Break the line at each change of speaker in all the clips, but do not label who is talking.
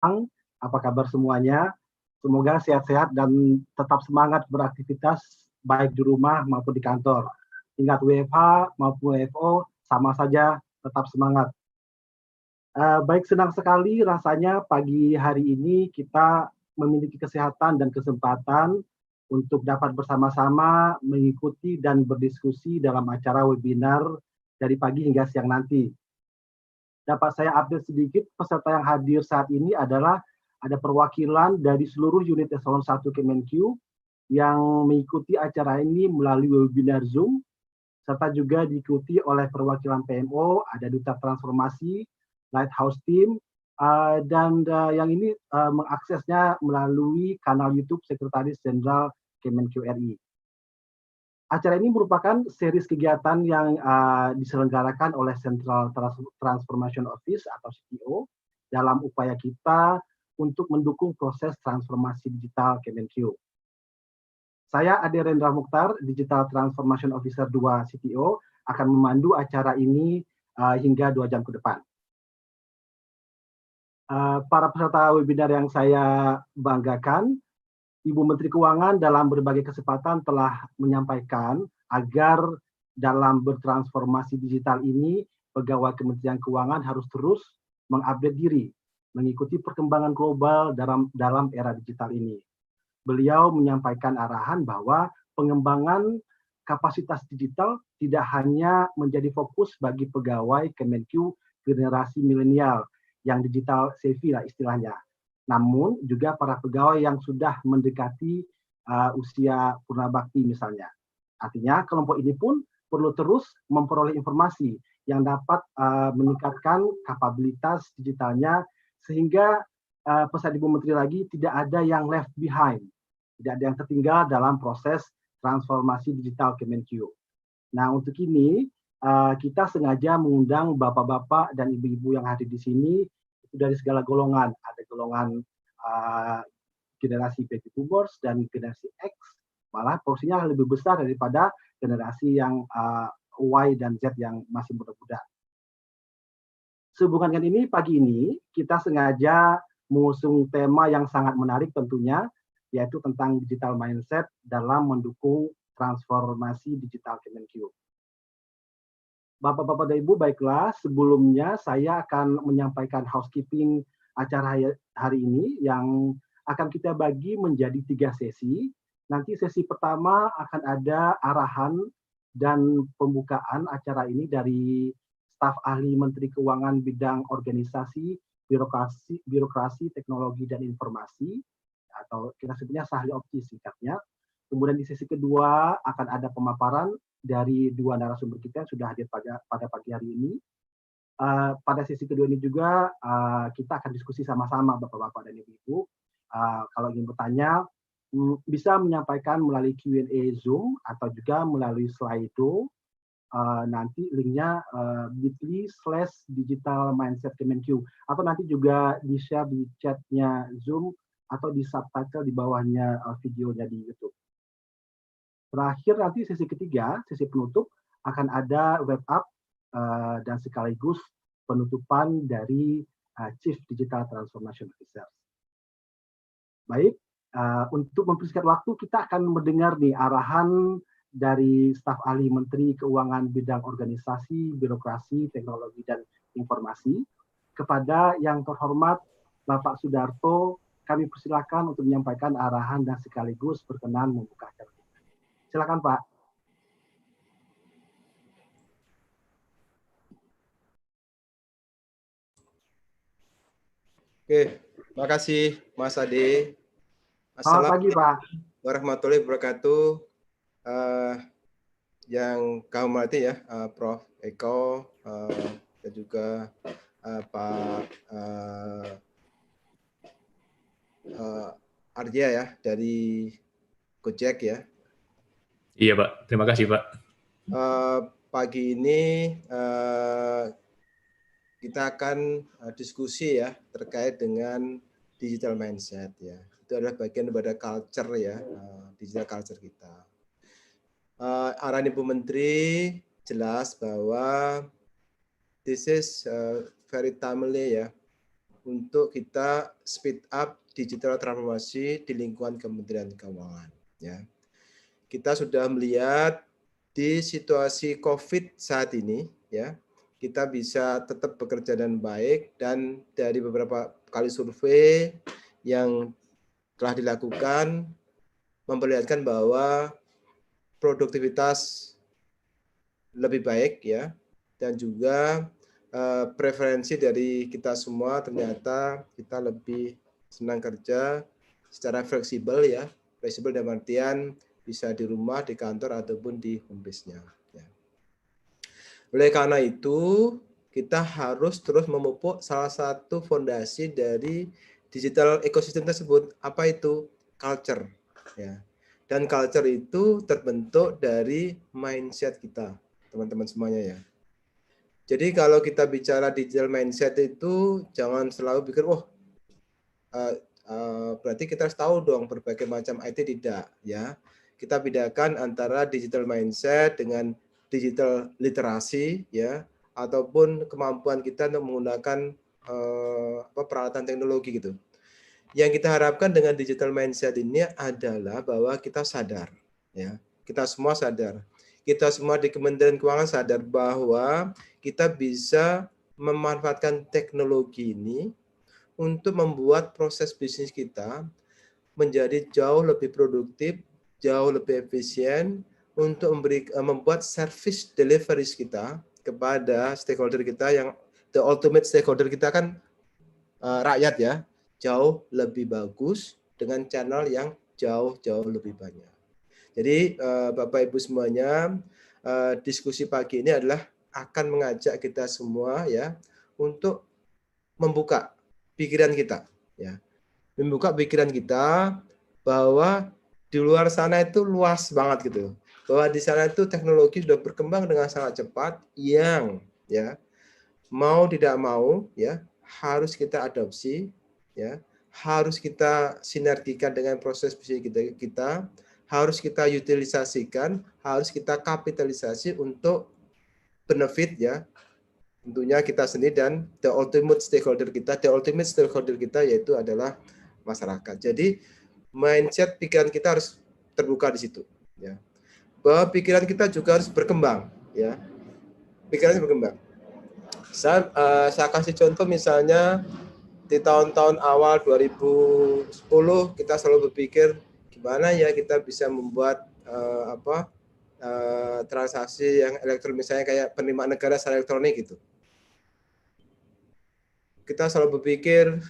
Apa kabar semuanya? Semoga sehat-sehat dan tetap semangat beraktivitas baik di rumah maupun di kantor. Ingat WFH maupun WFO sama saja, tetap semangat. Baik, senang sekali rasanya pagi hari ini kita memiliki kesehatan dan kesempatan untuk dapat bersama-sama mengikuti dan berdiskusi dalam acara webinar dari pagi hingga siang nanti. Dapat saya update sedikit, peserta yang hadir saat ini adalah ada perwakilan dari seluruh unit eselon 1 Kemenq yang mengikuti acara ini melalui webinar Zoom, serta juga diikuti oleh perwakilan PMO, ada Duta Transformasi, Lighthouse Team, dan yang ini mengaksesnya melalui kanal YouTube Sekretaris Jenderal Kemenq RI. Acara ini merupakan series kegiatan yang diselenggarakan oleh Central Transformation Office atau CTO dalam upaya kita untuk mendukung proses transformasi digital Kemenq. Saya Ade Rendra Mukhtar, Digital Transformation Officer 2 CTO, akan memandu acara ini hingga 2 jam ke depan. Para peserta webinar yang saya banggakan, Ibu Menteri Keuangan dalam berbagai kesempatan telah menyampaikan agar dalam bertransformasi digital ini, pegawai Kementerian Keuangan harus terus mengupdate diri, mengikuti perkembangan global dalam era digital ini. Beliau menyampaikan arahan bahwa pengembangan kapasitas digital tidak hanya menjadi fokus bagi pegawai Kemenq generasi milenial yang digital savvy lah istilahnya, namun juga para pegawai yang sudah mendekati usia purnabakti misalnya. Artinya kelompok ini pun perlu terus memperoleh informasi yang dapat meningkatkan kapabilitas digitalnya sehingga pesan Ibu Menteri lagi tidak ada yang left behind, tidak ada yang tertinggal dalam proses transformasi digital Kemenq. Nah, untuk ini kita sengaja mengundang bapak-bapak dan ibu-ibu yang hadir di sini itu dari segala golongan. Ada golongan generasi baby boomers dan generasi X, malah porsinya lebih besar daripada generasi yang Y dan Z yang masih muda-muda. Sehubungan dengan ini, pagi ini kita sengaja mengusung tema yang sangat menarik tentunya, yaitu tentang digital mindset dalam mendukung transformasi digital Kemenq. Bapak-bapak dan Ibu, baiklah, sebelumnya saya akan menyampaikan housekeeping acara hari ini yang akan kita bagi menjadi 3 sesi. Nanti sesi pertama akan ada arahan dan pembukaan acara ini dari staf ahli Menteri Keuangan bidang organisasi, birokrasi, teknologi, dan informasi, atau kita sebutnya Sahli Opti singkatnya. Kemudian di sesi kedua akan ada pemaparan dari 2 narasumber kita yang sudah hadir pada pagi hari ini. Pada sesi kedua ini juga kita akan diskusi sama-sama Bapak-Bapak dan Ibu-Ibu. Kalau ingin bertanya, bisa menyampaikan melalui Q&A Zoom atau juga melalui Slido. Nanti linknya bit.ly/digital mindset Kemenq, atau nanti juga di-share di chatnya Zoom atau di subtitle di bawahnya videonya di YouTube. Terakhir nanti sesi ketiga, sesi penutup, akan ada wrap up dan sekaligus penutupan dari Chief Digital Transformation Officer. Baik, untuk mempersingkat waktu, kita akan mendengar nih arahan dari staf ahli Menteri Keuangan bidang organisasi, birokrasi, teknologi, dan informasi. Kepada yang terhormat Bapak Sudarto, kami persilakan untuk menyampaikan arahan dan sekaligus berkenan membuka acara. Silakan Pak.
Oke, terima kasih Mas Ade.
Selamat pagi Pak.
Warahmatullahi wabarakatuh. Yang kami hormati ya, Prof. Eko dan juga Pak Arja ya dari Gojek ya.
Iya Pak, terima kasih Pak.
Pagi ini kita akan diskusi ya terkait dengan digital mindset ya. Itu adalah bagian daripada culture ya, digital culture kita. Arahan Ibu Menteri jelas bahwa this is very timely ya, untuk kita speed up digital transformasi di lingkungan Kementerian Keuangan. Ya. Kita sudah melihat di situasi COVID saat ini, ya, kita bisa tetap bekerja dengan baik, dan dari beberapa kali survei yang telah dilakukan memperlihatkan bahwa produktivitas lebih baik, ya, dan juga preferensi dari kita semua ternyata kita lebih senang kerja secara fleksibel, ya, fleksibel dalam artian bisa di rumah, di kantor, ataupun di home base-nya. Ya. Oleh karena itu, kita harus terus memupuk salah satu fondasi dari digital ekosistem tersebut. Apa itu? Culture. Ya. Dan culture itu terbentuk dari mindset kita, teman-teman semuanya, ya. Jadi kalau kita bicara digital mindset itu, jangan selalu pikir, wah, berarti kita harus tahu dong berbagai macam IT, tidak, ya. Kita bedakan antara digital mindset dengan digital literasi, ya, ataupun kemampuan kita untuk menggunakan peralatan teknologi gitu. Yang kita harapkan dengan digital mindset ini adalah bahwa kita sadar, ya, kita semua sadar, kita semua di Kementerian Keuangan sadar bahwa kita bisa memanfaatkan teknologi ini untuk membuat proses bisnis kita menjadi jauh lebih produktif, jauh lebih efisien, untuk membuat service deliveries kita kepada stakeholder kita, yang the ultimate stakeholder kita kan rakyat, ya, jauh lebih bagus dengan channel yang jauh lebih banyak. Jadi Bapak Ibu semuanya, diskusi pagi ini adalah akan mengajak kita semua, ya, untuk membuka pikiran kita, ya, membuka pikiran kita bahwa di luar sana itu luas banget gitu, bahwa di sana itu teknologi sudah berkembang dengan sangat cepat, yang, ya, mau tidak mau, ya, harus kita adopsi, ya, harus kita sinergikan dengan proses bisnis kita, harus kita utilisasikan, harus kita kapitalisasi untuk benefit, ya, tentunya kita sendiri dan the ultimate stakeholder kita yaitu adalah masyarakat. Jadi mindset pikiran kita harus terbuka di situ, ya. Bahwa pikiran kita juga harus berkembang, ya. Pikirannya berkembang. Saya kasih contoh, misalnya di tahun-tahun awal 2010 kita selalu berpikir gimana ya kita bisa membuat transaksi yang elektronik, misalnya kayak penerimaan negara secara elektronik gitu. Kita selalu berpikir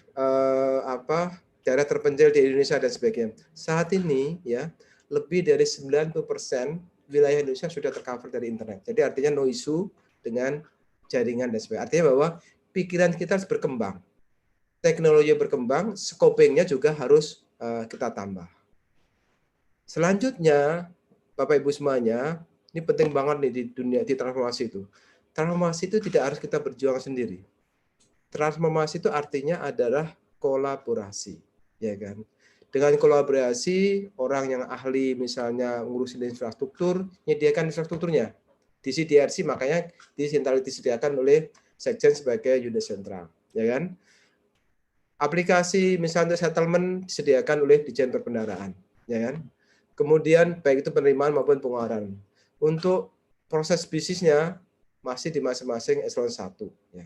daerah terpencil di Indonesia dan sebagainya. Saat ini, ya, lebih dari 90% wilayah Indonesia sudah tercover dari internet. Jadi artinya no issue dengan jaringan dan sebagainya. Artinya bahwa pikiran kita harus berkembang. Teknologi berkembang, scoping-nya juga harus kita tambah. Selanjutnya, Bapak Ibu semuanya, ini penting banget nih di dunia di transformasi itu. Transformasi itu tidak harus kita berjuang sendiri. Transformasi itu artinya adalah kolaborasi, ya kan? Dengan kolaborasi, orang yang ahli misalnya ngurusin infrastruktur, menyediakan infrastrukturnya. Di CDRC makanya disediakan oleh Sekjen sebagai unit sentral, ya kan? Aplikasi misalnya settlement disediakan oleh Ditjen Perbendaharaan, ya kan? Kemudian baik itu penerimaan maupun pengeluaran. Untuk proses bisnisnya masih di masing-masing eselon 1, ya.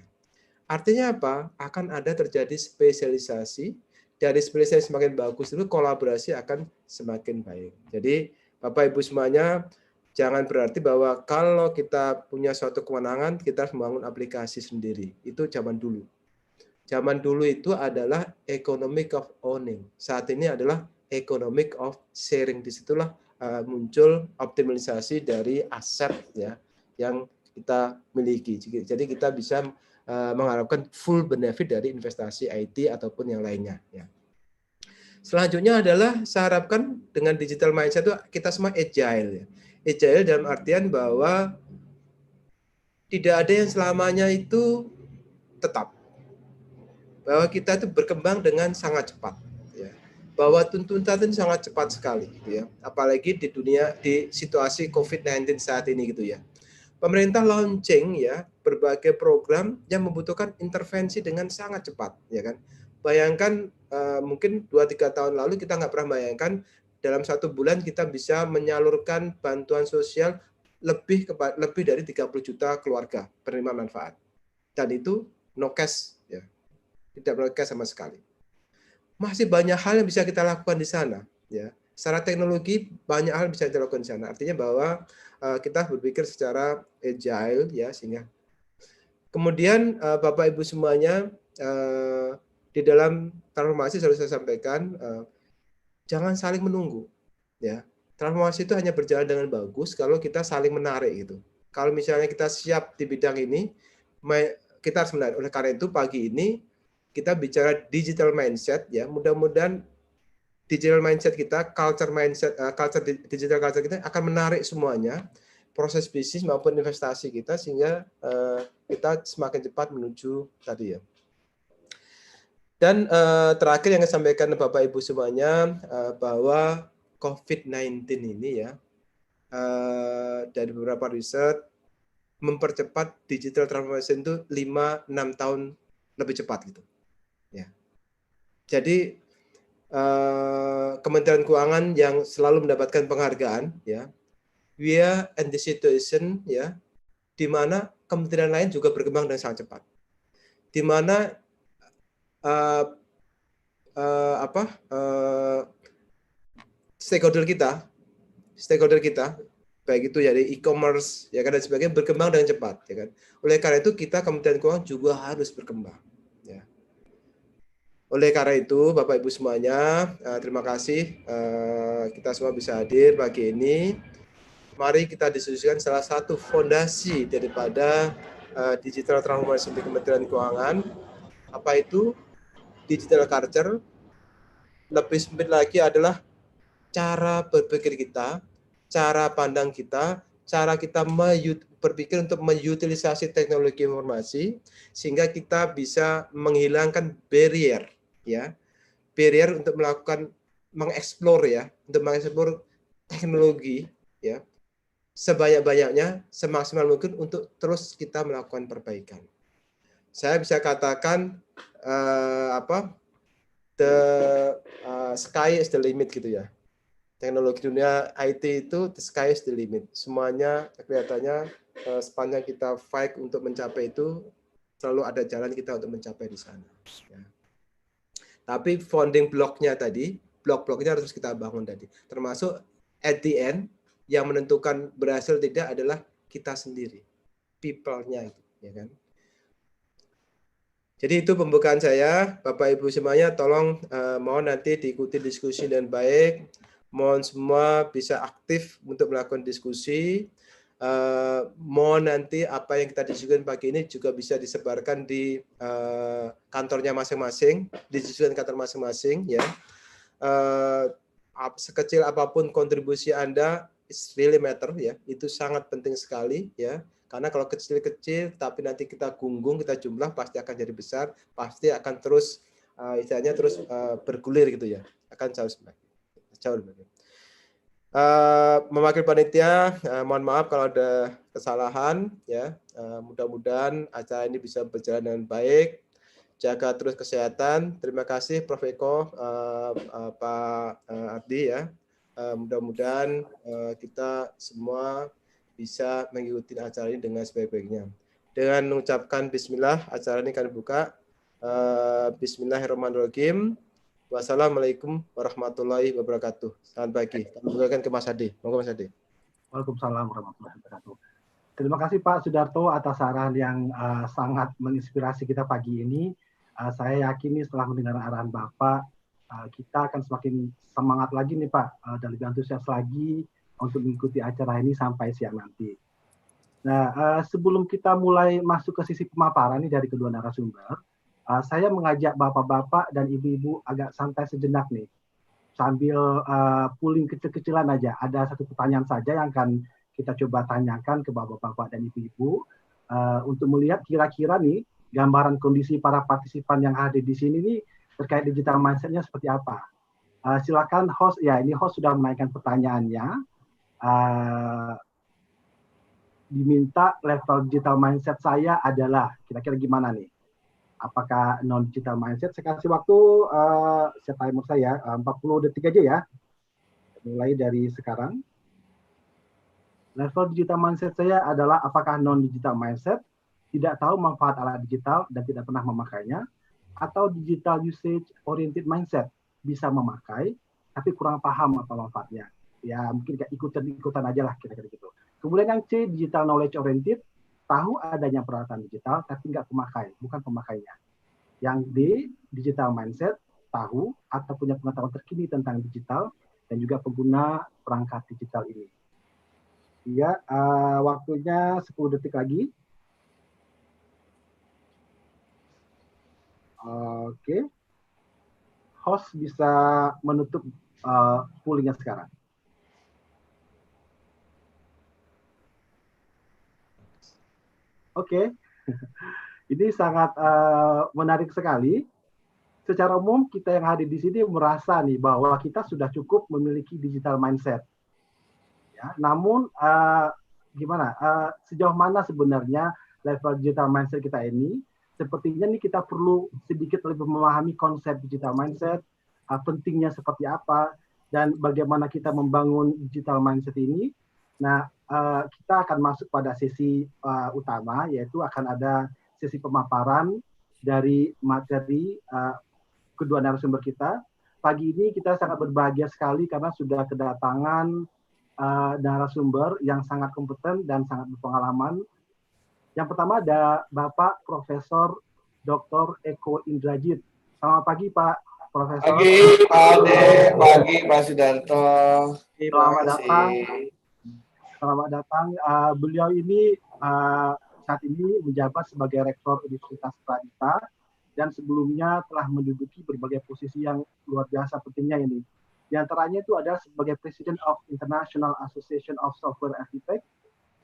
Artinya apa? Akan ada terjadi spesialisasi, dari spesialisasi semakin bagus itu kolaborasi akan semakin baik. Jadi Bapak Ibu semuanya, jangan berarti bahwa kalau kita punya suatu kewenangan kita harus membangun aplikasi sendiri. Itu zaman dulu. Zaman dulu itu adalah economic of owning. Saat ini adalah economic of sharing. Disitulah muncul optimalisasi dari aset, ya, yang kita miliki. Jadi kita bisa mengharapkan full benefit dari investasi IT ataupun yang lainnya, ya. Selanjutnya adalah saya harapkan dengan digital mindset itu kita semua agile, ya. Agile dalam artian bahwa tidak ada yang selamanya itu tetap. Bahwa kita itu berkembang dengan sangat cepat, ya. Bahwa tuntutan itu sangat cepat sekali, ya. Apalagi di dunia di situasi COVID-19 saat ini gitu, ya. pemerintah launching ya berbagai program yang membutuhkan intervensi dengan sangat cepat, ya kan. Bayangkan mungkin 2-3 tahun lalu kita nggak pernah bayangkan dalam 1 bulan kita bisa menyalurkan bantuan sosial lebih dari 30 juta keluarga penerima manfaat. Dan itu no cash, ya. Tidak no cash sama sekali. Masih banyak hal yang bisa kita lakukan di sana, ya. Secara teknologi banyak hal bisa kita lakukan di sana. Artinya bahwa kita berpikir secara agile, ya, sehingga kemudian Bapak Ibu semuanya di dalam transformasi selalu saya sampaikan jangan saling menunggu, ya. Transformasi itu hanya berjalan dengan bagus kalau kita saling menarik gitu. Kalau misalnya kita siap di bidang ini, kita harus menarik. Oleh karena itu pagi ini kita bicara digital mindset, ya. Mudah-mudahan digital mindset kita, digital culture kita akan menarik semuanya, proses bisnis maupun investasi kita, sehingga kita semakin cepat menuju tadi, ya. Dan terakhir yang saya sampaikan Bapak Ibu semuanya, bahwa COVID-19 ini, ya, dari beberapa riset mempercepat digital transformation itu 5-6 tahun lebih cepat gitu, ya. Jadi Kementerian Keuangan yang selalu mendapatkan penghargaan, ya, we are in the situation, ya, di mana kementerian lain juga berkembang dengan sangat cepat, di mana stakeholder kita baik itu dari e-commerce, ya kan, dan sebagainya berkembang dengan cepat, ya kan. Oleh karena itu kita Kementerian Keuangan juga harus berkembang, ya. Oleh karena itu, Bapak Ibu semuanya, terima kasih kita semua bisa hadir pagi ini. Mari kita diskusikan salah satu fondasi daripada digital transformation di Kementerian Keuangan. Apa itu digital culture? Lebih sempit lagi adalah cara berpikir kita, cara pandang kita, cara kita berpikir untuk mengutilisasi teknologi informasi, sehingga kita bisa menghilangkan barrier, ya, barrier untuk mengeksplor, ya, untuk mengeksplor teknologi, ya, sebanyak-banyaknya, semaksimal mungkin untuk terus kita melakukan perbaikan. Saya bisa katakan the sky is the limit gitu, ya. Teknologi dunia IT itu the sky is the limit. Semuanya kelihatannya sepanjang kita fight untuk mencapai itu, selalu ada jalan kita untuk mencapai di sana, ya. Tapi founding block-nya tadi, blok-bloknya harus kita bangun tadi. Termasuk at the end, yang menentukan berhasil tidak adalah kita sendiri. People-nya itu, ya kan. Jadi itu pembukaan saya. Bapak Ibu semuanya tolong mohon nanti diikuti diskusi dengan baik. Mohon semua bisa aktif untuk melakukan diskusi. Mohon nanti apa yang kita diskusikan pagi ini juga bisa disebarkan di kantornya masing-masing, didiskusikan kantor masing-masing, ya. Sekecil apapun kontribusi Anda, it's really matter, ya. Itu sangat penting sekali, ya. Karena kalau kecil-kecil tapi nanti kita gunggung, kita jumlah pasti akan jadi besar, pasti akan terus istilahnya terus bergulir gitu, ya. Akan jauh lebih. Mewakili panitia, mohon maaf kalau ada kesalahan, ya. Mudah-mudahan acara ini bisa berjalan dengan baik. Jaga terus kesehatan. Terima kasih Prof. Eko, Pak Ardi, ya. Mudah-mudahan kita semua bisa mengikuti acara ini dengan sebaik-baiknya. Dengan mengucapkan Bismillah, acara ini kami buka. Bismillahirrahmanirrahim. Wassalamualaikum warahmatullahi wabarakatuh. Selamat pagi. Kami bukakan ke Mas Adi. Monggo Mas Adi.
Waalaikumsalam warahmatullahi wabarakatuh. Terima kasih Pak Sudarto atas saran yang sangat menginspirasi kita pagi ini. Saya yakin setelah mendengar arahan Bapak, kita akan semakin semangat lagi nih Pak, dan lebih antusias lagi untuk mengikuti acara ini sampai siang nanti. Nah, sebelum kita mulai masuk ke sisi pemaparan nih dari kedua narasumber, saya mengajak bapak-bapak dan ibu-ibu agak santai sejenak nih, sambil pooling kecil-kecilan aja. Ada satu pertanyaan saja yang akan kita coba tanyakan ke bapak-bapak dan ibu-ibu untuk melihat kira-kira nih gambaran kondisi para partisipan yang hadir di sini nih terkait digital mindset-nya seperti apa. Silakan host, ya ini host sudah menaikkan pertanyaannya. diminta level digital mindset saya adalah kira-kira gimana nih? Apakah non-digital mindset? Saya kasih waktu, set timer saya 40 detik aja ya. Mulai dari sekarang. Level digital mindset saya adalah apakah non-digital mindset, tidak tahu manfaat alat digital dan tidak pernah memakainya, atau digital usage oriented mindset, bisa memakai tapi kurang paham apa manfaatnya. Ya mungkin kayak ikutan aja lah kira-kira gitu. Kemudian yang C, digital knowledge oriented, tahu adanya peralatan digital tapi nggak pemakai, bukan pemakainya. Yang D, digital mindset, tahu atau punya pengetahuan terkini tentang digital dan juga pengguna perangkat digital ini. Ya, waktunya 10 detik lagi. Oke. Host bisa menutup poolingnya sekarang. Oke. Ini sangat menarik sekali. Secara umum kita yang hadir di sini merasa nih bahwa kita sudah cukup memiliki digital mindset. Ya, namun gimana? Sejauh mana sebenarnya level digital mindset kita ini? Sepertinya nih kita perlu sedikit lebih memahami konsep digital mindset, pentingnya seperti apa, dan bagaimana kita membangun digital mindset ini. Nah, kita akan masuk pada sesi utama, yaitu akan ada sesi pemaparan dari materi kedua narasumber kita. Pagi ini kita sangat berbahagia sekali karena sudah kedatangan narasumber yang sangat kompeten dan sangat berpengalaman. Yang pertama ada Bapak Profesor Dr. Eko Indrajit. Selamat pagi Pak Profesor.
Pagi Pak Ade, pagi Pak Sudarto.
Selamat datang. Selamat datang. Beliau ini saat ini menjabat sebagai Rektor Universitas Pradita dan sebelumnya telah menduduki berbagai posisi yang luar biasa pentingnya ini. Di antaranya itu adalah sebagai President of International Association of Software Architects,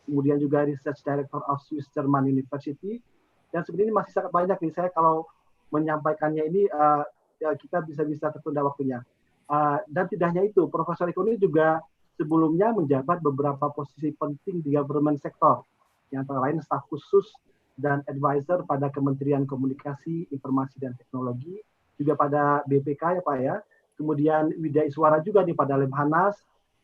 kemudian juga Research Director of Swiss German University, dan sebenarnya masih sangat banyak nih. Saya kalau menyampaikannya ini ya kita bisa tertunda waktunya. Dan tidak hanya itu, Profesor Eko ini juga sebelumnya menjabat beberapa posisi penting di government sector, yang antara lain staf khusus dan advisor pada Kementerian Komunikasi, Informasi dan Teknologi, juga pada BPK ya Pak ya. Kemudian Widya Iswara juga nih pada Lemhanas,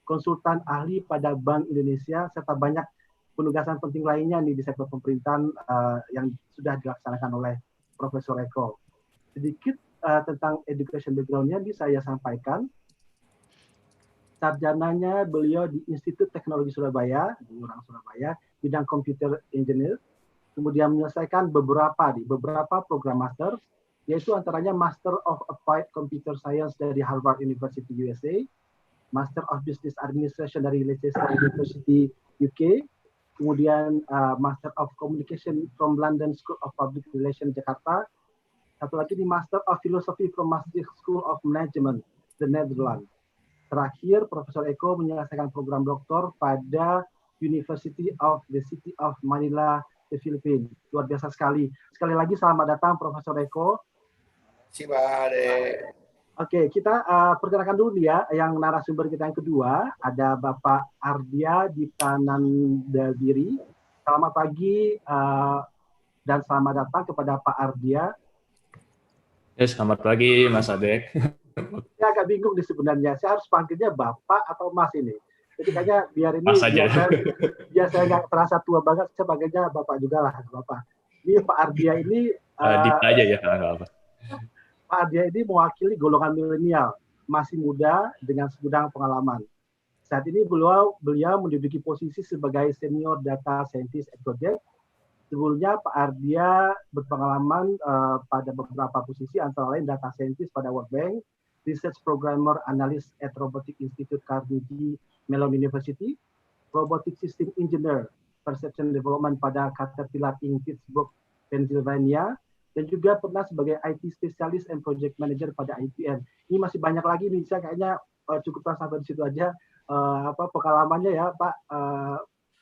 konsultan ahli pada Bank Indonesia, serta banyak penugasan penting lainnya nih di sektor pemerintahan yang sudah dilaksanakan oleh Profesor Eko. Sedikit tentang education background-nya bisa saya sampaikan. Sarjananya beliau di Institut Teknologi Surabaya, di Urang Surabaya, bidang computer engineer. Kemudian menyelesaikan beberapa program master, yaitu antaranya Master of Applied Computer Science dari Harvard University USA, Master of Business Administration dari Leicester University UK, kemudian Master of Communication from London School of Public Relations Jakarta, satu lagi di Master of Philosophy from Maastricht School of Management, the Netherlands. Terakhir, Profesor Eko menyelesaikan program doktor pada University of the City of Manila, the Philippines. Luar biasa sekali. Sekali lagi selamat datang Profesor Eko.
Terima kasih.
Oke, kita perkenalkan dulu ya yang narasumber kita yang kedua, ada Bapak Ardia Ditanandaviri. Selamat pagi dan selamat datang kepada Pak Ardia.
Selamat pagi Mas Adek.
Saya agak bingung nih sebenarnya, saya harus panggilnya Bapak atau Mas ini. Jadi kayaknya biar ini biar saya nggak terasa tua banget, saya panggilnya Bapak juga lah, Bapak. Ini Pak Ardia ini
Dip aja ya, nggak apa.
Pak Ardia ini mewakili golongan milenial, masih muda dengan segudang pengalaman. Saat ini beliau menduduki posisi sebagai Senior Data Scientist at Project. Sebelumnya Pak Ardia berpengalaman pada beberapa posisi, antara lain Data Scientist pada World Bank, Research Programmer Analyst at Robotic Institute Carnegie Mellon University, Robotic System Engineer Perception Development pada Caterpillar in Pittsburgh, Pennsylvania, dan juga pernah sebagai IT Specialist and Project Manager pada IBM. Ini masih banyak lagi nih, saya kayaknya cukup sampai di situ aja pengalamannya ya Pak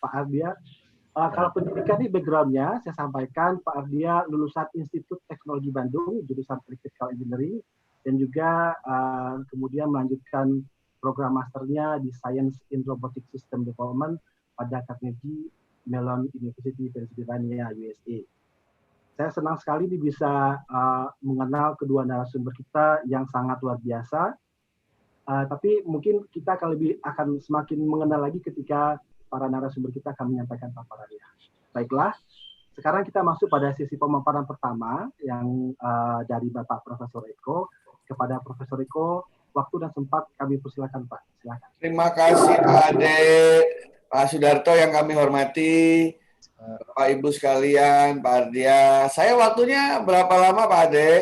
Ardia. Kalau pendidikan di background-nya, saya sampaikan Pak Ardia lulusan Institut Teknologi Bandung, jurusan Electrical Engineering, dan juga kemudian melanjutkan program masternya di Science in Robotic System Development pada Carnegie Mellon University Pennsylvania, USA. Saya senang sekali bisa mengenal kedua narasumber kita yang sangat luar biasa. Tapi mungkin kita akan semakin mengenal lagi ketika para narasumber kita akan menyampaikan paparannya. Baiklah, sekarang kita masuk pada sesi pemaparan pertama yang dari Bapak Profesor Eko. Kepada Profesor Eko, waktu dan sempat kami persilakan Pak. Silakan.
Terima kasih Pak Ade, Pak Sudarto yang kami hormati, Bapak Ibu sekalian, Pak Ardia. Saya waktunya berapa lama Pak Ade?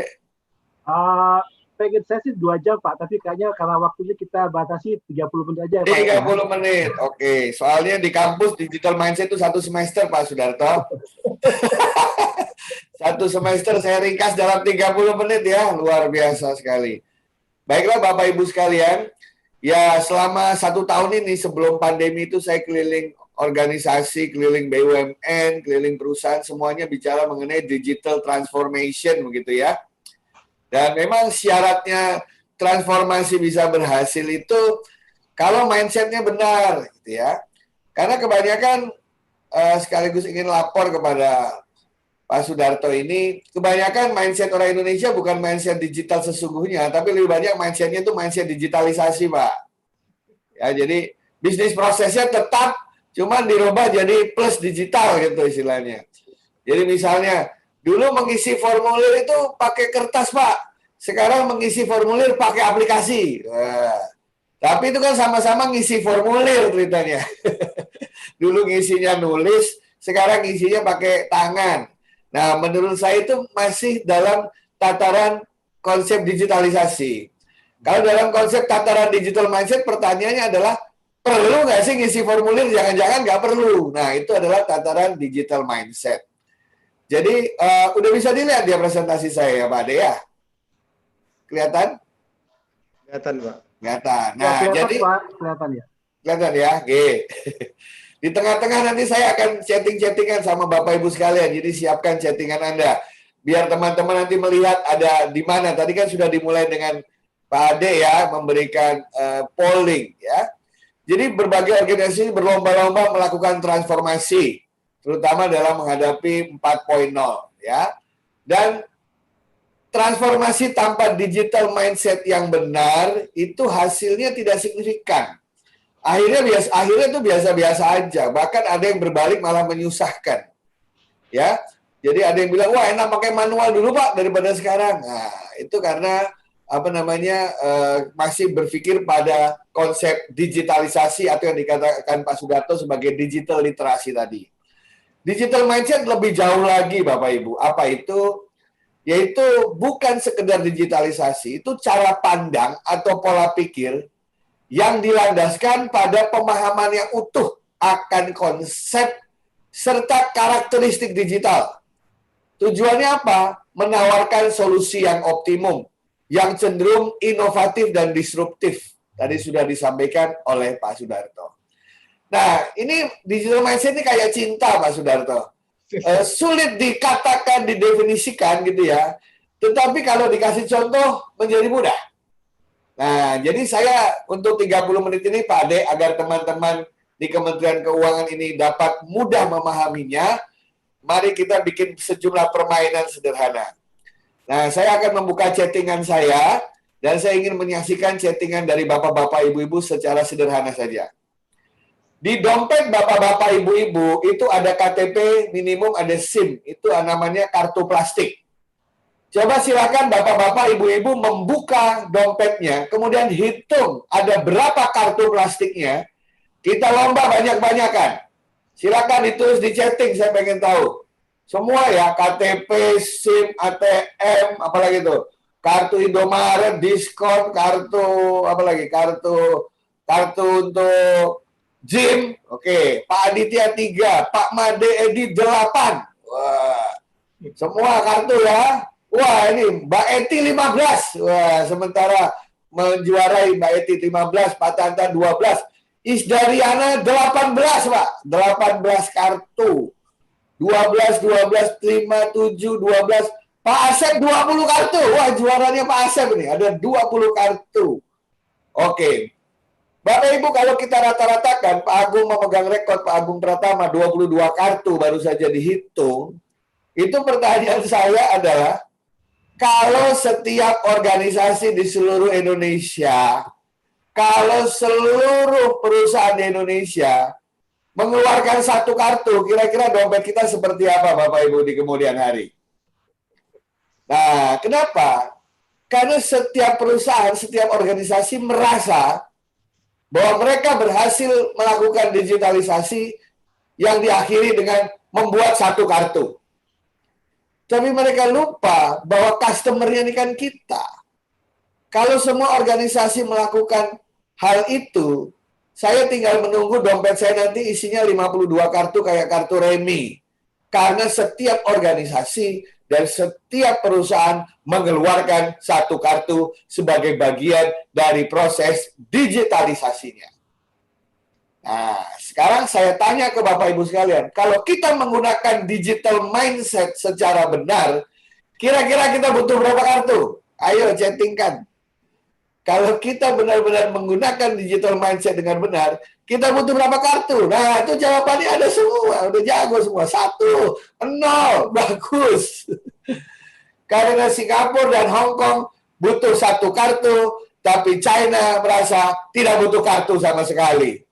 Pengen saya sih 2 jam Pak, tapi kayaknya karena waktunya kita batasi 30 menit aja Pak.
30 menit, oke. Soalnya di kampus Digital Mindset itu 1 semester Pak Sudarto. 1 semester saya ringkas dalam 30 menit ya, luar biasa sekali. Baiklah Bapak Ibu sekalian, ya selama 1 tahun ini sebelum pandemi itu saya keliling organisasi, keliling BUMN, keliling perusahaan, semuanya bicara mengenai digital transformation begitu ya. Dan memang syaratnya transformasi bisa berhasil itu kalau mindsetnya benar, gitu ya. Karena kebanyakan sekaligus ingin lapor kepada Pak Sudarto ini, kebanyakan mindset orang Indonesia bukan mindset digital sesungguhnya, tapi lebih banyak mindsetnya itu mindset digitalisasi, Pak. Ya, jadi bisnis prosesnya tetap, cuma dirubah jadi plus digital gitu istilahnya. Jadi misalnya, dulu mengisi formulir itu pakai kertas, Pak. Sekarang mengisi formulir pakai aplikasi. Wah. Tapi itu kan sama-sama ngisi formulir ceritanya. Dulu ngisinya nulis, sekarang ngisinya pakai tangan. Nah, menurut saya itu masih dalam tataran konsep digitalisasi. Kalau dalam konsep tataran digital mindset, pertanyaannya adalah, perlu nggak sih ngisi formulir? Jangan-jangan nggak perlu. Nah, itu adalah tataran digital mindset. Jadi, udah bisa dilihat dia presentasi saya ya, Pak Ade ya? Kelihatan?
Kelihatan, Pak.
Kelihatan. Nah,
ya, kelihatan,
jadi
Pak, kelihatan ya.
Kelihatan ya, Oke. Di tengah-tengah nanti saya akan chatting-chattingan sama Bapak Ibu sekalian. Jadi siapkan chattingan Anda. Biar teman-teman nanti melihat ada di mana. Tadi kan sudah dimulai dengan Pak Ade ya, memberikan polling ya. Jadi berbagai organisasi berlomba-lomba melakukan transformasi, terutama dalam menghadapi 4.0 ya. Dan transformasi tanpa digital mindset yang benar itu hasilnya tidak signifikan. Akhirnya itu biasa-biasa aja. Bahkan ada yang berbalik malah menyusahkan. Ya. Jadi ada yang bilang, wah enak pakai manual dulu Pak daripada sekarang. Nah, itu karena masih berpikir pada konsep digitalisasi atau yang dikatakan Pak Sudarto sebagai digital literasi tadi. Digital mindset lebih jauh lagi Bapak Ibu. Apa itu? Yaitu bukan sekedar digitalisasi, itu cara pandang atau pola pikir yang dilandaskan pada pemahaman yang utuh akan konsep serta karakteristik digital. Tujuannya apa? Menawarkan solusi yang optimum, yang cenderung inovatif dan disruptif. Tadi sudah disampaikan oleh Pak Sudarto. Nah, ini digital mindset ini kayak cinta Pak Sudarto. Sulit dikatakan, didefinisikan gitu ya. Tetapi kalau dikasih contoh menjadi mudah. Nah, jadi saya untuk 30 menit ini Pak Ade, agar teman-teman di Kementerian Keuangan ini dapat mudah memahaminya, mari kita bikin sejumlah permainan sederhana. Nah, saya akan membuka chattingan saya, dan saya ingin menyaksikan chattingan dari bapak-bapak, ibu-ibu secara sederhana saja. Di dompet bapak-bapak, ibu-ibu itu ada KTP, minimum ada SIM, itu namanya kartu plastik. Coba silakan bapak-bapak, ibu-ibu membuka dompetnya, kemudian hitung ada berapa kartu plastiknya, kita lomba banyak-banyakan. Silakan ditulis di chatting, saya pengen tahu. Semua ya, KTP, SIM, ATM, apalagi itu, kartu Indomaret, diskon, kartu, apalagi, kartu untuk Jim, oke. Pak Aditya 3, Pak Made Edi 8. Wah, semua kartu ya. Wah, ini Mbak Eti 15. Wah, sementara menjuarai Mbak Eti 15, Pak Tanta 12. Isdariana 18, Pak. 18 kartu. 12, 5, 7, 12. Pak Asep 20 kartu. Wah, juaranya Pak Asep ini. Ada 20 kartu. Oke. Bapak Ibu, kalau kita rata-ratakan, Pak Agung memegang rekor, Pak Agung Pratama 22 kartu baru saja dihitung. Itu pertanyaan saya adalah, kalau setiap organisasi di seluruh Indonesia, kalau seluruh perusahaan di Indonesia mengeluarkan satu kartu, kira-kira dompet kita seperti apa Bapak Ibu di kemudian hari? Nah, kenapa? Karena setiap perusahaan, setiap organisasi merasa bahwa mereka berhasil melakukan digitalisasi yang diakhiri dengan membuat satu kartu. Tapi mereka lupa bahwa customer-nya ini kan kita. Kalau semua organisasi melakukan hal itu, saya tinggal menunggu dompet saya nanti isinya 52 kartu kayak kartu remi. Karena setiap organisasi dan setiap perusahaan mengeluarkan satu kartu sebagai bagian dari proses digitalisasinya. Nah, sekarang saya tanya ke Bapak Ibu sekalian, kalau kita menggunakan digital mindset secara benar, kira-kira kita butuh berapa kartu? Ayo chattingkan. Kalau kita benar-benar menggunakan digital mindset dengan benar, kita butuh berapa kartu? Nah, itu jawabannya ada semua. Udah jago semua. 1, 0. Bagus. Karena Singapura dan Hong Kong butuh satu kartu, tapi China merasa tidak butuh kartu sama sekali.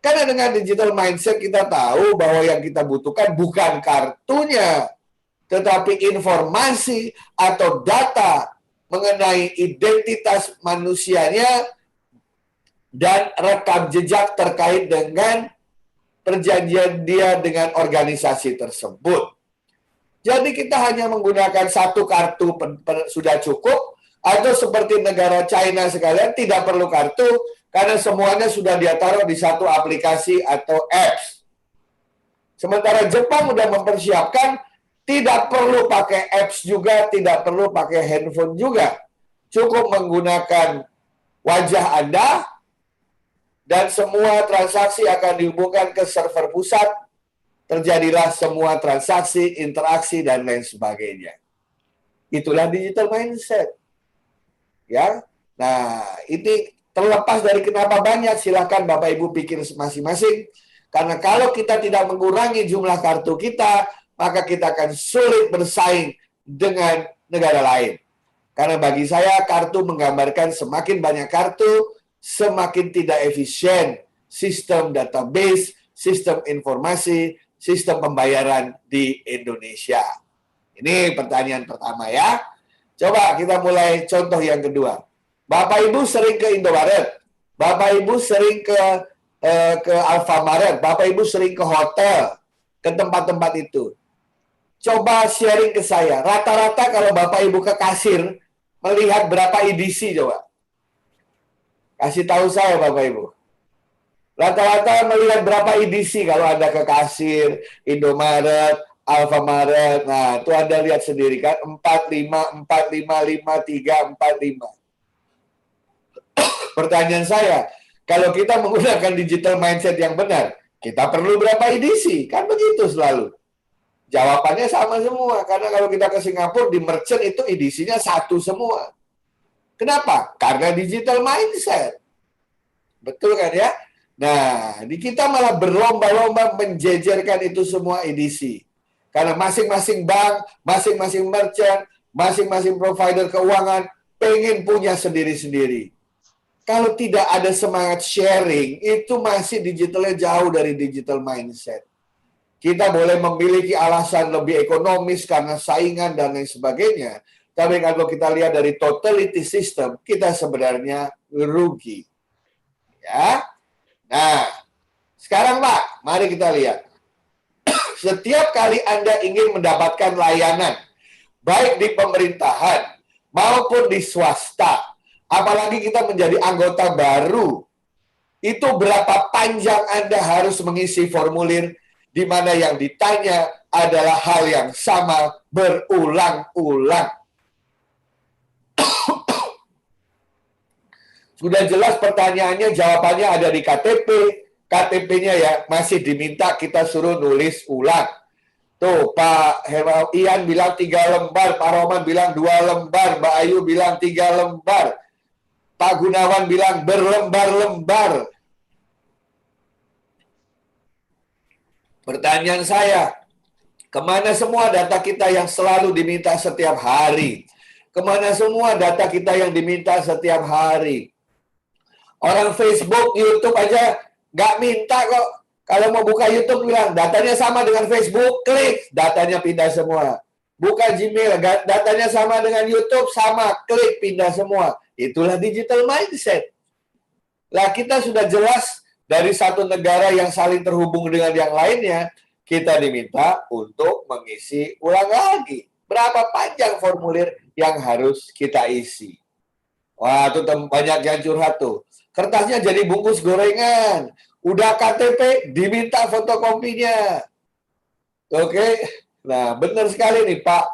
Karena dengan digital mindset kita tahu bahwa yang kita butuhkan bukan kartunya, tetapi informasi atau data mengenai identitas manusianya dan rekam jejak terkait dengan perjanjian dia dengan organisasi tersebut. Jadi kita hanya menggunakan satu kartu sudah cukup, atau seperti negara China sekalian tidak perlu kartu karena semuanya sudah dia taruh di satu aplikasi atau apps. Sementara Jepang sudah mempersiapkan tidak perlu pakai apps juga, tidak perlu pakai handphone juga. Cukup menggunakan wajah Anda dan semua transaksi akan dihubungkan ke server pusat. Terjadilah semua transaksi, interaksi, dan lain sebagainya. Itulah digital mindset. Ya, nah ini terlepas dari kenapa banyak, silakan Bapak Ibu pikir masing-masing. Karena kalau kita tidak mengurangi jumlah kartu kita, maka kita akan sulit bersaing dengan negara lain. Karena bagi saya, kartu menggambarkan semakin banyak kartu, semakin tidak efisien sistem database, sistem informasi, sistem pembayaran di Indonesia. Ini pertanyaan pertama ya. Coba kita mulai contoh yang kedua. Bapak Ibu sering ke Indomaret, Bapak Ibu sering ke Alfamaret, Bapak Ibu sering ke hotel, ke tempat-tempat itu. Coba sharing ke saya, rata-rata kalau Bapak Ibu ke kasir, melihat berapa edisi coba? Kasih tahu saya Bapak Ibu. Rata-rata melihat berapa edisi kalau Anda ke kasir, Indomaret, Alfamaret. Nah, itu Anda lihat sendiri kan, 45, 45, 53, 45. Pertanyaan saya, kalau kita menggunakan digital mindset yang benar, kita perlu berapa edisi? Kan begitu selalu. Jawabannya sama semua. Karena kalau kita ke Singapura, di merchant itu edisinya satu semua. Kenapa? Karena digital mindset. Betul kan ya? Nah, di kita malah berlomba-lomba menjejerkan itu semua edisi. Karena masing-masing bank, masing-masing merchant, masing-masing provider keuangan pengen punya sendiri-sendiri. Kalau tidak ada semangat sharing, itu masih digitalnya jauh dari digital mindset. Kita boleh memiliki alasan lebih ekonomis karena saingan dan lain sebagainya. Tapi kalau kita lihat dari totality system, kita sebenarnya rugi. Ya. Nah, sekarang Pak, mari kita lihat. Setiap kali Anda ingin mendapatkan layanan, baik di pemerintahan maupun di swasta, apalagi kita menjadi anggota baru, itu berapa panjang Anda harus mengisi formulir di mana yang ditanya adalah hal yang sama berulang-ulang. Sudah jelas pertanyaannya, jawabannya ada di KTP. KTP-nya ya masih diminta kita suruh nulis ulang. Tuh, Pak Ian bilang 3 lembar, Pak Roman bilang 2 lembar, Mbak Ayu bilang 3 lembar. Pak Pak Gunawan bilang berlembar-lembar. Pertanyaan saya, kemana semua data kita yang selalu diminta setiap hari? Kemana semua data kita yang diminta setiap hari? Orang Facebook, YouTube aja nggak minta kok. Kalau mau buka YouTube bilang, datanya sama dengan Facebook, klik, datanya pindah semua. Buka Gmail, datanya sama dengan YouTube, sama, klik, pindah semua. Itulah digital mindset. Lah kita sudah jelas dari satu negara yang saling terhubung dengan yang lainnya, kita diminta untuk mengisi ulang lagi. Berapa panjang formulir yang harus kita isi? Wah, itu banyak yang curhat tuh. Kertasnya jadi bungkus gorengan. Udah KTP, diminta fotokopinya. Oke? Nah, benar sekali nih Pak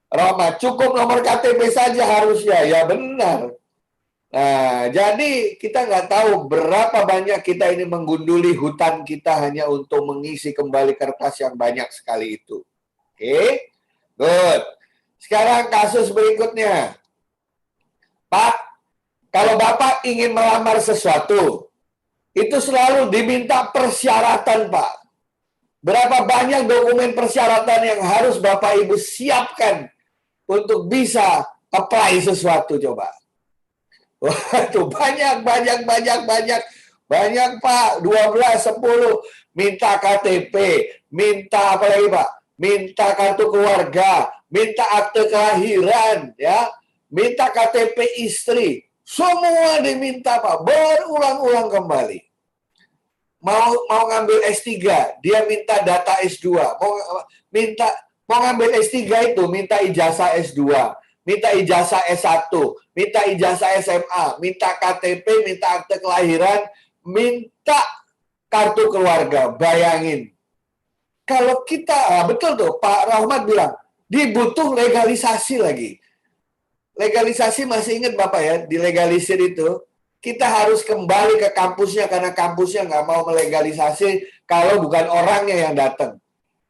Roma. Cukup nomor KTP saja harusnya. Ya benar. Nah, jadi kita nggak tahu berapa banyak kita ini menggunduli hutan kita hanya untuk mengisi kembali kertas yang banyak sekali itu. Oke? Good. Sekarang kasus berikutnya. Pak, kalau Bapak ingin melamar sesuatu, itu selalu diminta persyaratan, Pak. Berapa banyak dokumen persyaratan yang harus Bapak Ibu siapkan untuk bisa apply sesuatu, coba. Waduh, banyak, Pak. 12, 10. Minta KTP, minta apa lagi, Pak? Minta kartu keluarga, minta akte kelahiran, ya, minta KTP istri, semua diminta Pak, berulang-ulang kembali. Mau ngambil S3, dia minta data S2, mau ngambil S3 itu minta ijazah S2, minta ijazah S1, minta ijazah SMA, minta KTP, minta akte kelahiran, minta kartu keluarga. Bayangin. Kalau kita, betul tuh, Pak Rahmat bilang, dibutuh legalisasi lagi. Legalisasi masih ingat Bapak ya, dilegalisir itu, kita harus kembali ke kampusnya karena kampusnya nggak mau melegalisasi kalau bukan orangnya yang datang.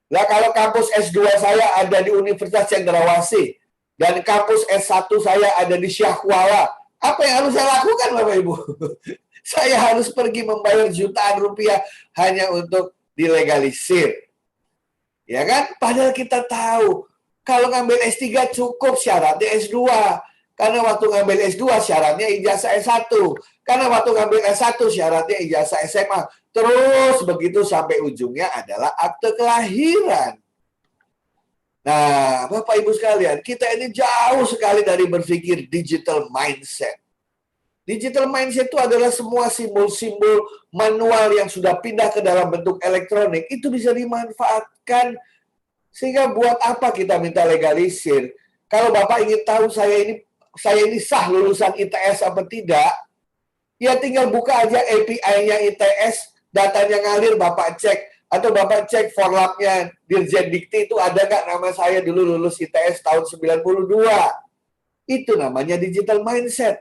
Nah, kalau kampus S2 saya ada di Universitas Cendrawasih dan kampus S1 saya ada di Syah Kuala, apa yang harus saya lakukan Bapak Ibu? Saya harus pergi membayar jutaan rupiah hanya untuk dilegalisir. Ya kan? Padahal kita tahu kalau ngambil S3 cukup syaratnya S2. Karena waktu ngambil S2 syaratnya ijazah S1. Karena waktu ngambil S1 syaratnya ijazah SMA. Terus begitu sampai ujungnya adalah akte kelahiran. Nah, Bapak Ibu sekalian, kita ini jauh sekali dari berpikir digital mindset. Digital mindset itu adalah semua simbol-simbol manual yang sudah pindah ke dalam bentuk elektronik. Itu bisa dimanfaatkan. Sehingga buat apa kita minta legalisir? Kalau Bapak ingin tahu saya ini sah lulusan ITS apa tidak, ya tinggal buka aja API-nya ITS, datanya ngalir Bapak cek. Atau Bapak cek forlabnya Dirjen Dikti itu ada nggak nama saya dulu lulus ITS tahun 92. Itu namanya digital mindset.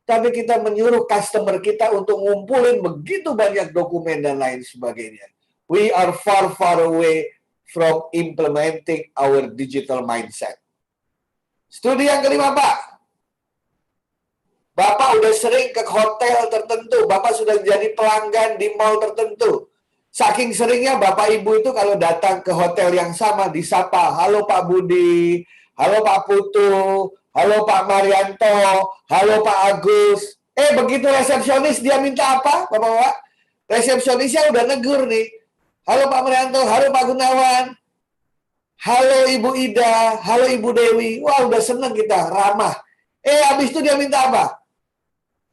Tapi kita menyuruh customer kita untuk ngumpulin begitu banyak dokumen dan lain sebagainya. We are far, far away from implementing our digital mindset. Studi yang kelima, Pak. Bapak udah sering ke hotel tertentu. Bapak sudah jadi pelanggan di mall tertentu. Saking seringnya Bapak Ibu itu kalau datang ke hotel yang sama disapa, halo Pak Budi, halo Pak Putu, halo Pak Marianto, halo Pak Agus. Begitu resepsionis dia minta apa, Bapak-Bapak? Resepsionisnya udah negur nih. Halo Pak Marianto, halo Pak Gunawan, halo Ibu Ida, halo Ibu Dewi. Wah, udah seneng kita, ramah. Habis itu dia minta apa?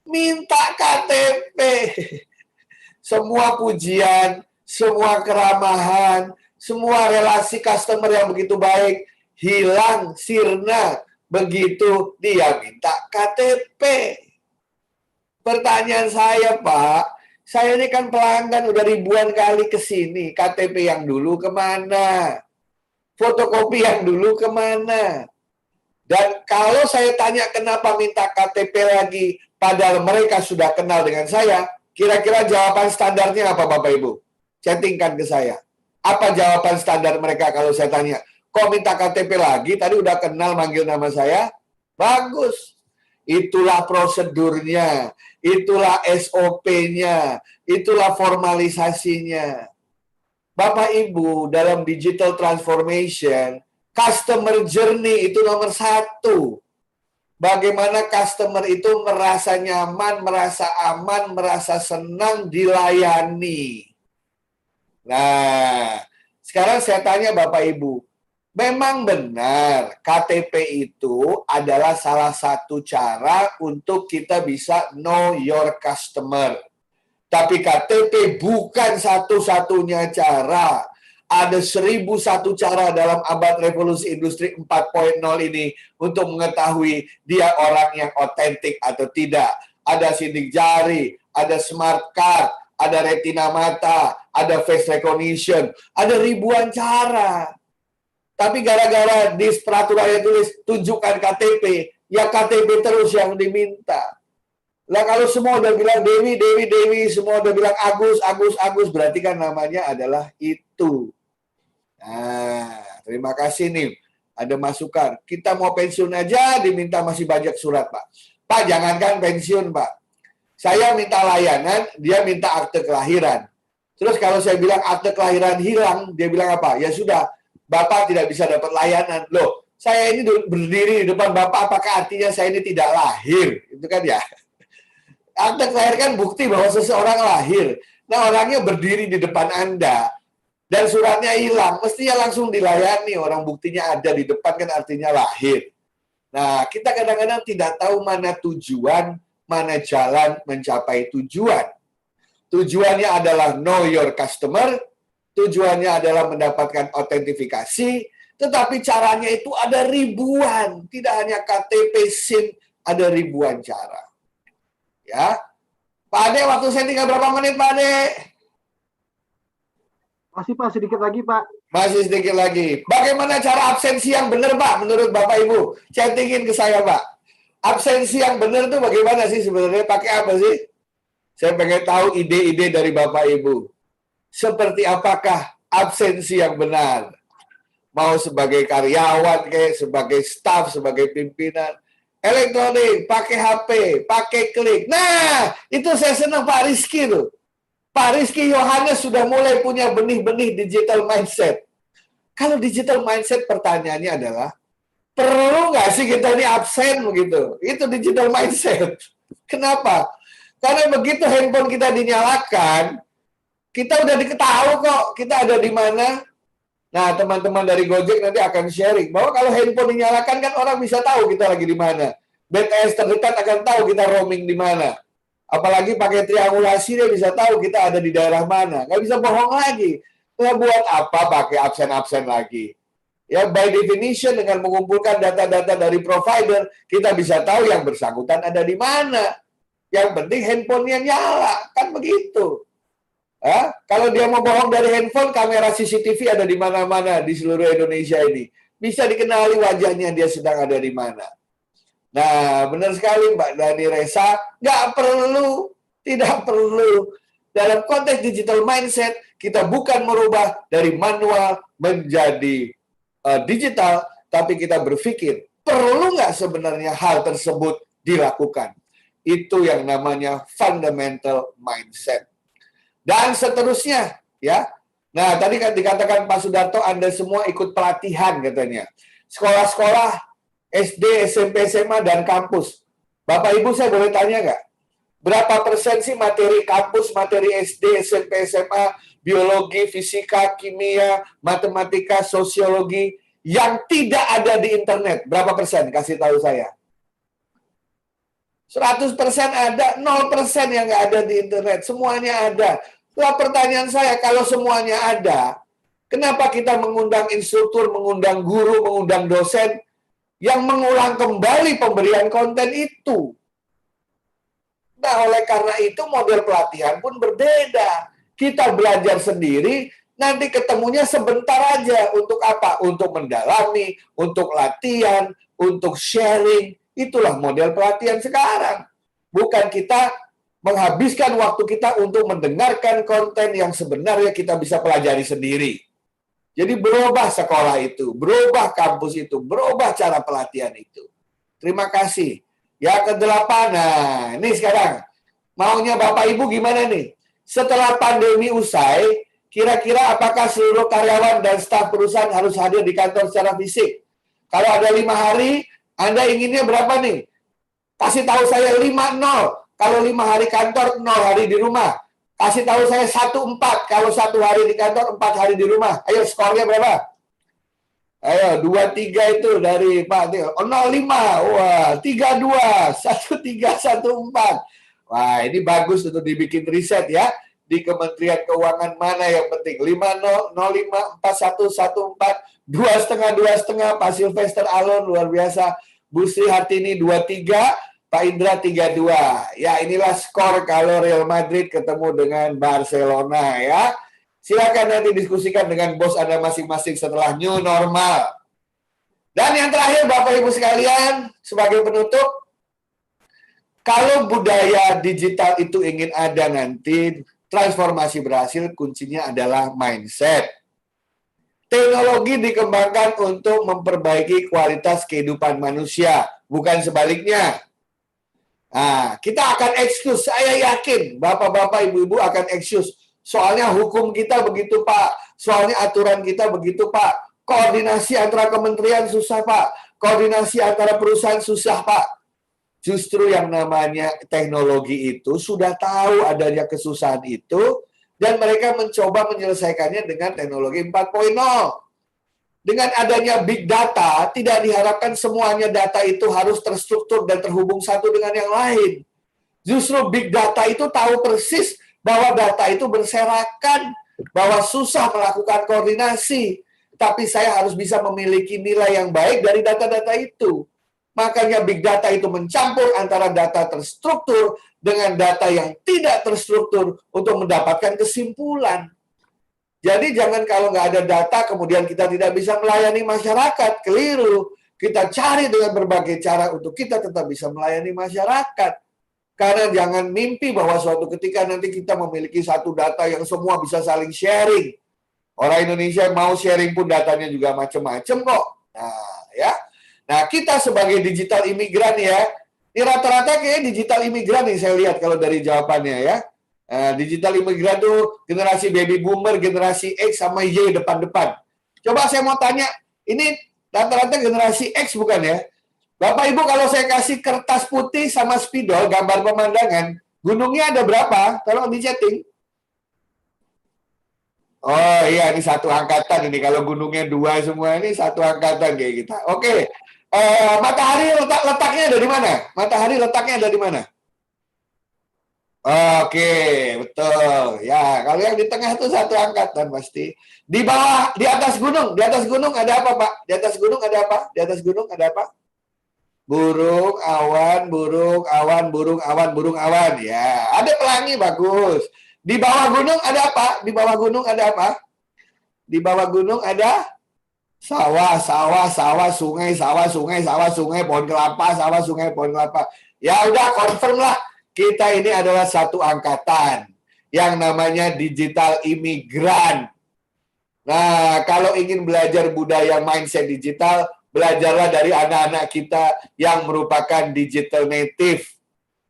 Minta KTP. Semua pujian, semua keramahan, semua relasi customer yang begitu baik, hilang, sirna. Begitu dia minta KTP. Pertanyaan saya, Pak, saya ini kan pelanggan udah ribuan kali ke sini. KTP yang dulu kemana? Fotokopi yang dulu kemana? Dan kalau saya tanya kenapa minta KTP lagi, padahal mereka sudah kenal dengan saya, kira-kira jawaban standarnya apa Bapak Ibu? Chattingkan ke saya. Apa jawaban standar mereka kalau saya tanya? Kok minta KTP lagi? Tadi udah kenal manggil nama saya? Bagus. itulah prosedurnya, itulah SOP-nya, itulah formalisasinya. Bapak Ibu, dalam digital transformation, customer journey itu nomor 1. Bagaimana customer itu merasa nyaman, merasa aman, merasa senang dilayani. Nah, sekarang saya tanya Bapak Ibu, memang benar KTP itu adalah salah satu cara untuk kita bisa know your customer. Tapi KTP bukan satu-satunya cara. Ada 1001 cara dalam abad revolusi industri 4.0 ini untuk mengetahui dia orang yang otentik atau tidak. Ada sidik jari, ada smart card, ada retina mata, ada face recognition, ada ribuan cara. Tapi gara-gara di peraturannya tulis tunjukkan KTP, ya KTP terus yang diminta. Lah kalau semua udah bilang Dewi, Dewi, Dewi, semua udah bilang Agus, Agus, Agus, berarti kan namanya adalah itu. Nah, terima kasih nih. Ada masukan. Kita mau pensiun aja diminta masih banyak surat, Pak. Pak, jangankan pensiun, Pak. Saya minta layanan, dia minta akte kelahiran. Terus kalau saya bilang akte kelahiran hilang, dia bilang apa? Ya sudah, Bapak tidak bisa dapat layanan. Loh, saya ini berdiri di depan Bapak, apakah artinya saya ini tidak lahir? Itu kan ya. Akte kelahiran kan bukti bahwa seseorang lahir. Nah, orangnya berdiri di depan Anda dan suratnya hilang, mestinya langsung dilayani. Orang buktinya ada di depan kan artinya lahir. Nah, kita kadang-kadang tidak tahu mana tujuan, mana jalan mencapai tujuan. Tujuannya adalah know your customer, tujuannya adalah mendapatkan autentifikasi, tetapi caranya itu ada ribuan. Tidak hanya KTP, SIM, ada ribuan cara. Ya, Pak Ade, waktu saya tinggal berapa menit, Pak Ade?
Masih Pak, sedikit lagi Pak.
Masih sedikit lagi. Bagaimana cara absensi yang benar, Pak, menurut Bapak Ibu? Chattingin ke saya, Pak. Absensi yang benar itu bagaimana sih sebenarnya? Pakai apa sih? Saya pengen tahu ide-ide dari Bapak Ibu. Seperti apakah absensi yang benar? Mau sebagai karyawan, kayak sebagai staf, sebagai pimpinan. Elektronik, pakai HP, pakai klik. Nah, itu saya senang Pak Rizky tuh. Pak Rizky Yohanes sudah mulai punya benih-benih digital mindset. Kalau digital mindset pertanyaannya adalah, perlu nggak sih kita ini absen begitu? Itu digital mindset. Kenapa? Karena begitu handphone kita dinyalakan, kita udah diketahui kok kita ada di mana. Nah, teman-teman dari Gojek nanti akan sharing bahwa kalau handphone dinyalakan kan orang bisa tahu kita lagi di mana. BTS terdekat akan tahu kita roaming di mana. Apalagi pakai triangulasi dia bisa tahu kita ada di daerah mana. Nggak bisa bohong lagi. Nah, buat apa pakai absen-absen lagi? Ya, by definition dengan mengumpulkan data-data dari provider, kita bisa tahu yang bersangkutan ada di mana. Yang penting handphonenya nyala, kan begitu. Kalau dia mau bohong dari handphone, kamera CCTV ada di mana-mana di seluruh Indonesia ini. Bisa dikenali wajahnya dia sedang ada di mana. Nah, benar sekali Mbak Dani Resa, nggak perlu, tidak perlu. Dalam konteks digital mindset, kita bukan merubah dari manual menjadi digital, tapi kita berpikir, perlu nggak sebenarnya hal tersebut dilakukan? Itu yang namanya fundamental mindset. Dan seterusnya, ya. Nah, tadi kan dikatakan Pak Sudarto, Anda semua ikut pelatihan katanya. Sekolah-sekolah SD, SMP, SMA, dan kampus. Bapak Ibu, saya boleh tanya nggak? Berapa persen sih materi kampus, materi SD, SMP, SMA, biologi, fisika, kimia, matematika, sosiologi, yang tidak ada di internet? Berapa persen? Kasih tahu saya. 100% ada, 0% yang nggak ada di internet. Semuanya ada. Lah pertanyaan saya, kalau semuanya ada, kenapa kita mengundang instruktur, mengundang guru, mengundang dosen yang mengulang kembali pemberian konten itu? Nah, oleh karena itu model pelatihan pun berbeda. Kita belajar sendiri, nanti ketemunya sebentar aja. Untuk apa? Untuk mendalami, untuk latihan, untuk sharing. Itulah model pelatihan sekarang. Bukan kita menghabiskan waktu kita untuk mendengarkan konten yang sebenarnya kita bisa pelajari sendiri. Jadi berubah sekolah itu, berubah kampus itu, berubah cara pelatihan itu. Terima kasih. Yang ke-8, nah ini sekarang. Maunya Bapak Ibu gimana nih? Setelah pandemi usai, kira-kira apakah seluruh karyawan dan staf perusahaan harus hadir di kantor secara fisik? Kalau ada 5 hari, Anda inginnya berapa nih? Kasih tahu saya 5-0. Kalau 5 hari kantor, 0 hari di rumah. Kasih tahu saya 1-4. Kalau 1 hari di kantor, 4 hari di rumah. Ayo, skornya berapa? Ayo, 2-3 itu dari Pak Tio. 0-5. Wah, 3-2. 1-3, 1-4. Wah, ini bagus untuk dibikin riset ya. Di Kementerian Keuangan mana yang penting? 5-0, 0-5, 4-1, 1-4, 2,5, 2,5. Pak Sylvester Alon, luar biasa. Bu Sri Hartini, 2-3. Pak Indra 3-2. Ya, inilah skor kalau Real Madrid ketemu dengan Barcelona ya. Silakan nanti diskusikan dengan bos Anda masing-masing setelah new normal. Dan yang terakhir Bapak Ibu sekalian, sebagai penutup, kalau budaya digital itu ingin ada nanti, transformasi berhasil, kuncinya adalah mindset. Teknologi dikembangkan untuk memperbaiki kualitas kehidupan manusia, bukan sebaliknya. Nah, kita akan excuse. Saya yakin Bapak-bapak, Ibu-ibu akan excuse. Soalnya hukum kita begitu, Pak. Soalnya aturan kita begitu, Pak. Koordinasi antara kementerian susah, Pak. Koordinasi antara perusahaan susah, Pak. Justru yang namanya teknologi itu sudah tahu adanya kesusahan itu, dan mereka mencoba menyelesaikannya dengan teknologi 4.0. Dengan adanya big data, tidak diharapkan semuanya data itu harus terstruktur dan terhubung satu dengan yang lain. Justru big data itu tahu persis bahwa data itu berserakan, bahwa susah melakukan koordinasi. Tapi saya harus bisa memiliki nilai yang baik dari data-data itu. Makanya big data itu mencampur antara data terstruktur dengan data yang tidak terstruktur untuk mendapatkan kesimpulan. Jadi jangan kalau nggak ada data, kemudian kita tidak bisa melayani masyarakat. Keliru. Kita cari dengan berbagai cara untuk kita tetap bisa melayani masyarakat. Karena jangan mimpi bahwa suatu ketika nanti kita memiliki satu data yang semua bisa saling sharing. Orang Indonesia mau sharing pun datanya juga macam-macam kok. Nah, ya. Nah, kita sebagai digital imigran ya, ini rata-rata kayak digital imigran nih saya lihat kalau dari jawabannya ya. Digital imigran tuh generasi baby boomer, generasi X sama Y depan-depan. Coba saya mau tanya, ini rata-rata generasi X bukan ya? Bapak Ibu kalau saya kasih kertas putih sama spidol, gambar pemandangan, gunungnya ada berapa? Kalau di chatting. Oh iya, ini satu angkatan ini. Kalau gunungnya 2 semua ini satu angkatan kayak kita. Oke. Matahari letaknya ada di mana? Matahari letaknya ada di mana? Oke, betul. Ya, kalau yang di tengah itu satu angkatan pasti. Di bawah, di atas gunung ada apa, Pak? Di atas gunung ada apa? Di atas gunung ada apa? Burung, awan, burung, awan, burung, awan, burung, awan. Ya, ada pelangi, bagus. Di bawah gunung ada apa? Di bawah gunung ada apa? Di bawah gunung ada sawah, sawah, sawah, sungai, sawah, sungai, sawah, sungai, pohon kelapa, sawah, sungai, pohon kelapa. Ya udah, confirm lah. Kita ini adalah satu angkatan yang namanya digital imigran. Nah, kalau ingin belajar budaya mindset digital, belajarlah dari anak-anak kita yang merupakan digital native.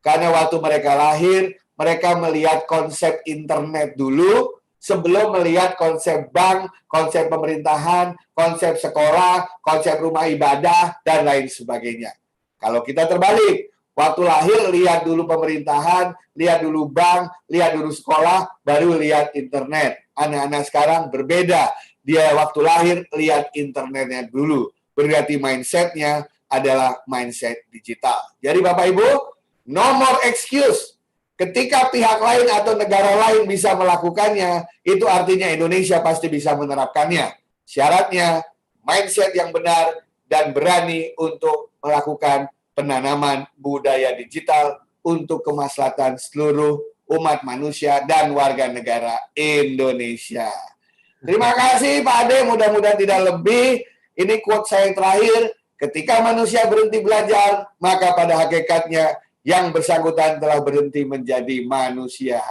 Karena waktu mereka lahir, mereka melihat konsep internet dulu, sebelum melihat konsep bank, konsep pemerintahan, konsep sekolah, konsep rumah ibadah, dan lain sebagainya. Kalau kita terbalik, waktu lahir lihat dulu pemerintahan, lihat dulu bank, lihat dulu sekolah, baru lihat internet. Anak-anak sekarang berbeda. Dia waktu lahir lihat internetnya dulu. Berarti mindsetnya adalah mindset digital. Jadi Bapak Ibu, no more excuse. Ketika pihak lain atau negara lain bisa melakukannya, itu artinya Indonesia pasti bisa menerapkannya. Syaratnya mindset yang benar dan berani untuk melakukan penanaman budaya digital untuk kemaslahatan seluruh umat manusia dan warga negara Indonesia. Terima kasih Pak Ade, mudah-mudahan tidak lebih. Ini quote saya yang terakhir, ketika manusia berhenti belajar, maka pada hakikatnya yang bersangkutan telah berhenti menjadi manusia.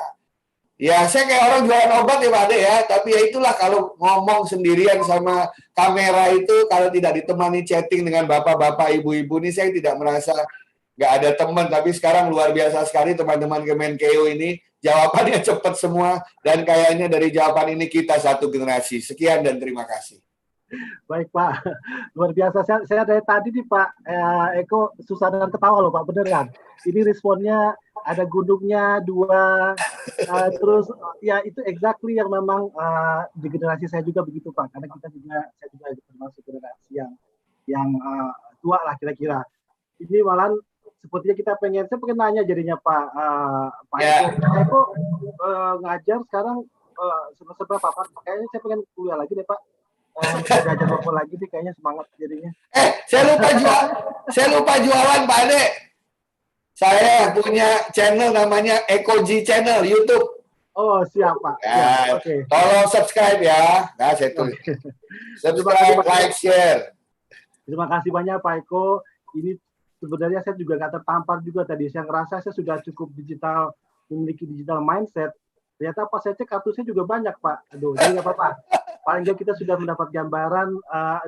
Ya, saya kayak orang jualan obat ya Pak Ade ya, tapi ya itulah kalau ngomong sendirian sama kamera itu, kalau tidak ditemani chatting dengan bapak-bapak, ibu-ibu ini, saya tidak merasa nggak ada teman, tapi sekarang luar biasa sekali teman-teman Kemenkeu ini, jawabannya cepat semua, dan kayaknya dari jawaban ini kita satu generasi. Sekian dan terima kasih.
Baik Pak, luar biasa. Saya dari tadi nih Pak Eko susah dengan ketawa loh Pak, beneran. Ini responnya ada gunungnya dua, terus ya itu exactly yang memang di generasi saya juga begitu Pak, karena saya juga termasuk generasi yang tua lah kira-kira. Ini malah sepertinya saya pengen nanya jadinya Pak Eko. Pak Eko ngajar sekarang semester berapa Pak? Kayaknya saya pengen kuliah lagi deh Pak. Belajar apa lagi nih kayaknya semangat jadinya.
Saya lupa jualan Pak Ade. Saya punya channel namanya Ekoji Channel YouTube.
Oh siap Pak.
Ya,
Oke.
Tolong subscribe ya. Nah, saya tulis. Subscribe, like, share.
Terima kasih banyak Pak Eko. Ini sebenarnya saya juga nggak tertampar juga tadi. Saya ngerasa saya sudah cukup memiliki digital mindset. Ternyata pas saya cek kartu saya juga banyak Pak. Aduh, jadi nggak apa-apa. Paling nggak kita sudah mendapat gambaran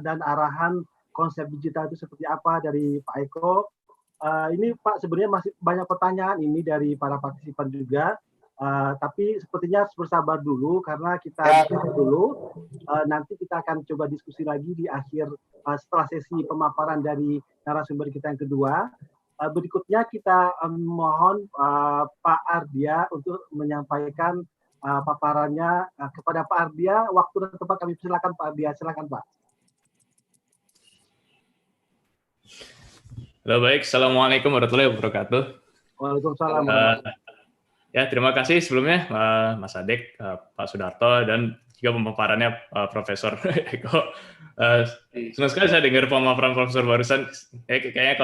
dan arahan konsep digital itu seperti apa dari Pak Eko. Ini Pak sebenarnya masih banyak pertanyaan ini dari para partisipan juga. Tapi sepertinya harus bersabar dulu karena kita dulu. Nanti kita akan coba diskusi lagi di akhir setelah sesi pemaparan dari narasumber kita yang kedua. Berikutnya kita mohon Pak Ardia untuk menyampaikan paparannya kepada Pak Ardia. Waktu dan tempat kami silakan Pak Ardia, silakan Pak.
Halo, baik. Assalamualaikum warahmatullahi wabarakatuh.
Waalaikumsalam.
Ya, terima kasih sebelumnya Mas Adek, Pak Sudarto, dan juga pemaparannya Profesor Eko. Senang sekali saya dengar pemaparan Profesor barusan. Kayaknya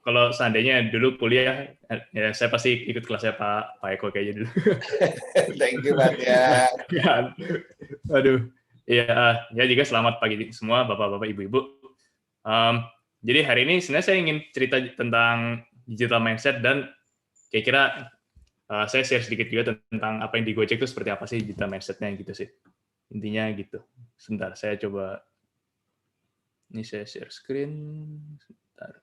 kalau seandainya dulu kuliah, ya saya pasti ikut kelasnya Pak Eko kayaknya dulu.
Thank you, Pak ya.
Aduh, ya juga selamat pagi semua, bapak-bapak, ibu-ibu. Jadi hari ini sebenarnya saya ingin cerita tentang digital mindset dan kira-kira saya share sedikit juga tentang apa yang di Gojek itu seperti apa sih digital mindset-nya gitu sih. Intinya gitu. Sebentar, saya coba. Ini saya share screen. Sebentar.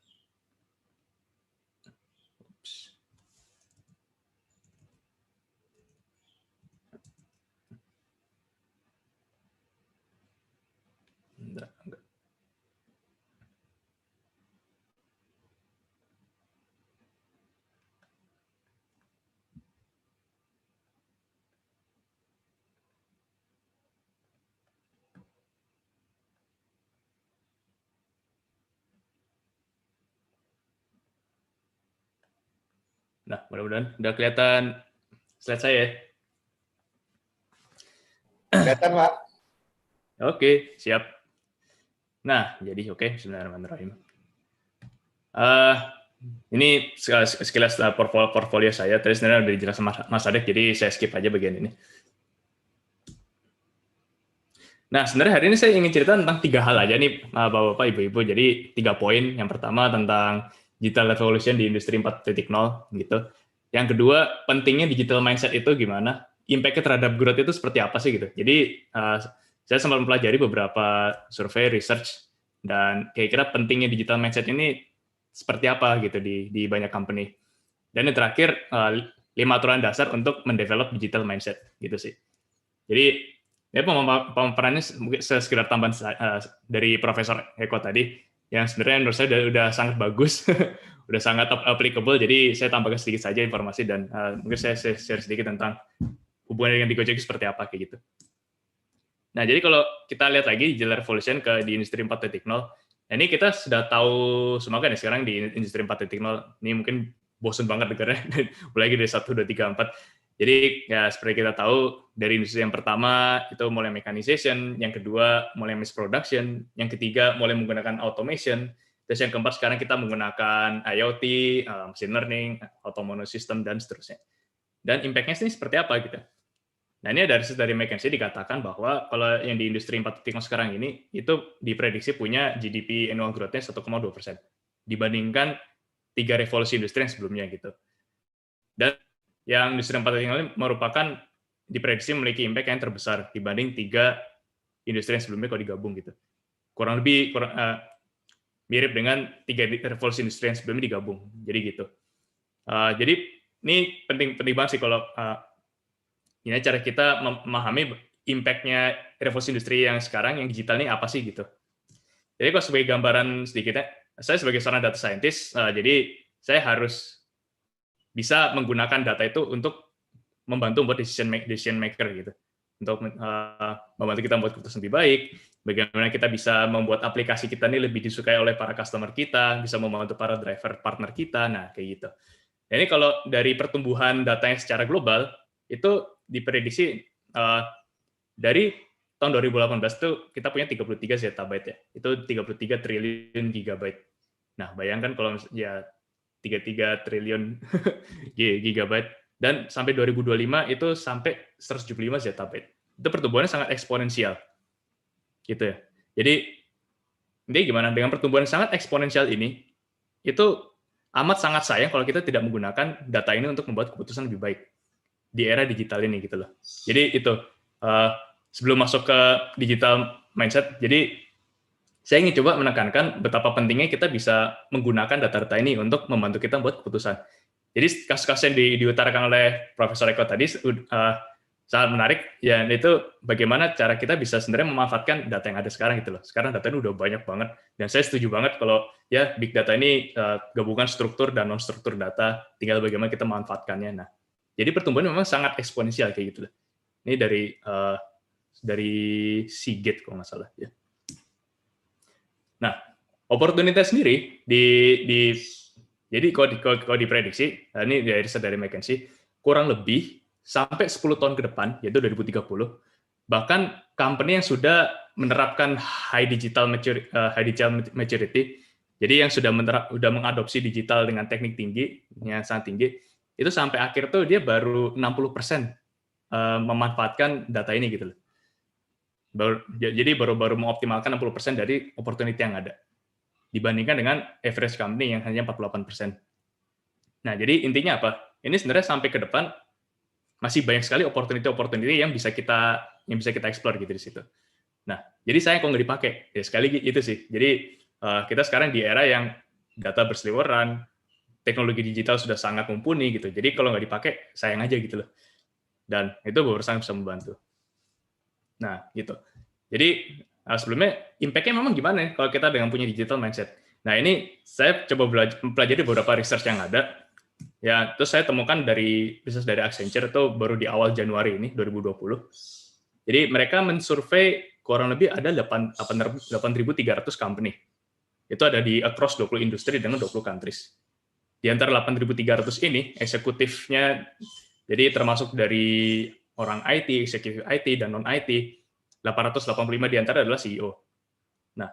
Enggak. Nah, mudah-mudahan udah kelihatan slide saya ya.
Kelihatan, Pak.
Oke, siap. Nah, jadi oke, bismillahirrahmanirrahim. Ini sekilas portfolio saya. Tadi sebenarnya udah dijelaskan Mas Adek, jadi saya skip aja bagian ini. Nah, sebenarnya hari ini saya ingin cerita tentang 3 hal aja nih, Bapak-bapak, Ibu-ibu. Jadi 3 poin. Yang pertama tentang digital revolution di industri 4.0 gitu. Yang kedua, pentingnya digital mindset itu gimana? Impact-nya terhadap growth itu seperti apa sih gitu. Jadi saya sempat mempelajari beberapa survei, research, dan kira-kira pentingnya digital mindset ini seperti apa gitu di banyak company. Dan yang terakhir, 5 aturan dasar untuk mendevelop digital mindset gitu sih. Jadi ya pemaparannya sekedar tambahan dari Profesor Eko tadi, yang sebenarnya menurut saya udah sangat bagus, udah sangat applicable. Jadi saya tambahkan sedikit saja informasi dan mungkin saya share sedikit tentang hubungan dengan di Gojek seperti apa kayak gitu. Nah, jadi kalau kita lihat lagi digital revolution di industri 4.0, nah ini kita sudah tahu semua kan ya sekarang di industri 4.0 ini mungkin bosan banget dengarnya, mulai dari 1, 2, 3, 4. Jadi ya seperti kita tahu dari industri yang pertama itu mulai mechanization, yang kedua mulai mass production, yang ketiga mulai menggunakan automation, terus yang keempat sekarang kita menggunakan IoT, machine learning, autonomous system dan seterusnya. Dan impact-nya ini seperti apa gitu. Nah ini dari McKinsey dikatakan bahwa kalau yang di industri 4.0 sekarang ini itu diprediksi punya GDP annual growth-nya 1,2% dibandingkan 3 revolusi industri yang sebelumnya gitu. Dan yang industri 4.0 ini merupakan diprediksi memiliki impact yang terbesar dibanding 3 industri yang sebelumnya kalau digabung gitu. Kurang lebih mirip dengan 3 revolusi industri yang sebelumnya digabung. Jadi gitu. Jadi ini penting banget sih kalau ini cara kita memahami impact-nya revolusi industri yang sekarang, yang digital ini apa sih gitu. Jadi kalau sebagai gambaran sedikitnya, saya sebagai seorang data scientist, jadi saya harus bisa menggunakan data itu untuk membantu membuat decision maker gitu, untuk membantu kita membuat keputusan lebih baik, bagaimana kita bisa membuat aplikasi kita ini lebih disukai oleh para customer kita, bisa membantu para driver partner kita, nah kayak gitu. Nah, ini kalau dari pertumbuhan datanya secara global itu diprediksi dari tahun 2018 itu kita punya 33 zettabyte ya, itu 33 triliun gigabyte. Nah bayangkan kalau ya 33 triliun gigabyte, dan sampai 2025 itu sampai 175 zettabyte. Itu pertumbuhannya sangat eksponensial. Gitu ya. Jadi gimana? Dengan pertumbuhan sangat eksponensial ini, itu amat sangat sayang kalau kita tidak menggunakan data ini untuk membuat keputusan lebih baik di era digital ini gitu loh. Jadi itu sebelum masuk ke digital mindset, jadi saya ingin coba menekankan betapa pentingnya kita bisa menggunakan data-data ini untuk membantu kita membuat keputusan. Jadi kasus-kasus yang diutarakan oleh Profesor Eko tadi sangat menarik, ya itu bagaimana cara kita bisa sebenarnya memanfaatkan data yang ada sekarang gitu loh. Sekarang data ini udah banyak banget, dan saya setuju banget kalau ya big data ini gabungan struktur dan non-struktur data, tinggal bagaimana kita memanfaatkannya. Nah, jadi pertumbuhan memang sangat eksponensial kayak gitu loh. Ini dari Seagate kalau nggak salah ya. Nah, opportunity sendiri jadi kalau diprediksi, ini dari riset dari McKinsey, kurang lebih sampai 10 tahun ke depan, yaitu 2030, bahkan company yang sudah menerapkan high digital maturity, jadi yang sudah mengadopsi digital dengan teknik tinggi, yang sangat tinggi, itu sampai akhir tuh dia baru 60% memanfaatkan data ini gitu loh. Jadi baru mengoptimalkan 60% dari opportunity yang ada, dibandingkan dengan average company yang hanya 48%. Nah, jadi intinya apa? Ini sebenarnya sampai ke depan masih banyak sekali opportunity yang bisa kita explore gitu di situ. Nah, jadi saya kok nggak dipakai? Ya sekali itu sih. Jadi kita sekarang di era yang data berseliweran, teknologi digital sudah sangat mumpuni gitu. Jadi kalau nggak dipakai, sayang aja gitu loh. Dan itu berusaha bisa membantu. Nah, gitu. Jadi sebelumnya impact-nya memang gimana ya kalau kita dengan punya digital mindset. Nah, ini saya coba mempelajari beberapa research yang ada. Ya, terus saya temukan dari research dari Accenture itu baru di awal Januari ini 2020. Jadi mereka mensurvei kurang lebih ada 8.300 company. Itu ada di across 20 industri dengan 20 countries. Di antara 8.300 ini eksekutifnya jadi termasuk dari orang IT, eksekutif IT, dan non-IT, 885 di antara adalah CEO. Nah,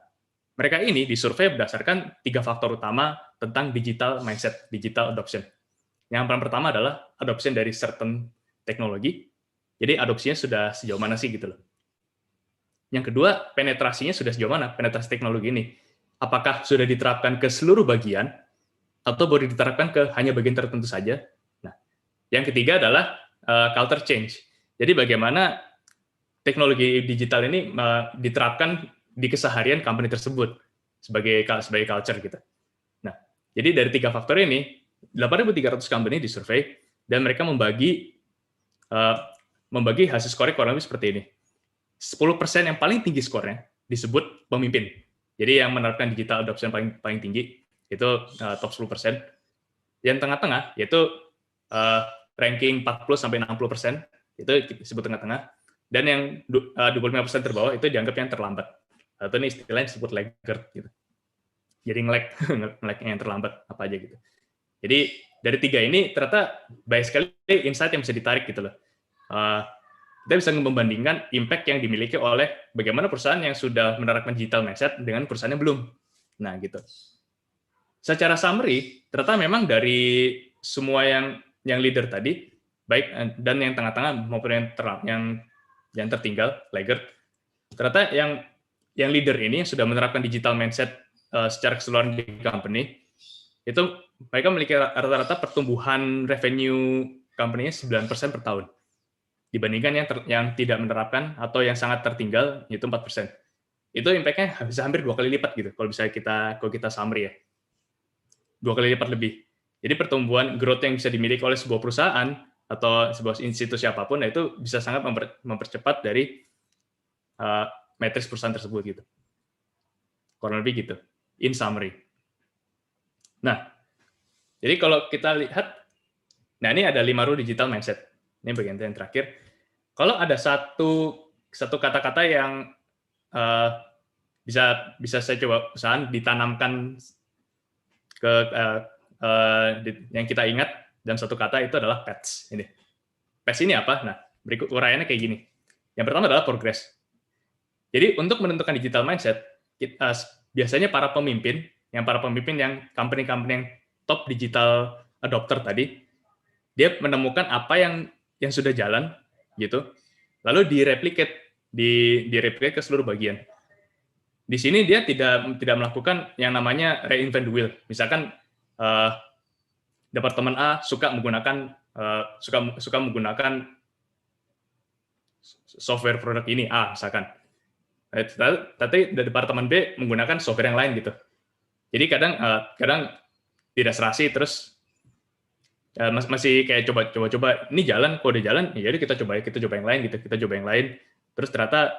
mereka ini disurvei berdasarkan 3 faktor utama tentang digital mindset, digital adoption. Yang pertama adalah adoption dari certain teknologi. Jadi adopsinya sudah sejauh mana sih gitu loh. Yang kedua, penetrasinya sudah sejauh mana, penetrasi teknologi ini. Apakah sudah diterapkan ke seluruh bagian, atau baru diterapkan ke hanya bagian tertentu saja. Nah, yang ketiga adalah culture change. Jadi bagaimana teknologi digital ini diterapkan di keseharian company tersebut sebagai culture gitu. Nah, jadi dari 3 faktor ini 8.300 company disurvei dan mereka membagi hasil skornya kurang lebih seperti ini. 10% yang paling tinggi skornya disebut pemimpin. Jadi yang menerapkan digital adoption paling tinggi itu top 10%. Yang tengah-tengah yaitu ranking 40-60%, itu disebut tengah-tengah. Dan yang 25% terbawah itu dianggap yang terlambat. Atau ini istilahnya disebut laggard gitu. Jadi nge-lag yang terlambat apa aja gitu. Jadi dari 3 ini ternyata banyak sekali insight yang bisa ditarik gitu loh. Kita bisa membandingkan impact yang dimiliki oleh bagaimana perusahaan yang sudah menerapkan digital mindset dengan perusahaan yang belum. Nah, gitu. Secara summary, ternyata memang dari semua yang leader tadi, baik dan yang tengah-tengah maupun yang tertinggal, laggard, ternyata yang leader ini yang sudah menerapkan digital mindset secara keseluruhan di company, itu mereka memiliki rata-rata pertumbuhan revenue company-nya 9% per tahun. Dibandingkan yang tidak menerapkan atau yang sangat tertinggal, yaitu 4%. itu impact-nya bisa hampir 2 kali lipat gitu kalau kita summary ya. 2 kali lipat lebih. Jadi pertumbuhan growth yang bisa dimiliki oleh sebuah perusahaan atau sebuah institusi apapun, nah itu bisa sangat mempercepat dari matriks perusahaan tersebut gitu. Kurang lebih gitu, in summary. Nah, jadi kalau kita lihat, nah ini ada 5 rule digital mindset. Ini bagian yang terakhir. Kalau ada satu kata-kata yang bisa saya coba usahakan ditanamkan ke yang kita ingat dalam satu kata itu adalah PETS. Ini PETS ini apa? Nah, berikut uraiannya kayak gini. Yang pertama adalah progress. Jadi untuk menentukan digital mindset, biasanya para pemimpin yang company-company yang top digital adopter tadi, dia menemukan apa yang sudah jalan gitu, lalu direplicate ke seluruh bagian. Di sini dia tidak melakukan yang namanya reinvent the wheel. Misalkan departemen A suka menggunakan software produk ini A misalkan, tapi departemen B menggunakan software yang lain gitu. Jadi kadang tidak serasi, terus masih kayak coba ini jalan, kok udah jalan, ya udah kita coba yang lain gitu, terus ternyata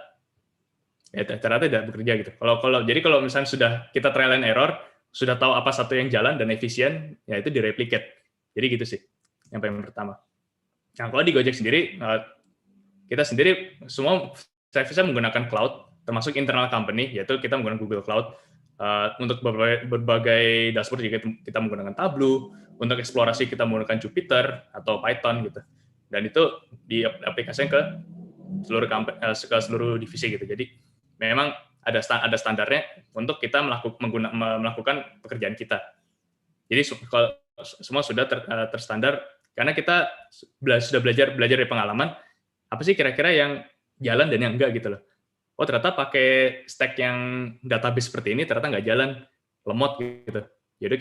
tidak bekerja gitu. Kalau misalnya sudah kita trial and error, sudah tahu apa satu yang jalan dan efisien, ya itu direplicate. Jadi gitu sih, yang paling pertama. Nah, kalau di Gojek sendiri, kita sendiri semua service-nya menggunakan cloud, termasuk internal company, yaitu kita menggunakan Google Cloud. Untuk berbagai dashboard juga kita menggunakan Tableau, untuk eksplorasi kita menggunakan Jupyter atau Python gitu. Dan itu diaplikasikan ke seluruh divisi gitu. Jadi memang ada standarnya untuk kita melakukan pekerjaan kita. Jadi semua sudah terstandar karena kita sudah belajar dari pengalaman apa sih kira-kira yang jalan dan yang enggak gitu loh. Oh ternyata pakai stack yang database seperti ini ternyata nggak jalan, lemot gitu. Jadi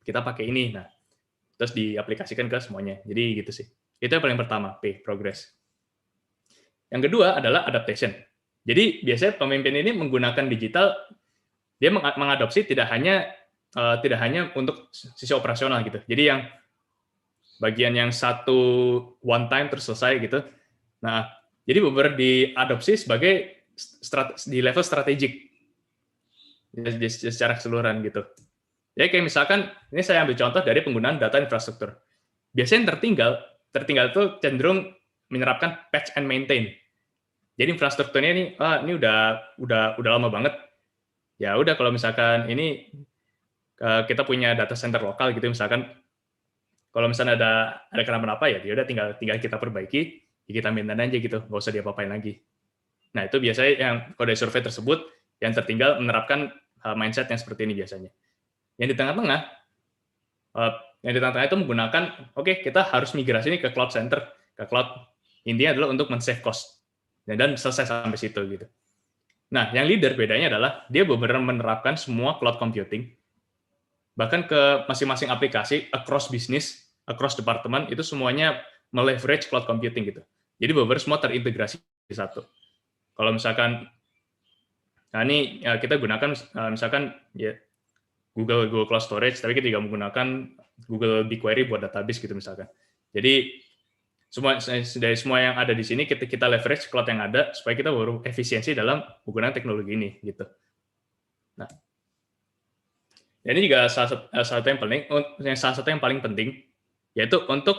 kita pakai ini. Nah, terus diaplikasikan ke semuanya. Jadi gitu sih. Itu yang paling pertama, P, progress. Yang kedua adalah adaptation. Jadi biasanya pemimpin ini menggunakan digital, dia mengadopsi tidak hanya untuk sisi operasional gitu. Jadi yang bagian yang satu one time terus selesai gitu. Nah, jadi benar-benar diadopsi sebagai di level strategik secara keseluruhan gitu. Jadi kayak misalkan ini saya ambil contoh dari penggunaan data infrastruktur. Biasanya yang tertinggal itu cenderung menerapkan patch and maintain. Jadi infrastrukturnya ini udah lama banget. Ya udah kalau misalkan ini kita punya data center lokal gitu misalkan, kalau misalnya ada kenapa-napa ya udah tinggal kita perbaiki, ya kita maintain aja gitu, nggak usah diapa-apain lagi. Nah itu biasanya yang kalau dari survei tersebut yang tertinggal menerapkan mindset yang seperti ini biasanya. Yang di tengah-tengah itu menggunakan kita harus migrasi ini ke cloud center, ke cloud. Intinya adalah untuk men-save cost. Dan selesai sampai situ gitu. Nah, yang leader bedanya adalah dia benar-benar menerapkan semua cloud computing, bahkan ke masing-masing aplikasi, across business, across department, itu semuanya meleverage cloud computing gitu. Jadi benar-benar semua terintegrasi di satu. Kalau misalkan, nah ini kita gunakan misalkan ya Google Cloud Storage, tapi kita juga menggunakan Google BigQuery buat database gitu misalkan. Jadi dari semua yang ada di sini kita leverage cloud yang ada supaya kita baru efisiensi dalam menggunakan teknologi ini gitu. Nah, ini juga salah satu yang paling penting yaitu untuk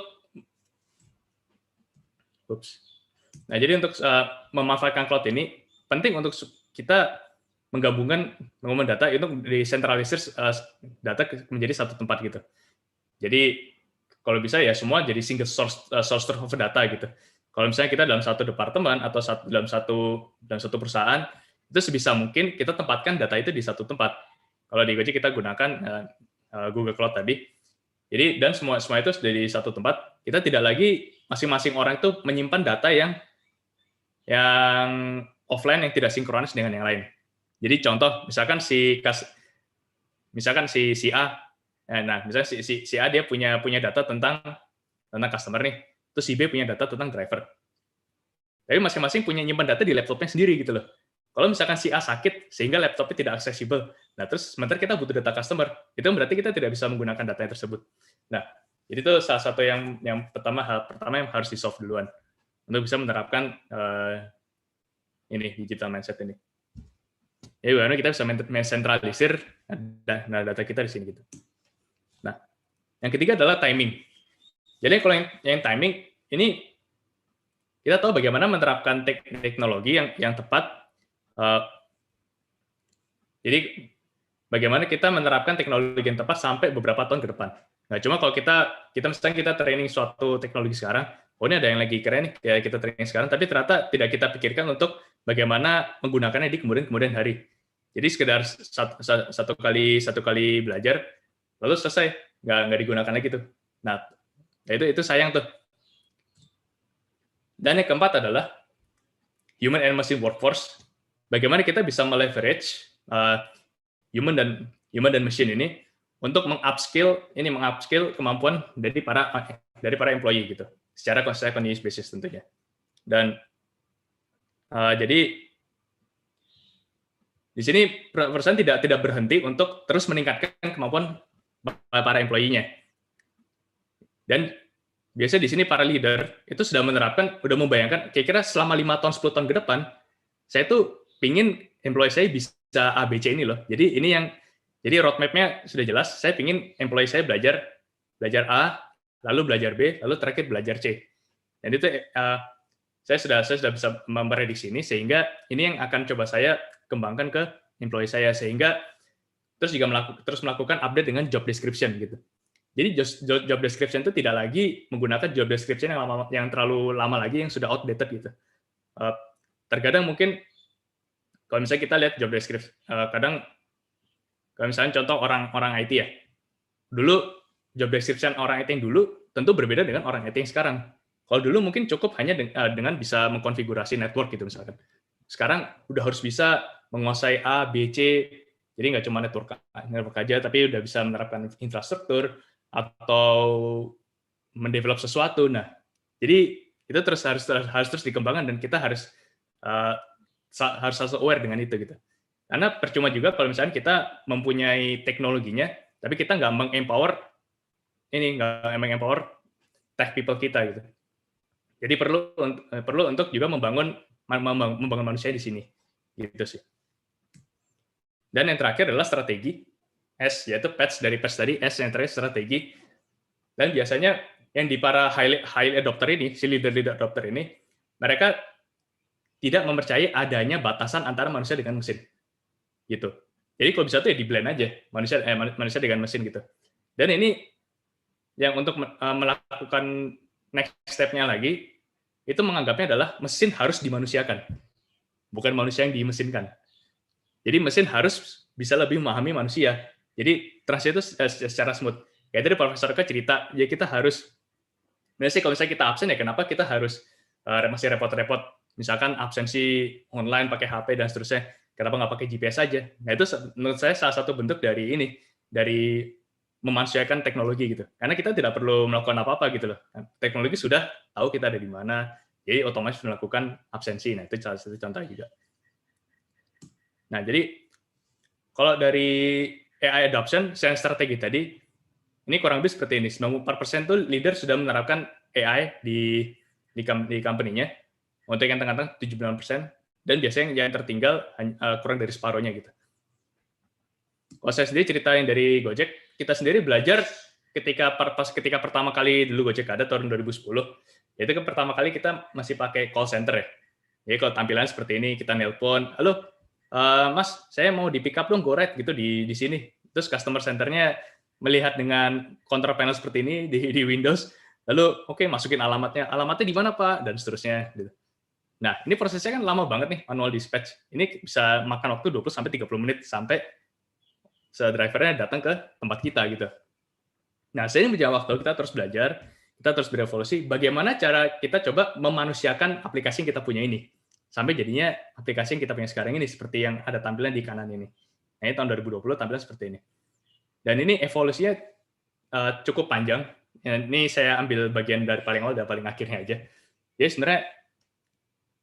Nah, jadi untuk memanfaatkan cloud ini penting untuk kita menggabungkan data itu desentralisir data menjadi satu tempat gitu. Jadi kalau bisa ya semua jadi single source of data gitu. Kalau misalnya kita dalam satu departemen atau dalam satu perusahaan, itu sebisa mungkin kita tempatkan data itu di satu tempat. Kalau di Gojek kita gunakan Google Cloud tadi. Jadi dan semua itu dari satu tempat. Kita tidak lagi masing-masing orang itu menyimpan data yang offline yang tidak sinkronis dengan yang lain. Jadi contoh misalkan si A. Nah, misalnya si A dia punya data tentang customer nih, terus si B punya data tentang driver. Tapi masing-masing punya nyimpan data di laptopnya sendiri gitu loh. Kalau misalkan si A sakit sehingga laptopnya tidak aksesibel, nah terus sementara kita butuh data customer, itu berarti kita tidak bisa menggunakan data tersebut. Nah, jadi itu salah satu yang hal pertama yang harus di-solve duluan untuk bisa menerapkan ini digital mindset ini. Ya, bagaimana kita bisa mensentralisir data kita di sini gitu. Nah, yang ketiga adalah timing. Jadi kalau yang timing ini kita tahu bagaimana menerapkan teknologi yang tepat. Jadi bagaimana kita menerapkan teknologi yang tepat sampai beberapa tahun ke depan. Nah, cuma kalau kita misalnya kita training suatu teknologi sekarang, oh ini ada yang lagi keren nih, kayak kita training sekarang, tapi ternyata tidak kita pikirkan untuk bagaimana menggunakannya di kemudian hari. Jadi sekedar satu kali belajar, lalu selesai, nggak digunakan lagi tuh. Nah, itu sayang tuh. Dan yang keempat adalah human and machine workforce. Bagaimana kita bisa meleverage human dan machine ini untuk mengupskill kemampuan dari para employee gitu, secara continuous basis tentunya. Dan jadi di sini perusahaan tidak berhenti untuk terus meningkatkan kemampuan para employee-nya. Dan biasanya di sini para leader itu sudah membayangkan kira-kira selama 5 tahun 10 tahun ke depan saya tuh pingin employee saya bisa ABC ini loh. Jadi roadmap-nya sudah jelas. Saya pingin employee saya belajar A, lalu belajar B, lalu terakhir belajar C. Dan itu saya sudah bisa memprediksi ini, sehingga ini yang akan coba saya kembangkan ke employee saya, sehingga terus melakukan update dengan job description gitu. Jadi job description itu tidak lagi menggunakan job description yang terlalu lama lagi, yang sudah outdated gitu. Terkadang mungkin kalau misalnya kita lihat job description, kadang kalau misalnya contoh orang IT ya, dulu job description orang IT yang dulu tentu berbeda dengan orang IT yang sekarang. Kalau dulu mungkin cukup hanya dengan bisa mengkonfigurasi network gitu misalkan. Sekarang udah harus bisa menguasai A, B, C, jadi nggak cuma network aja, tapi udah bisa menerapkan infrastruktur atau mendevelop sesuatu. Nah, jadi itu harus terus dikembangkan, dan kita harus selalu aware dengan itu gitu. Karena percuma juga kalau misalnya kita mempunyai teknologinya, tapi kita nggak mengempower tech people kita gitu. Jadi perlu untuk juga membangun manusia di sini, gitu sih. Dan yang terakhir adalah strategi S, yaitu patch dari patch tadi, S yang terakhir strategi. Dan biasanya yang di para high adopter ini, si leader adopter ini, mereka tidak mempercayai adanya batasan antara manusia dengan mesin, gitu. Jadi kalau bisa tuh ya di blend aja manusia dengan mesin gitu. Dan ini yang untuk melakukan next step-nya lagi, itu menganggapnya adalah mesin harus dimanusiakan, bukan manusia yang dimesinkan. Jadi mesin harus bisa lebih memahami manusia. Jadi translate itu secara smooth. Kayak tadi Profesor Eka cerita, ya kita harus, misalnya kalau misalnya kita absen ya kenapa kita harus masih repot-repot, misalkan absensi online pakai HP dan seterusnya, kenapa nggak pakai GPS saja? Nah itu menurut saya salah satu bentuk dari memanusiakan teknologi gitu. Karena kita tidak perlu melakukan apa-apa gitu loh. Teknologi sudah tahu kita ada di mana, jadi otomatis melakukan absensi. Nah itu salah satu contoh juga. Nah jadi kalau dari AI adoption, science strategi tadi, ini kurang lebih seperti ini. 94% tuh leader sudah menerapkan AI di company-nya. Untuk yang tengah-tengah 79%, dan biasanya yang tertinggal kurang dari separuhnya gitu. Kalau saya sendiri ceritain dari Gojek, kita sendiri belajar ketika pertama kali dulu Gojek ada tahun 2010, itu kan pertama kali kita masih pakai call center ya. Jadi kalau tampilan seperti ini, kita nelpon, halo Mas, saya mau di pick up dong GoRide gitu di sini. Terus customer center-nya melihat dengan control panel seperti ini di Windows, lalu oke, masukin alamatnya di mana Pak, dan seterusnya gitu. Nah, ini prosesnya kan lama banget nih, manual dispatch. Ini bisa makan waktu 20-30 menit sampai drivernya datang ke tempat kita gitu. Nah, seiring berjalan waktu, kita terus belajar, kita terus berevolusi, bagaimana cara kita coba memanusiakan aplikasi yang kita punya ini. Sampai jadinya aplikasi yang kita punya sekarang ini, seperti yang ada tampilan di kanan ini. Nah, ini tahun 2020 tampilan seperti ini. Dan ini evolusinya cukup panjang. Ini saya ambil bagian dari paling awal dan paling akhirnya aja. Jadi sebenarnya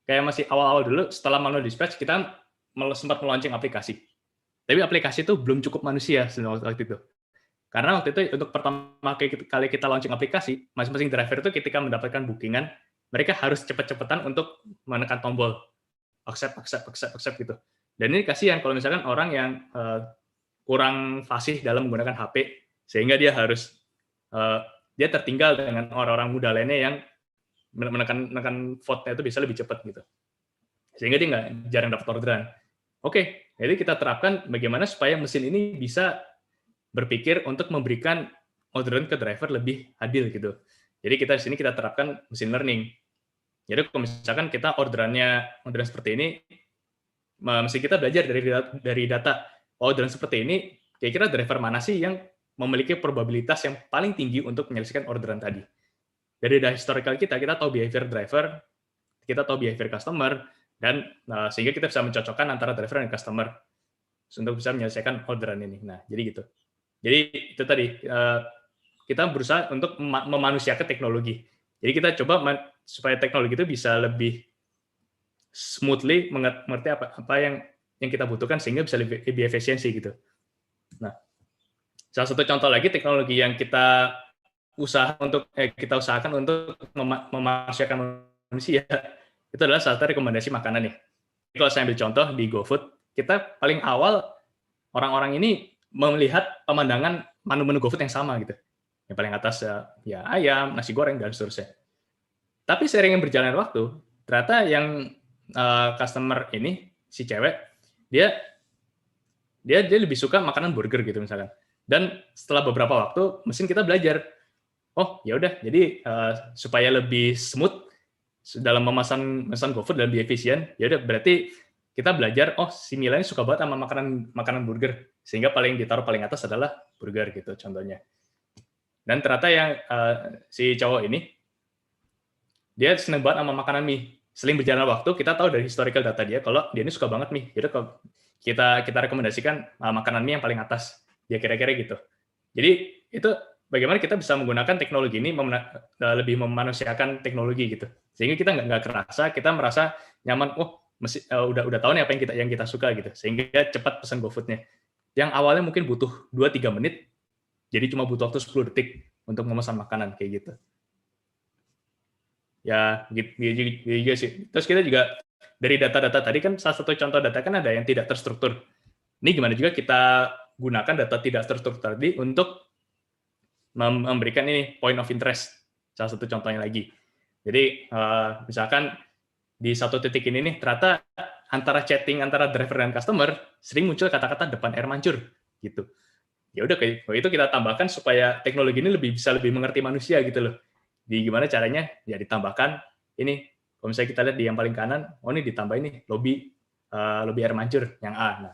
kayak masih awal-awal dulu, setelah manual dispatch, kita sempat meluncing aplikasi. Tapi aplikasi itu belum cukup manusia waktu itu. Karena waktu itu untuk pertama kali kita launching aplikasi, masing-masing driver itu ketika mendapatkan bookingan, mereka harus cepat-cepatan untuk menekan tombol accept gitu. Dan ini kasihan kalau misalkan orang yang kurang fasih dalam menggunakan HP, sehingga dia harus dia tertinggal dengan orang-orang muda lainnya yang menekan vote-nya itu bisa lebih cepat gitu. Sehingga dia jarang dapat orderan. Oke, jadi kita terapkan bagaimana supaya mesin ini bisa berpikir untuk memberikan orderan ke driver lebih adil gitu. Jadi kita di sini kita terapkan machine learning. Jadi kalau misalkan kita orderan seperti ini, mesti kita belajar dari data. Orderan seperti ini, kira-kira driver mana sih yang memiliki probabilitas yang paling tinggi untuk menyelesaikan orderan tadi. Dari historical kita tahu behavior driver, kita tahu behavior customer, dan sehingga kita bisa mencocokkan antara driver dan customer untuk bisa menyelesaikan orderan ini. Nah, jadi gitu. Jadi itu tadi, kita berusaha untuk memanusiakan teknologi. Jadi kita coba supaya teknologi itu bisa lebih smoothly mengerti apa yang kita butuhkan sehingga bisa lebih efisiensi gitu. Nah, salah satu contoh lagi teknologi yang kita usahakan untuk memanusiakan manusia itu adalah salah satu rekomendasi makanan nih. Kalau saya ambil contoh di GoFood, kita paling awal orang-orang ini melihat pemandangan menu-menu GoFood yang sama gitu. Yang paling atas ya ayam, nasi goreng dan seterusnya. Tapi seiring berjalannya waktu, ternyata yang customer ini si cewek dia lebih suka makanan burger gitu misalkan. Dan setelah beberapa waktu mesin kita belajar, oh ya udah, jadi supaya lebih smooth dalam memesan GoFood dan lebih efisien, ya udah berarti kita belajar, oh si Mila ini suka banget sama makanan burger, sehingga ditaruh paling atas adalah burger gitu contohnya. Dan ternyata yang si cowok ini dia seneng banget sama makanan mie. Seling berjalan waktu, kita tahu dari historical data dia kalau dia ini suka banget mie. Jadi kalau kita rekomendasikan makanan mie yang paling atas, ya kira-kira gitu. Jadi itu bagaimana kita bisa menggunakan teknologi ini lebih memanusiakan teknologi gitu, sehingga kita nggak kerasa, kita merasa nyaman. Oh, udah tahu nih apa yang kita suka gitu, sehingga cepat pesan GoFood-nya. Yang awalnya mungkin butuh 2-3 menit, jadi cuma butuh waktu 10 detik untuk memesan makanan kayak gitu. Ya, gitu sih. Terus kita juga dari data-data tadi kan salah satu contoh data kan ada yang tidak terstruktur. Ini gimana juga kita gunakan data tidak terstruktur tadi untuk memberikan ini point of interest. Salah satu contohnya lagi. Jadi misalkan di satu titik ini nih ternyata antara chatting antara driver dan customer sering muncul kata-kata depan air mancur gitu. Ya udah kayak itu kita tambahkan supaya teknologi ini bisa lebih mengerti manusia gitu loh. Di gimana caranya? Ya ditambahkan ini. Kalau misalnya kita lihat di yang paling kanan, oh ini ditambah ini lobby air mancur yang A. Nah,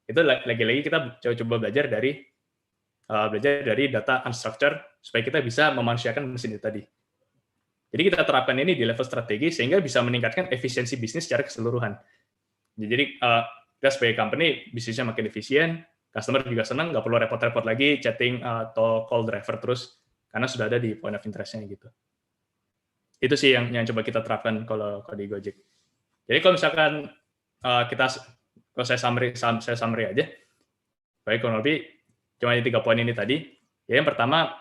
itu lagi-lagi kita coba belajar dari data unstructured supaya kita bisa memanusiakan mesin itu tadi. Jadi kita terapkan ini di level strategi sehingga bisa meningkatkan efisiensi bisnis secara keseluruhan. Jadi kita sebagai company bisnisnya makin efisien, customer juga senang, nggak perlu repot-repot lagi chatting atau call driver terus karena sudah ada di point of interest-nya gitu. Itu sih yang coba kita terapkan kalau di Gojek. Jadi kalau misalkan kalau saya summary aja, baik kurang lebih cuma 3 poin ini tadi. Ya, yang pertama,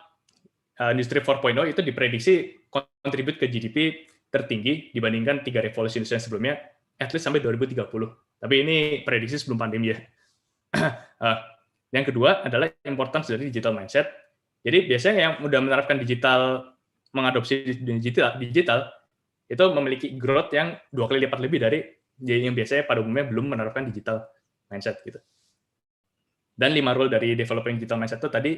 Industri 4.0 itu diprediksi kontribut ke GDP tertinggi dibandingkan 3 revolusi industri yang sebelumnya, at least sampai 2030. Tapi ini prediksi sebelum pandemi ya. Yang kedua adalah importance dari digital mindset. Jadi biasanya yang udah menerapkan mengadopsi digital itu memiliki growth yang 2 kali lipat lebih dari yang biasanya pada umumnya belum menerapkan digital mindset gitu. Dan 5 rule dari developing digital mindset itu tadi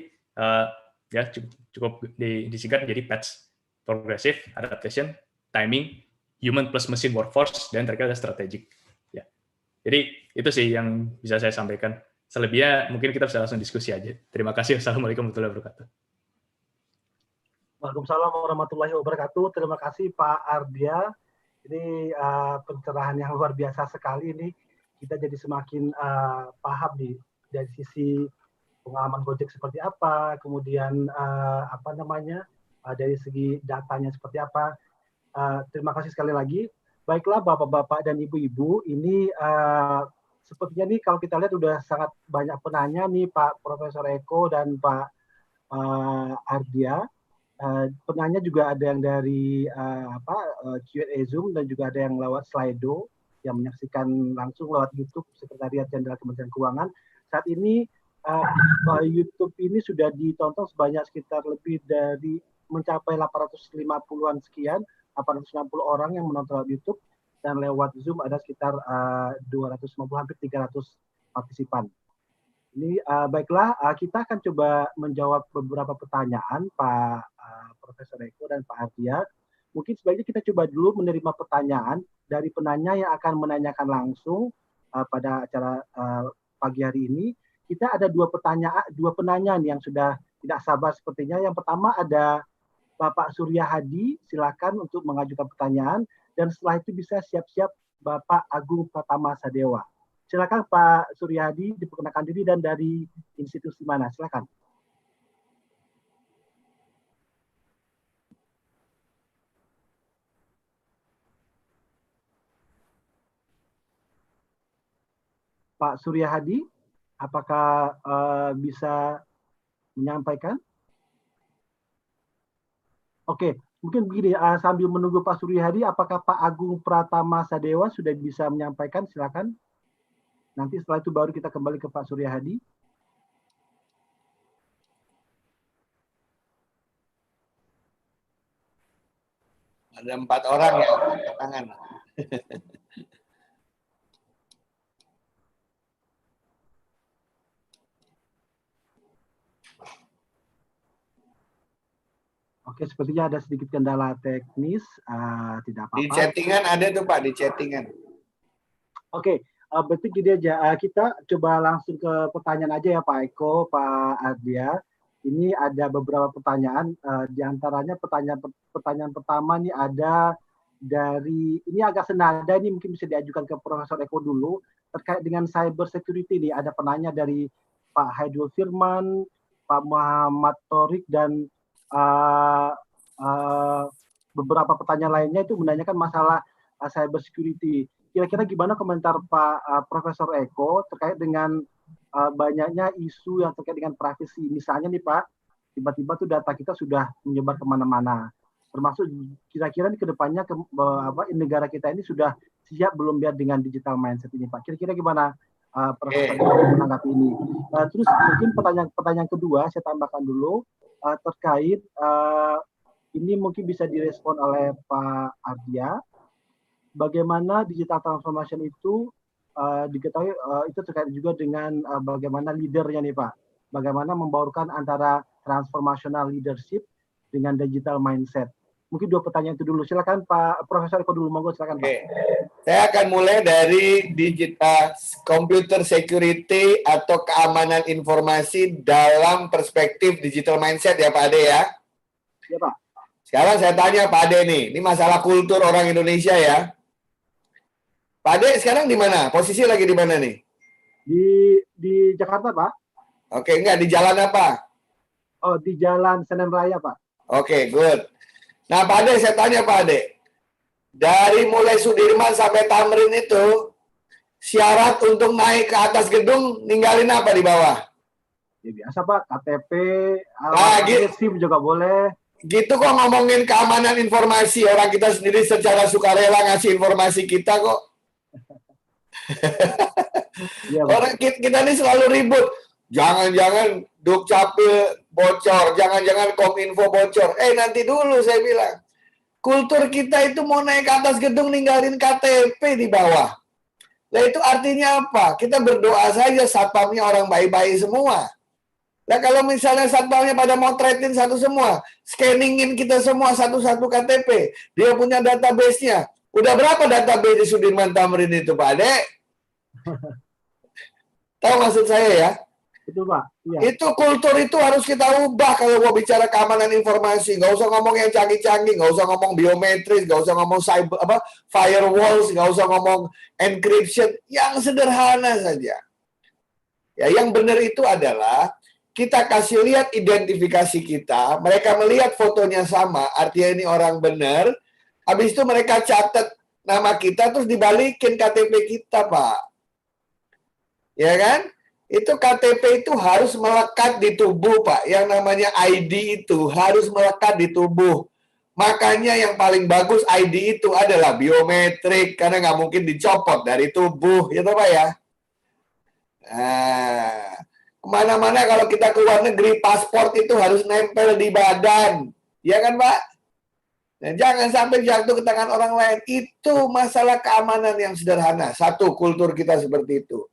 ya cukup disingkat menjadi PADS: progressive, adaptation, timing, human plus machine workforce, dan terakhir ada strategic. Ya. Jadi itu sih yang bisa saya sampaikan. Selebihnya mungkin kita bisa langsung diskusi aja. Terima kasih. Assalamualaikum warahmatullahi wabarakatuh.
Waalaikumsalam warahmatullahi wabarakatuh. Terima kasih Pak Ardia. Ini pencerahan yang luar biasa sekali ini. Kita jadi semakin paham dari sisi pengalaman Gojek seperti apa, kemudian dari segi datanya seperti apa. Terima kasih sekali lagi. Baiklah Bapak-bapak dan Ibu-ibu, ini sepertinya nih kalau kita lihat udah sangat banyak penanya nih Pak Profesor Eko dan Pak Ardia. Penanya juga ada yang dari Q&A Zoom dan juga ada yang lewat Slido yang menyaksikan langsung lewat YouTube Sekretariat Jenderal Kementerian Keuangan. Saat ini YouTube ini sudah ditonton sebanyak sekitar lebih dari mencapai 850-an sekian, 860 orang yang menonton lewat YouTube, dan lewat Zoom ada sekitar 250, hampir 300 partisipan. Ini baiklah, kita akan coba menjawab beberapa pertanyaan Pak Profesor Eko dan Pak Ardia. Mungkin sebaiknya kita coba dulu menerima pertanyaan dari penanya yang akan menanyakan langsung pada acara pagi hari ini. Kita ada dua penanya yang sudah tidak sabar sepertinya. Yang pertama ada Bapak Surya Hadi, silakan untuk mengajukan pertanyaan. Dan setelah itu bisa siap-siap Bapak Agung Pratama Sadewa. Silakan Pak Surya Hadi, diperkenalkan diri dan dari institusi mana, silakan. Pak Surya Hadi, apakah bisa menyampaikan? Oke, mungkin begini, sambil menunggu Pak Surya Hadi, apakah Pak Agung Pratama Sadewa sudah bisa menyampaikan? Silakan. Nanti setelah itu baru kita kembali ke Pak Surya Hadi.
Ada 4 orang yang angkat tangan.
Oke, sepertinya ada sedikit kendala teknis, tidak apa-apa.
Di chattingan ada tuh Pak, di chattingan.
Oke, berarti gini aja, kita coba langsung ke pertanyaan aja ya Pak Eko, Pak Ardia. Ini ada beberapa pertanyaan, diantaranya pertanyaan pertama nih ada dari, ini agak senada, ini mungkin bisa diajukan ke Profesor Eko dulu, terkait dengan cyber security nih, ada penanya dari Pak Haidul Firman, Pak Muhammad Torik, dan beberapa pertanyaan lainnya itu menanyakan masalah cyber security. Kira-kira gimana komentar Pak Profesor Eko terkait dengan banyaknya isu yang terkait dengan privasi? Misalnya nih Pak, tiba-tiba tuh data kita sudah menyebar kemana-mana. Termasuk kira-kira ke depannya negara kita ini sudah siap belum biar dengan digital mindset ini Pak? Kira-kira gimana Profesor Eko menanggapi ini? Terus mungkin pertanyaan kedua saya tambahkan dulu terkait ini mungkin bisa direspon oleh Pak Ardia. Bagaimana digital transformation itu diketahui itu terkait juga dengan bagaimana leadernya nih Pak. Bagaimana membaurkan antara transformational leadership dengan digital mindset. Mungkin dua pertanyaan itu dulu. Silakan Pak Profesor Eko dulu, monggo silakan Pak.
Saya akan mulai dari digital computer security atau keamanan informasi dalam perspektif digital mindset ya Pak Ade ya.
Ya Pak.
Sekarang saya tanya Pak Ade nih, ini masalah kultur orang Indonesia ya. Pak Ade sekarang di mana? Posisi lagi di mana nih?
Di Jakarta Pak.
Oke, enggak, di jalan apa?
Oh, di Jalan Senen Raya Pak.
Oke, good. Nah Pak Ade, saya tanya Pak Ade, dari mulai Sudirman sampai Tamrin itu, syarat untuk naik ke atas gedung, ninggalin apa di bawah?
Ya biasa Pak, KTP, alamat SIM juga boleh.
Gitu kok ngomongin keamanan informasi, orang kita sendiri secara sukarela ngasih informasi kita kok.
Ya,
orang kita ini selalu ribut. Jangan-jangan Dukcapil bocor, jangan-jangan Kominfo bocor. Nanti dulu saya bilang. Kultur kita itu mau naik ke atas gedung ninggalin KTP di bawah. Nah itu artinya apa? Kita berdoa saja satpamnya orang baik-baik semua. Nah kalau misalnya satpamnya pada motretin satu semua, scanningin kita semua satu-satu KTP, dia punya database-nya. Udah berapa database di Sudirman Tamrin itu Pak Ade? Tahu maksud saya ya?
Itu Pak. Ya.
Itu kultur itu harus kita ubah kalau mau bicara keamanan informasi. Nggak usah ngomong yang canggih-canggih, nggak usah ngomong biometris, nggak usah ngomong cyber firewalls, nggak usah ngomong encryption, yang sederhana saja. Ya, yang benar itu adalah kita kasih lihat identifikasi kita, mereka melihat fotonya sama, artinya ini orang benar. Habis itu mereka catat nama kita terus dibalikin KTP kita, Pak. ya kan? Itu KTP itu harus melekat di tubuh, Pak. Yang namanya ID itu harus melekat di tubuh. Makanya yang paling bagus ID itu adalah biometrik, karena nggak mungkin dicopot dari tubuh, ya Pak ya. Nah, kemana-mana kalau kita ke luar negeri, paspor itu harus nempel di badan, ya kan Pak? Dan jangan sampai jatuh ke tangan orang lain. Itu masalah keamanan yang sederhana. Satu, kultur kita seperti itu.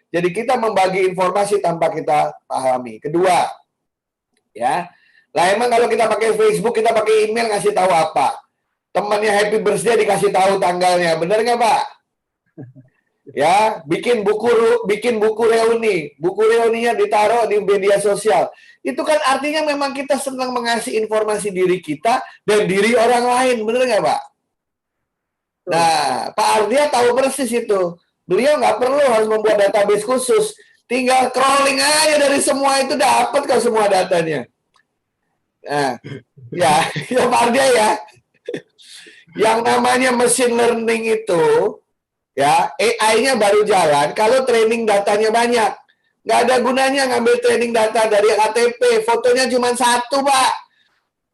Jadi kita membagi informasi tanpa kita pahami. Kedua, ya, lah emang kalau kita pakai Facebook, kita pakai email ngasih tahu apa? Temannya happy birthday dikasih tahu tanggalnya, bener nggak Pak? Ya, bikin buku reuni, buku reuninya ditaruh di media sosial. Itu kan artinya memang kita senang mengasih informasi diri kita dan diri orang lain, bener nggak Pak? Nah, Pak Ardia tahu persis itu. Beliau nggak perlu harus membuat database khusus. Tinggal crawling aja dari semua itu dapat kok semua datanya. Nah, ya Pak Ardia ya. Yang namanya machine learning itu, ya AI-nya baru jalan kalau training datanya banyak. Nggak ada gunanya ngambil training data dari KTP, fotonya cuma satu, Pak.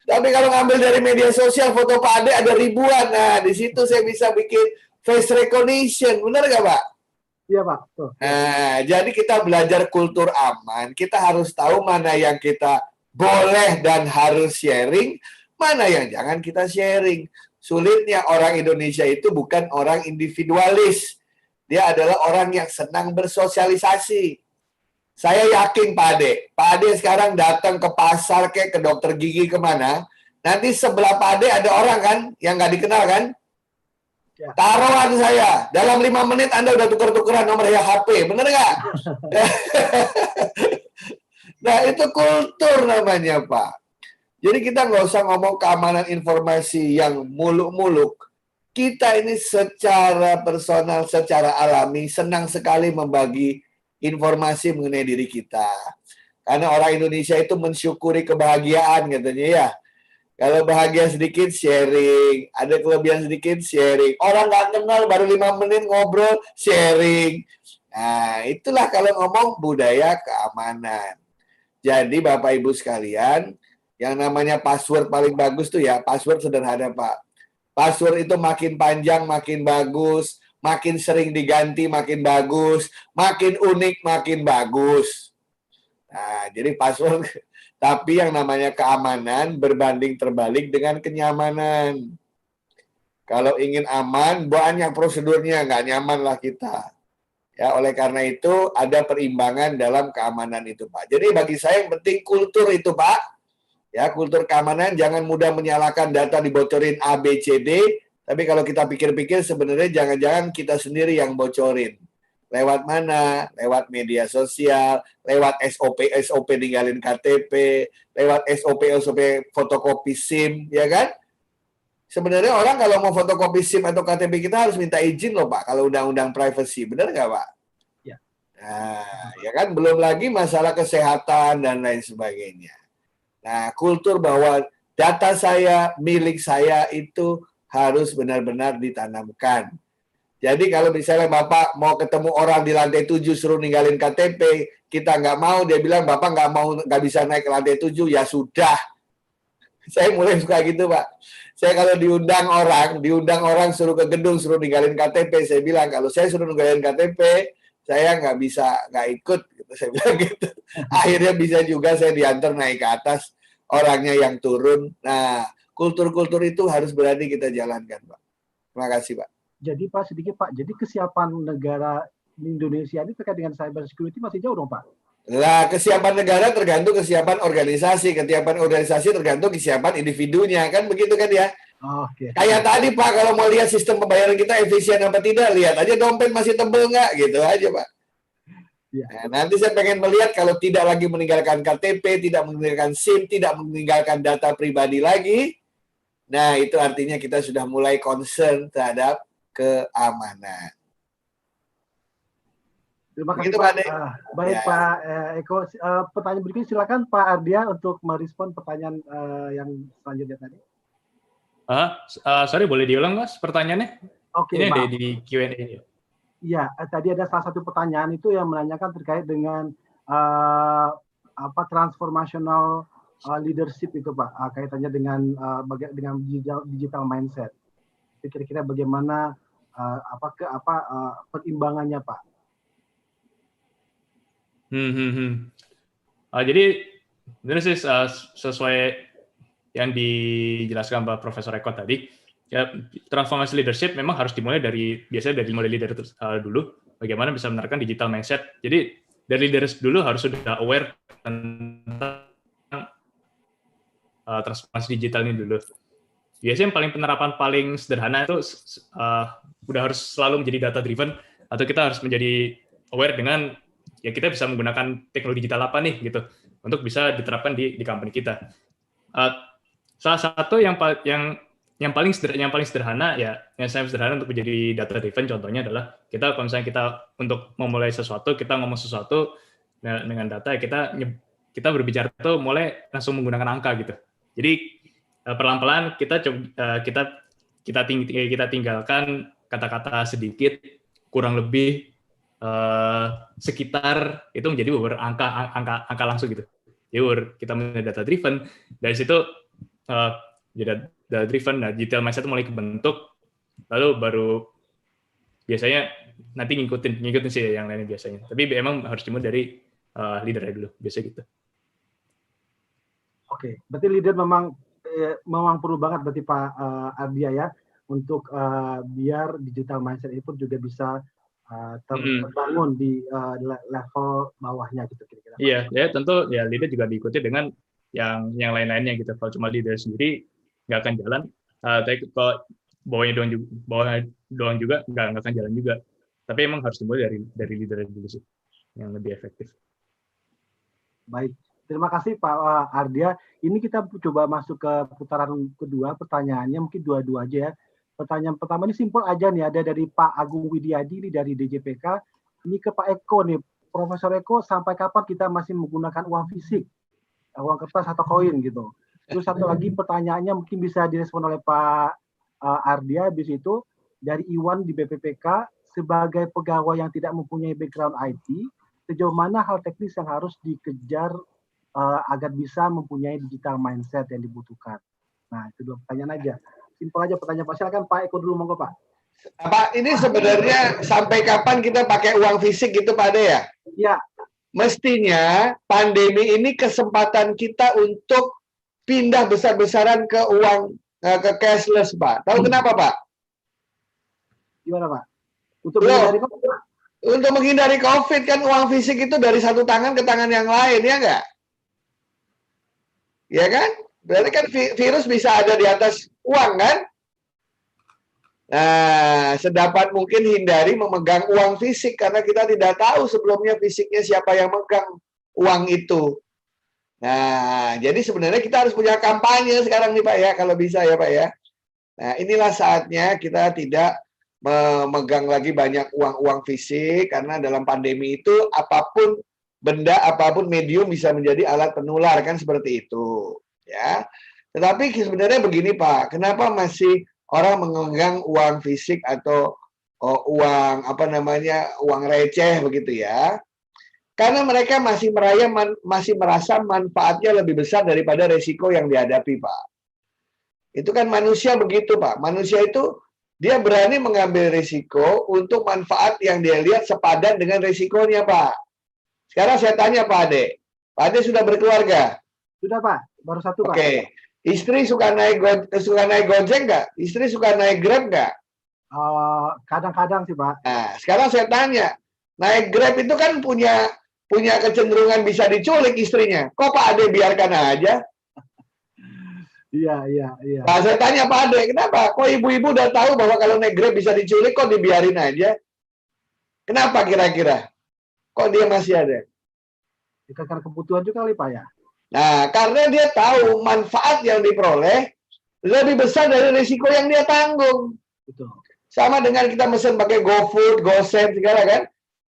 Tapi kalau ngambil dari media sosial, foto Pak Ade ada ribuan. Nah, di situ saya bisa bikin face recognition, benar nggak Pak?
Iya Pak. Tuh.
Nah, jadi kita belajar kultur aman. Kita harus tahu mana yang kita boleh dan harus sharing, mana yang jangan kita sharing. Sulitnya orang Indonesia itu bukan orang individualis. Dia adalah orang yang senang bersosialisasi. Saya yakin Pak Ade sekarang datang ke pasar, kayak ke dokter gigi kemana, nanti sebelah Pak Ade ada orang kan, yang nggak dikenal kan? Ya. Taruhan saya, dalam 5 menit Anda udah tuker-tukeran nomor HP, bener nggak? Nah, itu kultur namanya, Pak. Jadi kita nggak usah ngomong keamanan informasi yang muluk-muluk. Kita ini secara personal, secara alami, senang sekali membagi informasi mengenai diri kita. Karena orang Indonesia itu mensyukuri kebahagiaan, katanya ya. Kalau bahagia sedikit, sharing. Ada kelebihan sedikit, sharing. Orang nggak kenal, baru 5 menit ngobrol, sharing. Nah, itulah kalau ngomong budaya keamanan. Jadi, Bapak Ibu sekalian, yang namanya password paling bagus tuh ya, password sederhana, Pak. Password itu makin panjang, makin bagus. Makin sering diganti, makin bagus. Makin unik, makin bagus. Nah, jadi password... Tapi yang namanya keamanan berbanding terbalik dengan kenyamanan. Kalau ingin aman, banyak prosedurnya, nggak nyaman lah kita. Ya, oleh karena itu ada perimbangan dalam keamanan itu, Pak. Jadi bagi saya yang penting kultur itu, Pak. Ya, kultur keamanan, jangan mudah menyalahkan data dibocorin A, B, C, D. Tapi kalau kita pikir-pikir sebenarnya jangan-jangan kita sendiri yang bocorin. Lewat mana? Lewat media sosial, lewat SOP ninggalin KTP, lewat SOP fotokopi SIM, ya kan? Sebenarnya orang kalau mau fotokopi SIM atau KTP kita harus minta izin loh Pak, kalau undang-undang privacy, benar nggak Pak?
Ya.
Nah, ya kan belum lagi masalah kesehatan dan lain sebagainya. Nah, kultur bahwa data saya, milik saya itu harus benar-benar ditanamkan. Jadi kalau misalnya Bapak mau ketemu orang di lantai 7 suruh ninggalin KTP, kita nggak mau, dia bilang Bapak nggak bisa naik ke lantai 7, ya sudah. Saya mulai suka gitu Pak. Saya kalau diundang orang suruh ke gedung, suruh ninggalin KTP, saya bilang kalau saya suruh ninggalin KTP, saya nggak ikut. Gitu. Saya bilang gitu. Akhirnya bisa juga saya diantar naik ke atas, orangnya yang turun. Nah, kultur-kultur itu harus berani kita jalankan Pak. Terima kasih Pak.
Jadi Pak, sedikit Pak, jadi kesiapan negara Indonesia ini terkait dengan cyber security masih jauh dong Pak?
Lah, kesiapan negara tergantung kesiapan organisasi. Kesiapan organisasi tergantung kesiapan individunya. Kan begitu kan ya?
Oh, okay.
Kayak tadi Pak, kalau mau lihat sistem pembayaran kita efisien apa tidak, lihat aja dompet masih tebel nggak, gitu aja Pak. Ya. Nah, nanti saya pengen melihat kalau tidak lagi meninggalkan KTP, tidak meninggalkan SIM, tidak meninggalkan data pribadi lagi, nah itu artinya kita sudah mulai concern terhadap keamanan.
Terima kasih Pak. Baik ya. Pak Eko, pertanyaan berikutnya silakan Pak Ardia untuk merespon pertanyaan yang selanjutnya tadi.
Sorry, boleh diulang Mas pertanyaannya?
Oke,
ini ada di Q&A.
Iya, tadi ada salah satu pertanyaan itu yang menanyakan terkait dengan transformational leadership itu Pak, kaitannya dengan dengan digital mindset. Kira-kira bagaimana perimbangannya Pak?
Jadi ini sih sesuai yang dijelaskan Pak Profesor Eko tadi, ya transformasi leadership memang harus dimulai biasanya dari mulai leader dulu, bagaimana bisa menerapkan digital mindset. Jadi dari leaders dulu harus sudah aware tentang transformasi digital ini dulu. Biasanya penerapan paling sederhana itu udah harus selalu menjadi data driven, atau kita harus menjadi aware dengan ya kita bisa menggunakan teknologi digital apa nih gitu untuk bisa diterapkan di company kita. Salah satu yang paling sederhana ya, yang saya sederhana untuk menjadi data driven contohnya adalah kalau misalnya kita untuk memulai sesuatu, kita ngomong sesuatu dengan data, kita berbicara tuh mulai langsung menggunakan angka gitu. Jadi pelan-pelan kita tinggalkan kata-kata sedikit, kurang lebih sekitar itu menjadi angka langsung gitu. Jadi kita menjadi data driven, dari situ jadi data driven, nah digital mindset mulai kebentuk, lalu baru biasanya nanti ngikutin sih yang lainnya biasanya. Tapi emang harus dimulai dari leader dulu, biasanya gitu.
Oke, berarti leader memang perlu banget berarti Pak Ardia ya, untuk biar digital mindset itu juga bisa terbangun di level bawahnya gitu kira-kira.
Iya, ya tentu ya leader juga diikuti dengan yang lain-lainnya gitu. Kalau cuma leader sendiri nggak akan jalan. Tapi kalau bawah doang juga nggak akan jalan juga. Tapi emang harus dimulai dari leader dulu sih, yang lebih efektif.
Baik, terima kasih Pak Ardia. Ini kita coba masuk ke putaran kedua. Pertanyaannya mungkin dua-dua aja ya. Pertanyaan pertama ini simpel aja nih, ada dari Pak Agung Widiadi ini dari DJPK. Ini ke Pak Eko nih, Profesor Eko, sampai kapan kita masih menggunakan uang fisik, uang kertas atau koin gitu. Terus satu lagi pertanyaannya mungkin bisa direspon oleh Pak Ardia, habis itu dari Iwan di BPPK, sebagai pegawai yang tidak mempunyai background IT, sejauh mana hal teknis yang harus dikejar agar bisa mempunyai digital mindset yang dibutuhkan. Nah, itu dua pertanyaan aja. Simpel aja pertanyaan Pak. Silakan Pak Eko dulu, monggo Pak.
Pak, ini sebenarnya sampai kapan kita pakai uang fisik gitu Pak Ade ya?
Iya.
Mestinya pandemi ini kesempatan kita untuk pindah besar-besaran ke uang, ke cashless Pak. Tahu kenapa Pak?
Gimana Pak? Untuk menghindari COVID?
Untuk menghindari COVID kan uang fisik itu dari satu tangan ke tangan yang lain, ya nggak? Ya kan? Berarti kan virus bisa ada di atas uang kan? Nah, sedapat mungkin hindari memegang uang fisik karena kita tidak tahu sebelumnya fisiknya siapa yang megang uang itu. Nah, jadi sebenarnya kita harus punya kampanye sekarang nih Pak ya, kalau bisa ya Pak ya. Nah, inilah saatnya kita tidak memegang lagi banyak uang fisik karena dalam pandemi itu apapun benda, apapun medium bisa menjadi alat penular kan seperti itu. Ya, tetapi sebenarnya begini Pak, kenapa masih orang memegang uang fisik atau uang uang receh begitu ya? Karena mereka masih merasa manfaatnya lebih besar daripada resiko yang dihadapi Pak. Itu kan manusia begitu Pak. Manusia itu dia berani mengambil risiko untuk manfaat yang dia lihat sepadan dengan risikonya Pak. Sekarang saya tanya Pak Ade. Pak Ade sudah berkeluarga?
Sudah Pak. Baru satu Pak.
Oke. Istri suka naik Gojek nggak? Istri suka naik Grab nggak?
Kadang-kadang sih Pak.
Nah, sekarang saya tanya, naik Grab itu kan punya kecenderungan bisa diculik istrinya. Kok Pak Ade biarkan aja?
Iya.
Nah, saya tanya Pak Ade, kenapa? Kok ibu-ibu udah tahu bahwa kalau naik Grab bisa diculik, kok dibiarin aja? Kenapa kira-kira? Kok dia masih ada?
Karena kebutuhan juga kali Pak ya.
Nah, karena dia tahu manfaat yang diperoleh lebih besar dari risiko yang dia tanggung.
Betul.
Sama dengan kita mesen pakai GoFood, GoSend segala kan.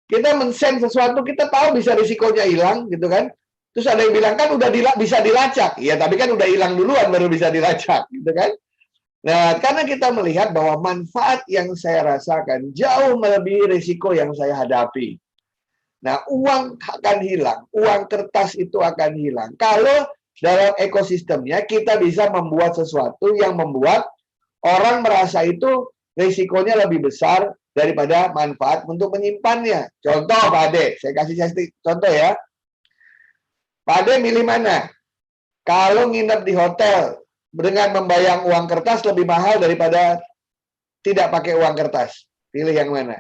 Kita men-send sesuatu, kita tahu bisa risikonya hilang gitu kan. Terus ada yang bilang kan udah bisa dilacak. Iya, tapi kan udah hilang duluan baru bisa dilacak gitu kan. Nah, karena kita melihat bahwa manfaat yang saya rasakan jauh melebihi risiko yang saya hadapi. Nah, uang akan hilang, uang kertas itu akan hilang. Kalau dalam ekosistemnya kita bisa membuat sesuatu yang membuat orang merasa itu risikonya lebih besar daripada manfaat untuk menyimpannya. Contoh Pak Ade, saya kasih contoh ya. Pak Ade milih mana? Kalau nginep di hotel dengan membayar uang kertas lebih mahal daripada tidak pakai uang kertas. Pilih yang mana?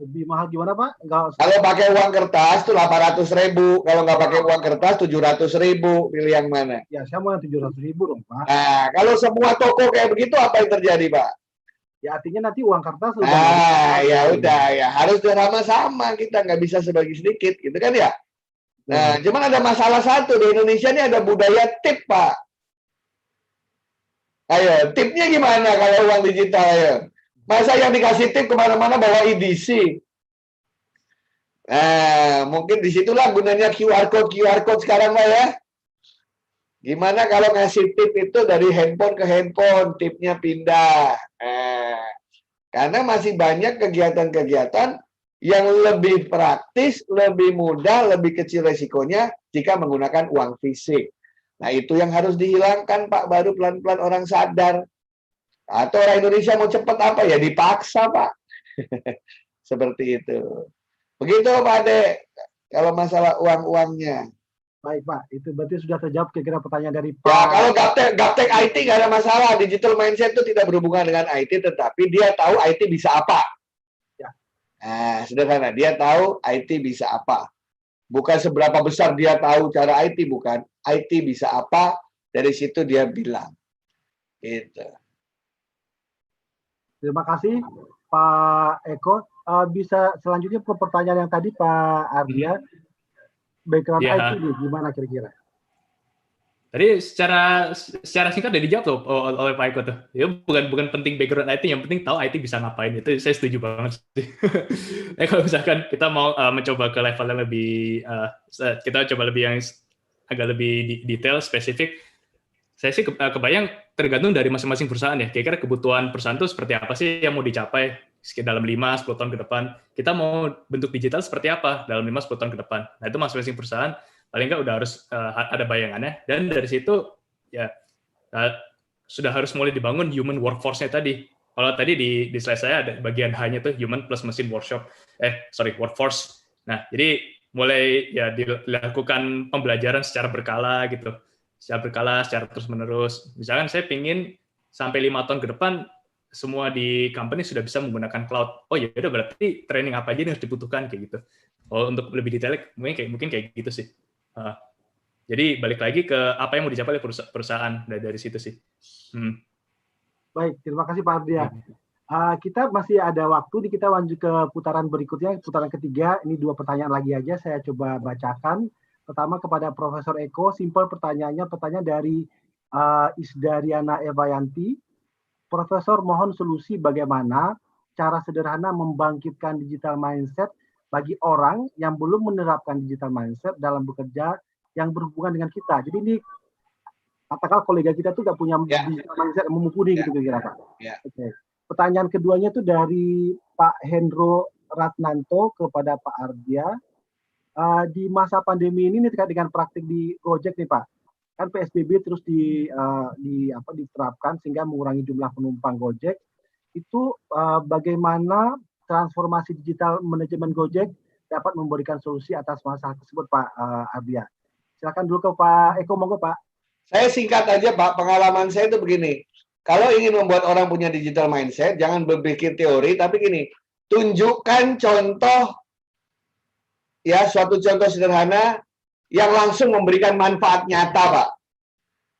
Lebih mahal gimana Pak? Enggak.
Kalau pakai uang kertas itu 800.000, kalau nggak pakai uang kertas 700.000. Pilih yang mana?
Ya, saya mau yang 700.000 dong Pak.
Nah, kalau semua toko kayak begitu apa yang terjadi Pak?
Ya artinya nanti uang kertas udah
Ya udah ya, harus sama-sama, kita nggak bisa sebagi sedikit gitu kan ya. Nah, cuman ada masalah satu, di Indonesia ini ada budaya tip Pak. Ayo, tipnya gimana kalau uang digital ya? Masa yang dikasih tip kemana-mana bawa EDC? Nah, mungkin disitulah gunanya QR code sekarang Pak ya. Gimana kalau ngasih tip itu dari handphone ke handphone, tipnya pindah. Karena masih banyak kegiatan-kegiatan yang lebih praktis, lebih mudah, lebih kecil resikonya jika menggunakan uang fisik. Nah, itu yang harus dihilangkan, Pak. Baru pelan-pelan orang sadar. Atau orang Indonesia mau cepat apa? Ya dipaksa, Pak. Seperti itu. Begitu, Pak Ade. Kalau masalah uang-uangnya.
Baik, Pak. Itu berarti sudah terjawab kira-kira pertanyaan dari Pak.
Ya, kalau gaptek IT nggak ada masalah. Digital mindset itu tidak berhubungan dengan IT, tetapi dia tahu IT bisa apa.
Ya.
Nah, sederhana. Dia tahu IT bisa apa. Bukan seberapa besar dia tahu cara IT, bukan. IT bisa apa, dari situ dia bilang. Gitu.
Terima kasih, Pak Eko. Bisa selanjutnya ke pertanyaan yang tadi, Pak Ardia. Background
Ya.
IT ini gimana kira-kira?
Tadi secara singkat udah dijawab tuh oleh Pak Eko tuh. Ya bukan penting background IT, yang penting tahu IT bisa ngapain. Itu saya setuju banget sih. Kalau misalkan kita mau mencoba ke level yang lebih, kita coba lebih yang agak lebih detail, spesifik, saya sih kebayang tergantung dari masing-masing perusahaan ya. Kira-kira kebutuhan perusahaan itu seperti apa sih yang mau dicapai dalam 5-10 tahun ke depan. Kita mau bentuk digital seperti apa dalam 5-10 tahun ke depan. Nah, itu masing-masing perusahaan paling nggak udah harus ada bayangannya. Dan dari situ ya sudah harus mulai dibangun human workforce-nya tadi. Kalau tadi di slide saya ada bagian H-nya tuh human plus machine workforce. Nah, jadi mulai ya dilakukan pembelajaran secara berkala gitu. Secara terus-menerus. Misalkan saya pingin sampai 5 tahun ke depan semua di company sudah bisa menggunakan cloud. Oh ya udah, berarti training apa aja yang harus dibutuhkan kayak gitu. Oh, untuk lebih detail mungkin kayak gitu sih. Jadi balik lagi ke apa yang mau dicapai oleh perusahaan dari situ sih.
Baik, terima kasih Pak Ardia. Kita masih ada waktu, kita lanjut ke putaran berikutnya, putaran ketiga. Ini 2 pertanyaan lagi aja, saya coba bacakan. Pertama kepada Profesor Eko, simpel pertanyaannya, pertanyaan dari Isdariana Evayanti. Profesor, mohon solusi bagaimana cara sederhana membangkitkan digital mindset bagi orang yang belum menerapkan digital mindset dalam bekerja yang berhubungan dengan kita. Jadi ini katakan kolega kita tuh nggak punya digital mindset yang mumpuni gitu kira-kira Pak. Okay. Pertanyaan keduanya tuh dari Pak Hendro Ratnanto kepada Pak Ardia. Di masa pandemi ini terkait dengan praktik di Gojek nih Pak, kan PSBB terus diterapkan sehingga mengurangi jumlah penumpang Gojek. Itu bagaimana transformasi digital manajemen Gojek dapat memberikan solusi atas masalah tersebut Pak Ardia. Silakan dulu ke Pak Eko, monggo Pak.
Saya singkat aja Pak, pengalaman saya itu begini. Kalau ingin membuat orang punya digital mindset, jangan berpikir teori, tapi gini, tunjukkan contoh. Ya, suatu contoh sederhana yang langsung memberikan manfaat nyata, Pak.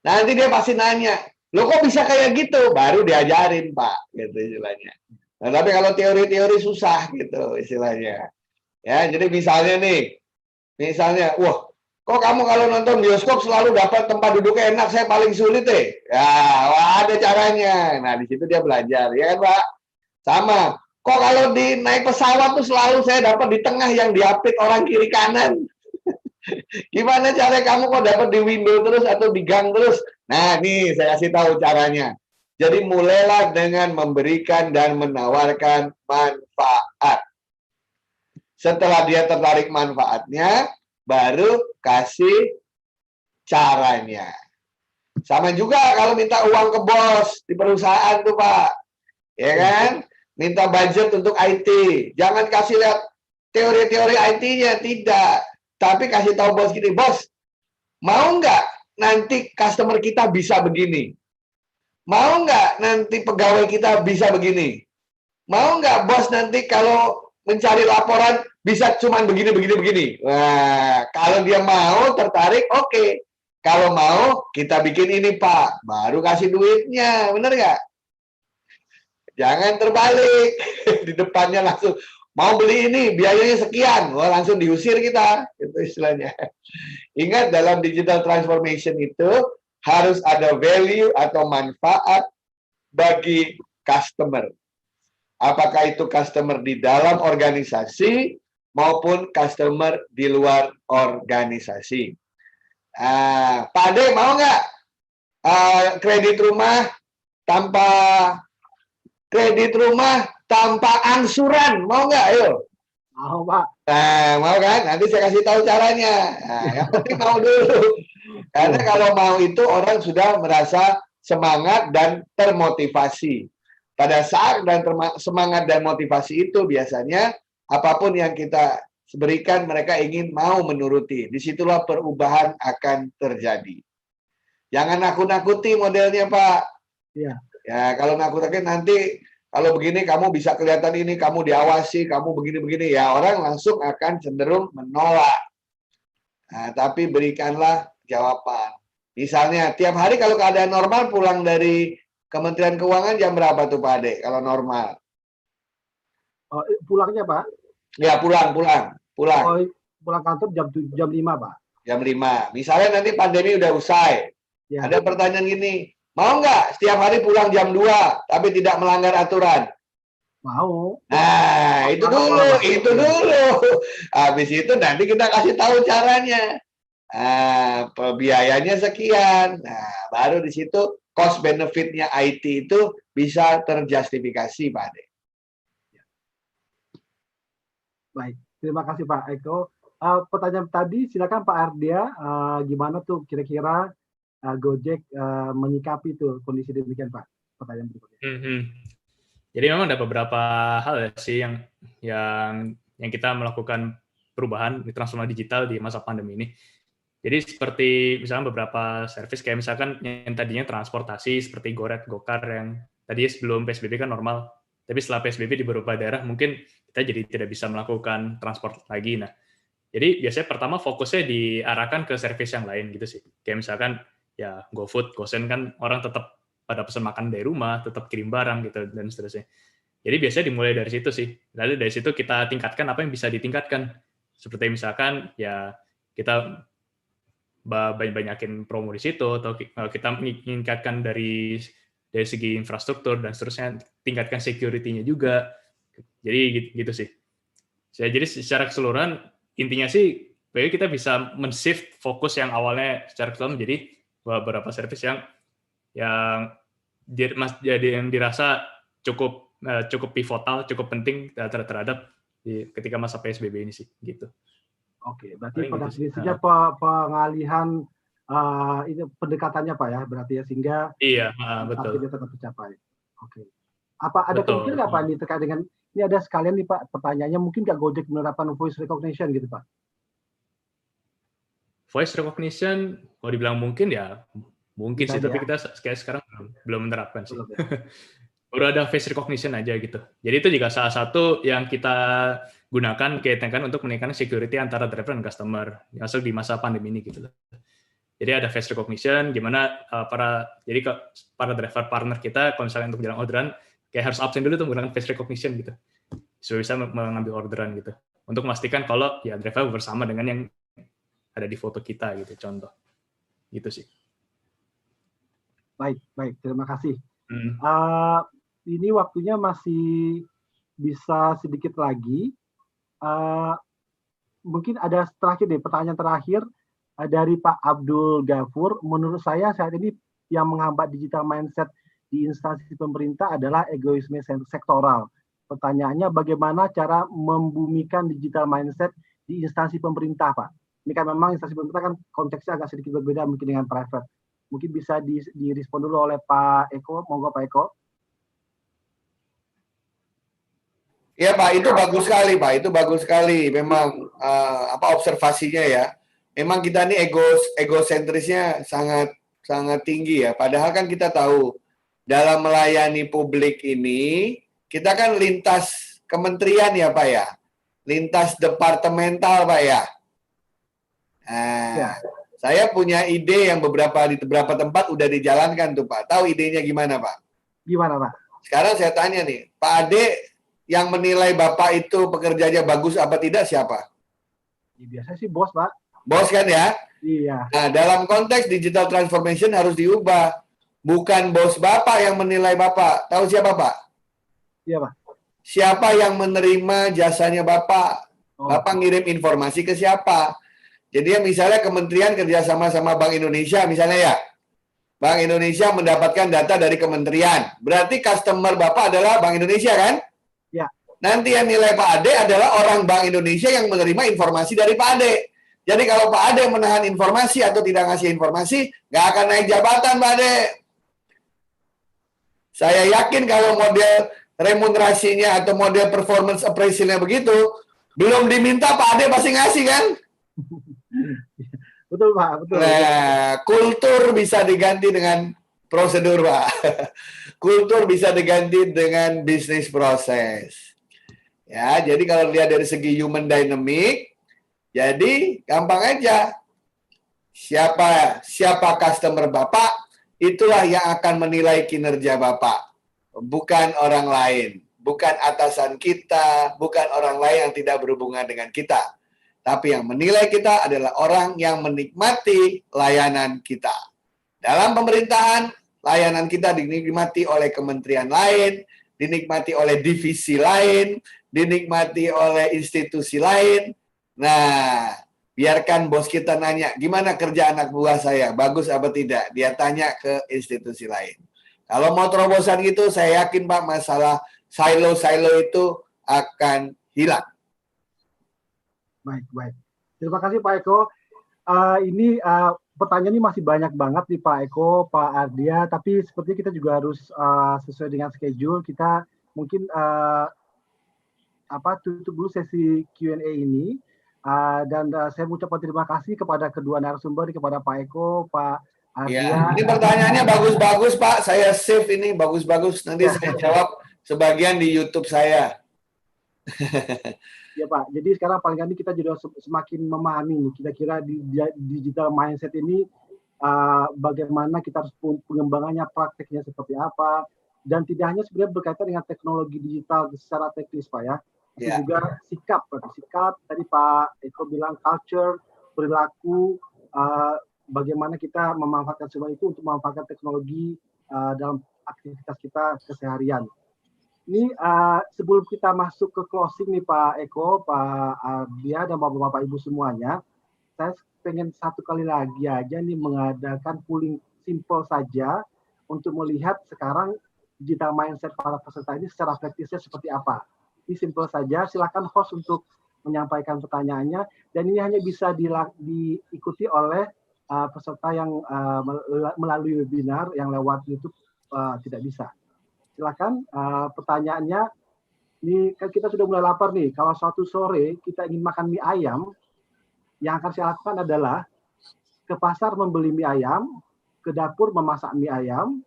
Nanti dia pasti nanya, lo kok bisa kayak gitu? Baru diajarin, Pak, gitu istilahnya. Nah, tapi kalau teori-teori susah, gitu istilahnya. Ya, jadi misalnya, wah, kok kamu kalau nonton bioskop selalu dapat tempat duduknya enak, saya paling sulit deh. Ya, wah, ada caranya. Nah, di situ dia belajar, ya kan, Pak? Sama. Kok kalau naik pesawat tuh selalu saya dapat di tengah yang diapit orang kiri kanan. Gimana cara kamu kok dapat di window terus atau di gang terus? Nah, nih saya kasih tahu caranya. Jadi mulailah dengan memberikan dan menawarkan manfaat. Setelah dia tertarik manfaatnya, baru kasih caranya. Sama juga kalau minta uang ke bos di perusahaan tuh Pak. Ya kan? Minta budget untuk IT. Jangan kasih lihat teori-teori IT-nya, tidak. Tapi kasih tahu bos gini, bos, mau nggak nanti customer kita bisa begini? Mau nggak nanti pegawai kita bisa begini? Mau nggak bos nanti kalau mencari laporan bisa cuman begini. Wah, kalau dia mau tertarik, oke. Kalau mau kita bikin ini Pak, baru kasih duitnya, bener nggak? Jangan terbalik di depannya langsung mau beli ini biayanya sekian, wah langsung diusir kita, itu istilahnya. Ingat dalam digital transformation itu harus ada value atau manfaat bagi customer. Apakah itu customer di dalam organisasi maupun customer di luar organisasi. Pak Ade mau nggak kredit rumah tanpa angsuran, mau nggak? Ayo.
Mau Pak.
Nah, mau kan? Nanti saya kasih tahu caranya. Nah, yang penting mau dulu. Karena kalau mau itu orang sudah merasa semangat dan termotivasi. Pada saat dan semangat dan motivasi itu biasanya apapun yang kita berikan mereka ingin mau menuruti. Disitulah perubahan akan terjadi. Jangan nakut-nakuti modelnya Pak.
Iya.
Ya, kalau nakut-nakuti nanti kalau begini kamu bisa kelihatan ini, kamu diawasi, kamu begini-begini, ya orang langsung akan cenderung menolak. Nah, tapi berikanlah jawaban. Misalnya, tiap hari kalau keadaan normal pulang dari Kementerian Keuangan jam berapa tuh Pak Ade, kalau normal?
Oh, pulangnya Pak?
Ya, pulang.
Oh, pulang kantor jam 5 Pak.
Jam 5. Misalnya nanti pandemi udah usai.
Ya.
Ada pertanyaan gini, mau nggak setiap hari pulang jam 2, tapi tidak melanggar aturan?
Mau.
Nah, itu dulu. Habis itu nanti kita kasih tahu caranya. Nah, biayanya sekian. Nah, baru di situ cost benefitnya IT itu bisa terjustifikasi, Pak Ade.
Baik, terima kasih Pak Eko. Pertanyaan tadi silakan Pak Ardia, gimana tuh kira-kira Gojek menyikapi tuh kondisi demikian Pak? Pertanyaan berikutnya.
Jadi memang ada beberapa hal ya sih yang kita melakukan perubahan di transformasi digital di masa pandemi ini. Jadi seperti misalnya beberapa service kayak misalkan yang tadinya transportasi seperti Goret, Gokar yang tadinya sebelum PSBB kan normal, tapi setelah PSBB di beberapa daerah mungkin kita jadi tidak bisa melakukan transport lagi. Nah, jadi biasanya pertama fokusnya diarahkan ke service yang lain gitu sih. Kayak misalkan ya GoFood, GoSend kan orang tetap pada pesan makan dari rumah, tetap kirim barang gitu dan seterusnya. Jadi biasanya dimulai dari situ sih. Lalu dari situ kita tingkatkan apa yang bisa ditingkatkan. Seperti misalkan ya kita banyakin promo di situ, atau kita meningkatkan dari segi infrastruktur dan seterusnya, tingkatkan security-nya juga. Jadi gitu sih. Jadi secara keseluruhan intinya sih kita bisa men-shift fokus yang awalnya secara keseluruhan menjadi beberapa service yang dirasa cukup pivotal, cukup penting terhadap ketika masa PSBB ini sih gitu.
Oke, berarti
Paling
pada
gitu sih.
prinsipnya pengalihan itu pendekatannya Pak ya, berarti ya sehingga
betul.
targetnya tetap tercapai. Oke. Apa ada
Betul.
kemungkinan nggak Pak ini terkait dengan ini ada sekalian nih Pak pertanyaannya, mungkin nggak Gojek menerapkan voice recognition gitu Pak?
Voice recognition, kalau dibilang mungkin ya mungkin
Bisa
sih, tapi
ya.
kita kayak sekarang belum menerapkan sih.
Belum ya.
Baru ada face recognition aja gitu. Jadi itu juga salah satu yang kita gunakan untuk meningkatkan security antara driver dan customer, masuk di masa pandemi ini gitu. Jadi ada face recognition, gimana para driver partner kita kalau misalnya untuk jalan orderan kayak harus absen dulu tuh menggunakan face recognition gitu, supaya bisa mengambil orderan gitu, untuk memastikan kalau ya driver bersama dengan yang ada di foto kita gitu, contoh gitu sih.
Baik, terima kasih. Ini waktunya masih bisa sedikit lagi. mungkin ada terakhir nih, pertanyaan terakhir dari Pak Abdul Ghafur. Menurut saya saat ini yang menghambat digital mindset di instansi pemerintah adalah egoisme sektoral. Pertanyaannya bagaimana cara membumikan digital mindset di instansi pemerintah, Pak? Ini kan memang instansi pemerintah kan konteksnya agak sedikit berbeda mungkin dengan private. Mungkin bisa direspon dulu oleh Pak Eko. Monggo Pak Eko.
Ya Pak, itu bagus sekali Pak, itu bagus sekali. Memang observasinya ya. Memang kita ini egosentrisnya sangat tinggi ya. Padahal kan kita tahu dalam melayani publik ini kita kan lintas kementerian ya Pak ya, lintas departemental Pak ya. Nah, saya punya ide yang di beberapa tempat udah dijalankan tuh Pak. Tahu idenya gimana Pak?
Gimana Pak?
Sekarang saya tanya nih, Pak Ade yang menilai Bapak itu pekerjaannya bagus apa tidak siapa?
Ya, biasa sih bos Pak.
Bos kan ya?
Iya.
Nah, dalam konteks digital transformation harus diubah. Bukan bos Bapak yang menilai Bapak. Tahu siapa Pak?
Iya Pak.
Siapa yang menerima jasanya Bapak? Bapak ngirim informasi ke siapa? Jadi misalnya kementerian kerjasama sama Bank Indonesia misalnya ya. Bank Indonesia mendapatkan data dari kementerian. Berarti customer Bapak adalah Bank Indonesia kan?
Ya.
Nanti yang nilai Pak Ade adalah orang Bank Indonesia yang menerima informasi dari Pak Ade. Jadi kalau Pak Ade menahan informasi atau tidak ngasih informasi, nggak akan naik jabatan Pak Ade. Saya yakin kalau model remunerasinya atau model performance appraisal-nya begitu, belum diminta Pak Ade pasti ngasih kan?
Betul Pak, betul.
Nah, kultur bisa diganti dengan prosedur Pak. Kultur bisa diganti dengan bisnis proses. Ya, jadi kalau lihat dari segi human dynamic, jadi gampang aja. Siapa customer Bapak, itulah yang akan menilai kinerja Bapak. Bukan orang lain, bukan atasan kita, bukan orang lain yang tidak berhubungan dengan kita. Tapi yang menilai kita adalah orang yang menikmati layanan kita. Dalam pemerintahan, layanan kita dinikmati oleh kementerian lain, dinikmati oleh divisi lain, dinikmati oleh institusi lain. Nah, biarkan bos kita nanya, gimana kerja anak buah saya, bagus apa tidak? Dia tanya ke institusi lain. Kalau mau terobosan gitu, saya yakin Pak, masalah silo-silo itu akan hilang.
Baik. Terima kasih Pak Eko. Ini pertanyaan ini masih banyak banget nih Pak Eko, Pak Ardia, tapi seperti kita juga harus sesuai dengan schedule. Kita mungkin tutup dulu sesi Q&A ini. Dan saya mengucapkan terima kasih kepada kedua narasumber, kepada Pak Eko, Pak Ardia.
Ya, ini pertanyaannya bagus-bagus Pak. Saya save ini bagus-bagus. Nanti saya jawab sebagian di YouTube saya.
Ya Pak, jadi sekarang paling kali kita juga semakin memahami nih, kira-kira di digital mindset ini bagaimana kita harus pengembangannya, prakteknya seperti apa, dan tidak hanya sebenarnya berkaitan dengan teknologi digital secara teknis Pak ya, tapi juga sikap, tadi Pak Eko bilang culture, perilaku, bagaimana kita memanfaatkan semua itu untuk memanfaatkan teknologi dalam aktivitas kita keseharian. Ini sebelum kita masuk ke closing nih Pak Eko, Pak Ardia, dan Bapak-Bapak Ibu semuanya, saya pengen satu kali lagi aja nih mengadakan polling simple saja untuk melihat sekarang digital mindset para peserta ini secara praktisnya seperti apa. Ini simple saja, silakan host untuk menyampaikan pertanyaannya, dan ini hanya bisa diikuti oleh peserta yang melalui webinar, yang lewat YouTube tidak bisa. Silakan pertanyaannya. Ini kan kita sudah mulai lapar nih. Kalau suatu sore kita ingin makan mie ayam, yang akan saya lakukan adalah ke pasar membeli mie ayam, ke dapur memasak mie ayam.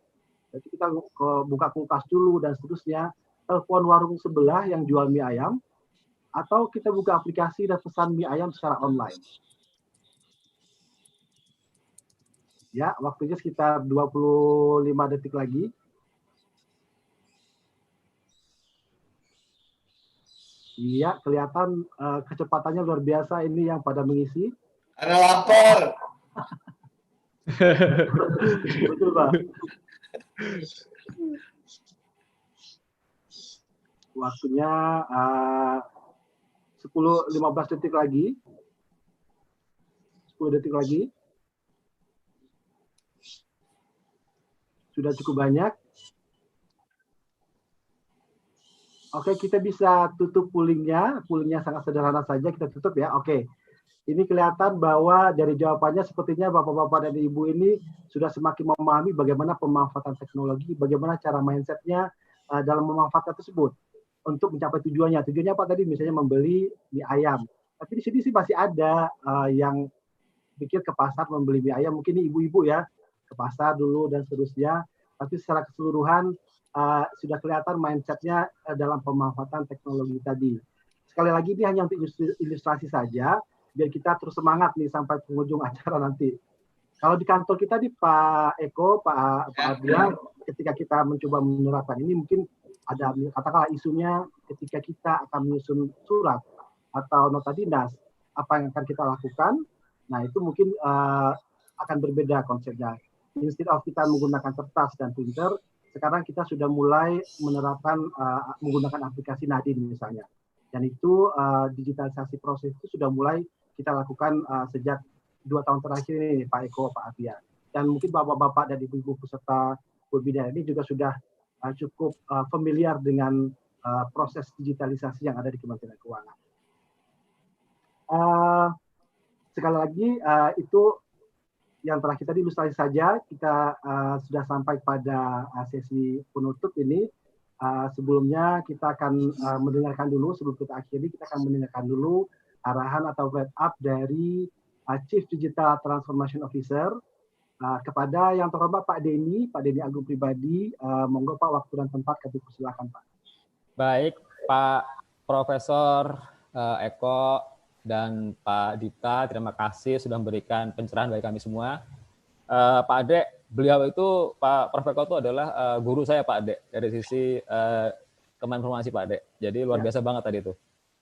Jadi kita buka kulkas dulu dan seterusnya. Telepon warung sebelah yang jual mie ayam, atau kita buka aplikasi dan pesan mie ayam secara online. Ya, waktunya sekitar 25 detik lagi. Iya, kelihatan kecepatannya luar biasa ini yang pada mengisi.
Ada lapar.
Betul, Pak. Waktunya 10-15 detik lagi. 10 detik lagi. Sudah cukup banyak. Oke, kita bisa tutup poolingnya. Poolingnya sangat sederhana saja, kita tutup ya. Oke, ini kelihatan bahwa dari jawabannya sepertinya Bapak-Bapak dan Ibu ini sudah semakin memahami bagaimana pemanfaatan teknologi, bagaimana cara mindset-nya dalam memanfaatkan tersebut untuk mencapai tujuannya. Tujuannya apa tadi? Misalnya membeli mie ayam. Tapi di sini sih masih ada yang pikir ke pasar membeli mie ayam. Mungkin ini ibu-ibu ya, ke pasar dulu dan seterusnya. Tapi secara keseluruhan sudah kelihatan mindset-nya dalam pemanfaatan teknologi tadi. Sekali lagi ini hanya untuk ilustrasi saja, biar kita terus semangat nih sampai penghujung acara nanti. Kalau di kantor kita di Pak Eko, Pak Adrian, ketika kita mencoba menerapkan ini mungkin ada katakanlah isunya ketika kita akan menyusun surat atau nota dinas, apa yang akan kita lakukan? Nah itu mungkin akan berbeda konsepnya. Instead of kita menggunakan kertas dan printer, sekarang kita sudah mulai menerapkan menggunakan aplikasi Nadine misalnya. Dan itu digitalisasi proses itu sudah mulai kita lakukan sejak 2 tahun terakhir ini Pak Eko, Pak Atia. Dan mungkin Bapak-Bapak dan Ibu-Ibu peserta webinar ini juga sudah cukup familiar dengan proses digitalisasi yang ada di Kementerian Keuangan. Sekali lagi itu yang terakhir tadi ilustrasi saja, kita sudah sampai pada sesi penutup ini. Sebelumnya kita akan mendengarkan dulu, sebelum kita akhiri, kita akan mendengarkan dulu arahan atau wrap up dari Chief Digital Transformation Officer kepada yang terhormat Pak Denny Agung Pribadi. Monggo Pak, waktu dan tempat kami persilakan Pak.
Baik, Pak Profesor Eko dan Pak Dita, terima kasih sudah memberikan pencerahan bagi kami semua. Pak Ade, beliau itu, Pak Prof. Eko itu adalah guru saya Pak Ade, dari sisi Kementerian Informasi Pak Ade. Jadi luar biasa banget tadi itu.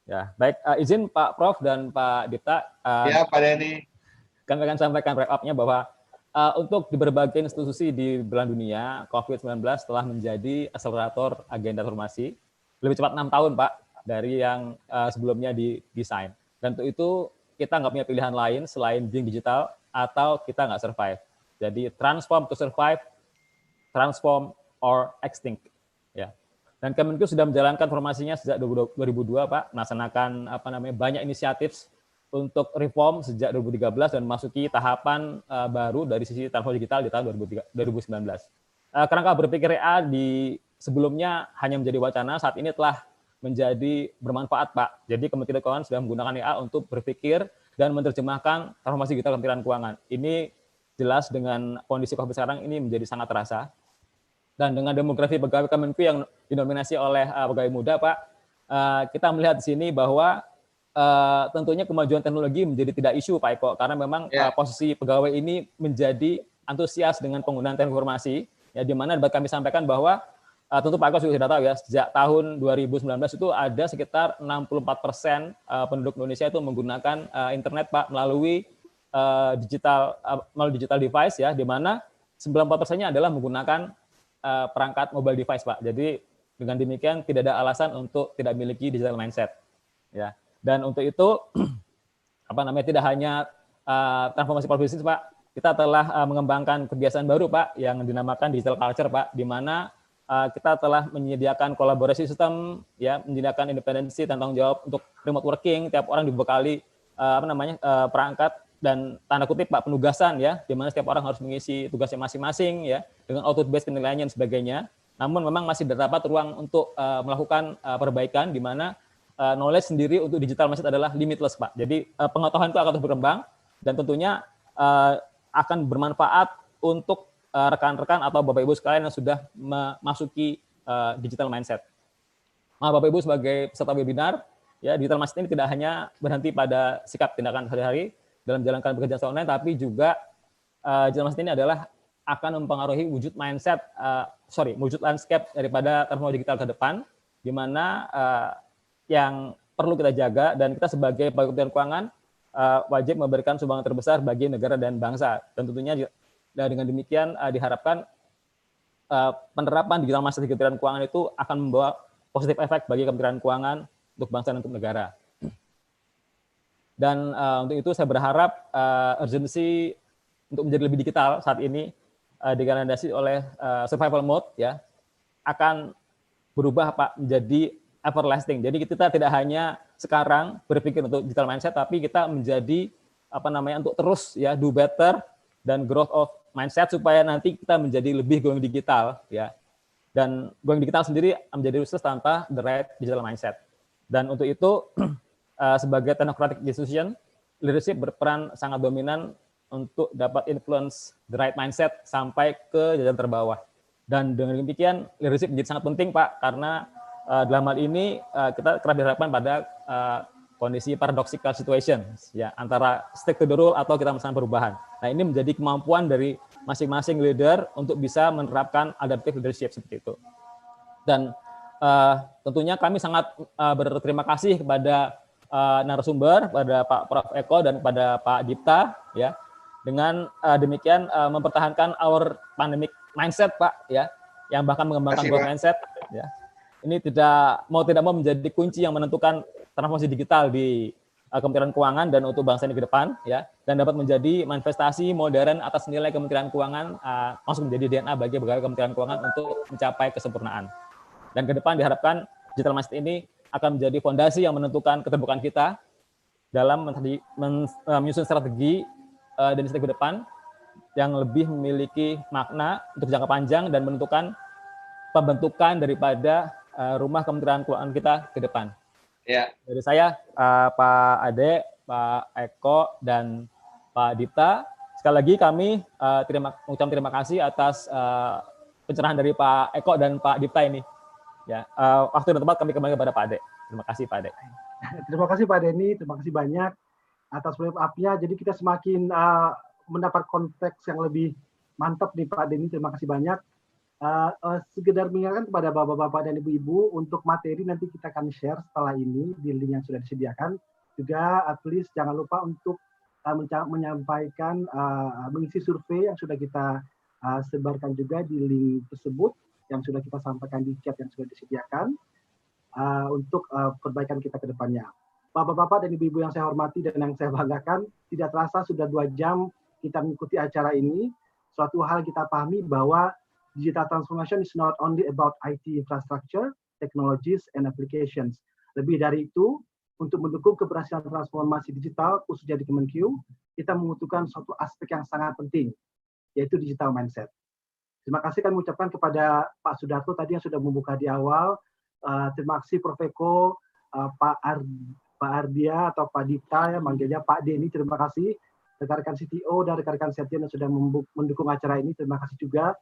Ya, baik, izin Pak Prof dan Pak Dita.
Ya, Pak Denny.
Kami akan sampaikan wrap up-nya bahwa untuk di berbagai institusi di belahan dunia, COVID-19 telah menjadi akselerator agenda transformasi. Lebih cepat 6 tahun, Pak, dari yang sebelumnya didesain. Dan untuk itu kita nggak punya pilihan lain selain being digital atau kita nggak survive. Jadi transform to survive, transform or extinct. Ya. Dan Kemenku sudah menjalankan formasinya sejak 2002, Pak, melaksanakan banyak inisiatif untuk reform sejak 2013 dan memasuki tahapan baru dari sisi transformasi digital di tahun 2019. Kerangka berpikir EA di sebelumnya hanya menjadi wacana, saat ini telah menjadi bermanfaat, Pak. Jadi Kementerian Keuangan sudah menggunakan EA untuk berpikir dan menerjemahkan transformasi digital Kementerian Keuangan. Ini jelas dengan kondisi COVID sekarang ini menjadi sangat terasa. Dan dengan demografi pegawai Kemenku yang didominasi oleh pegawai muda, Pak, kita melihat di sini bahwa tentunya kemajuan teknologi menjadi tidak isu, Pak Eko, karena memang posisi pegawai ini menjadi antusias dengan penggunaan teknologi informasi, ya, di mana dapat kami sampaikan bahwa tentu Pak Eko sudah tahu ya, sejak tahun 2019 itu ada sekitar 64% penduduk Indonesia itu menggunakan internet, Pak, melalui digital device, ya, di mana 94%-nya adalah menggunakan perangkat mobile device, Pak. Jadi dengan demikian tidak ada alasan untuk tidak memiliki digital mindset, ya. Dan untuk itu tidak hanya transformasi bisnis, Pak, kita telah mengembangkan kebiasaan baru, Pak, yang dinamakan digital culture, Pak, di mana kita telah menyediakan kolaborasi sistem, ya, menyediakan independensi dan tanggung jawab untuk remote working. Tiap orang dibekali perangkat dan tanda kutip, Pak, penugasan, ya, di mana setiap orang harus mengisi tugasnya masing-masing, ya, dengan output-based penilaian dan sebagainya. Namun memang masih terdapat ruang untuk melakukan perbaikan, di mana knowledge sendiri untuk digital mindset adalah limitless, Pak. Jadi pengetahuan itu akan terus berkembang dan tentunya akan bermanfaat untuk rekan-rekan atau Bapak Ibu sekalian yang sudah memasuki digital mindset. Bapak Ibu sebagai peserta webinar, ya, digital mindset ini tidak hanya berhenti pada sikap tindakan sehari-hari dalam menjalankan pekerjaan online, tapi juga digital mindset ini adalah akan mempengaruhi wujud landscape daripada transformasi digital ke depan, di mana yang perlu kita jaga dan kita sebagai Kementerian Keuangan wajib memberikan sumbangan terbesar bagi negara dan bangsa. Dan tentunya dengan demikian diharapkan penerapan digital mindset di Kementerian Keuangan itu akan membawa positif efek bagi Kementerian Keuangan untuk bangsa dan untuk negara. Dan untuk itu saya berharap urgensi untuk menjadi lebih digital saat ini dilandasi oleh survival mode ya akan berubah Pak menjadi everlasting. Jadi kita tidak hanya sekarang berpikir untuk digital mindset, tapi kita menjadi untuk terus ya do better dan growth of mindset supaya nanti kita menjadi lebih going digital ya. Dan going digital sendiri menjadi sukses tanpa the right digital mindset. Dan untuk itu sebagai technocratic institution, leadership berperan sangat dominan untuk dapat influence the right mindset sampai ke jajaran terbawah. Dan dengan demikian leadership menjadi sangat penting Pak, karena dalam hal ini kita kerap dihadapkan pada kondisi paradoxical situation ya, antara stick to the rule atau kita melakukan perubahan. Nah, ini menjadi kemampuan dari masing-masing leader untuk bisa menerapkan adaptive leadership seperti itu. Dan tentunya kami sangat berterima kasih kepada narasumber, pada Pak Prof. Eko dan pada Pak Dipta ya. Dengan demikian mempertahankan our pandemic mindset Pak ya, yang bahkan mengembangkan growth mindset ya. Ini tidak mau menjadi kunci yang menentukan transformasi digital di Kementerian Keuangan dan untuk bangsa ini ke depan ya, dan dapat menjadi manifestasi modern atas nilai Kementerian Keuangan masuk menjadi DNA bagi pegawai Kementerian Keuangan untuk mencapai kesempurnaan. Dan ke depan diharapkan digital mindset ini akan menjadi fondasi yang menentukan keterbukaan kita dalam menyusun strategi dan strategi ke depan yang lebih memiliki makna untuk jangka panjang dan menentukan pembentukan daripada rumah Kementerian Keuangan kita ke depan. Ya. Dari saya, Pak Ade, Pak Eko, dan Pak Dipta, sekali lagi kami mengucapkan terima kasih atas pencerahan dari Pak Eko dan Pak Dipta ini. Ya, waktu dan tempat kami kembali kepada Pak Ade. Terima kasih Pak Ade.
Terima kasih Pak Denny, terima kasih banyak atas wrap up-nya. Jadi kita semakin mendapat konteks yang lebih mantap nih Pak Denny. Terima kasih banyak. Sekedar mengingatkan kepada bapak-bapak dan ibu-ibu untuk materi nanti kita akan share setelah ini di link yang sudah disediakan. Juga please jangan lupa untuk menyampaikan mengisi survei yang sudah kita sebarkan juga di link tersebut yang sudah kita sampaikan di chat yang sudah disediakan untuk perbaikan kita ke depannya. Bapak-bapak dan ibu-ibu yang saya hormati dan yang saya banggakan, tidak terasa sudah 2 jam kita mengikuti acara ini. Suatu hal kita pahami bahwa digital transformation is not only about IT infrastructure, technologies, and applications. Lebih dari itu, untuk mendukung keberhasilan transformasi digital, khususnya di Kemenq, kita membutuhkan suatu aspek yang sangat penting, yaitu digital mindset. Terima kasih kami ucapkan kepada Pak Sudarto tadi yang sudah membuka di awal. Terima kasih Prof. Eko, Pak Ardia atau Pak Dipta, ya, manggilnya Pak Denny, terima kasih. Rekan-rekan CTO dan rekan-rekan Setien yang sudah mendukung acara ini, terima kasih juga.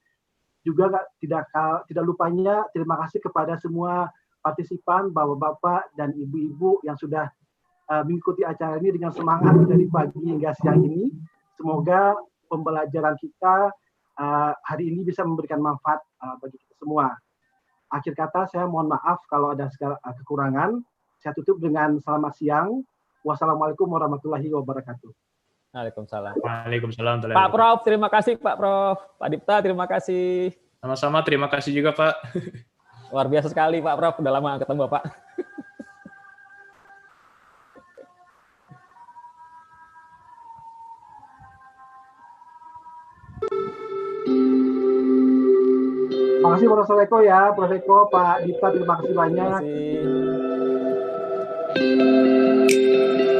Juga tidak lupanya terima kasih kepada semua partisipan, bapak-bapak dan ibu-ibu yang sudah mengikuti acara ini dengan semangat dari pagi hingga siang ini. Semoga pembelajaran kita hari ini bisa memberikan manfaat bagi kita semua. Akhir kata saya mohon maaf kalau ada segala kekurangan. Saya tutup dengan selamat siang. Wassalamualaikum warahmatullahi wabarakatuh.
Waalaikumsalam.
Waalaikumsalam.
Pak Prof, terima kasih Pak Prof. Pak Dipta, terima kasih.
Sama-sama, terima kasih juga Pak.
Luar biasa sekali Pak Prof, udah lama ketemu Pak.
Terima kasih Prof. Eko ya, Prof. Eko, Pak Dipta, terima kasih banyak.
Terima kasih.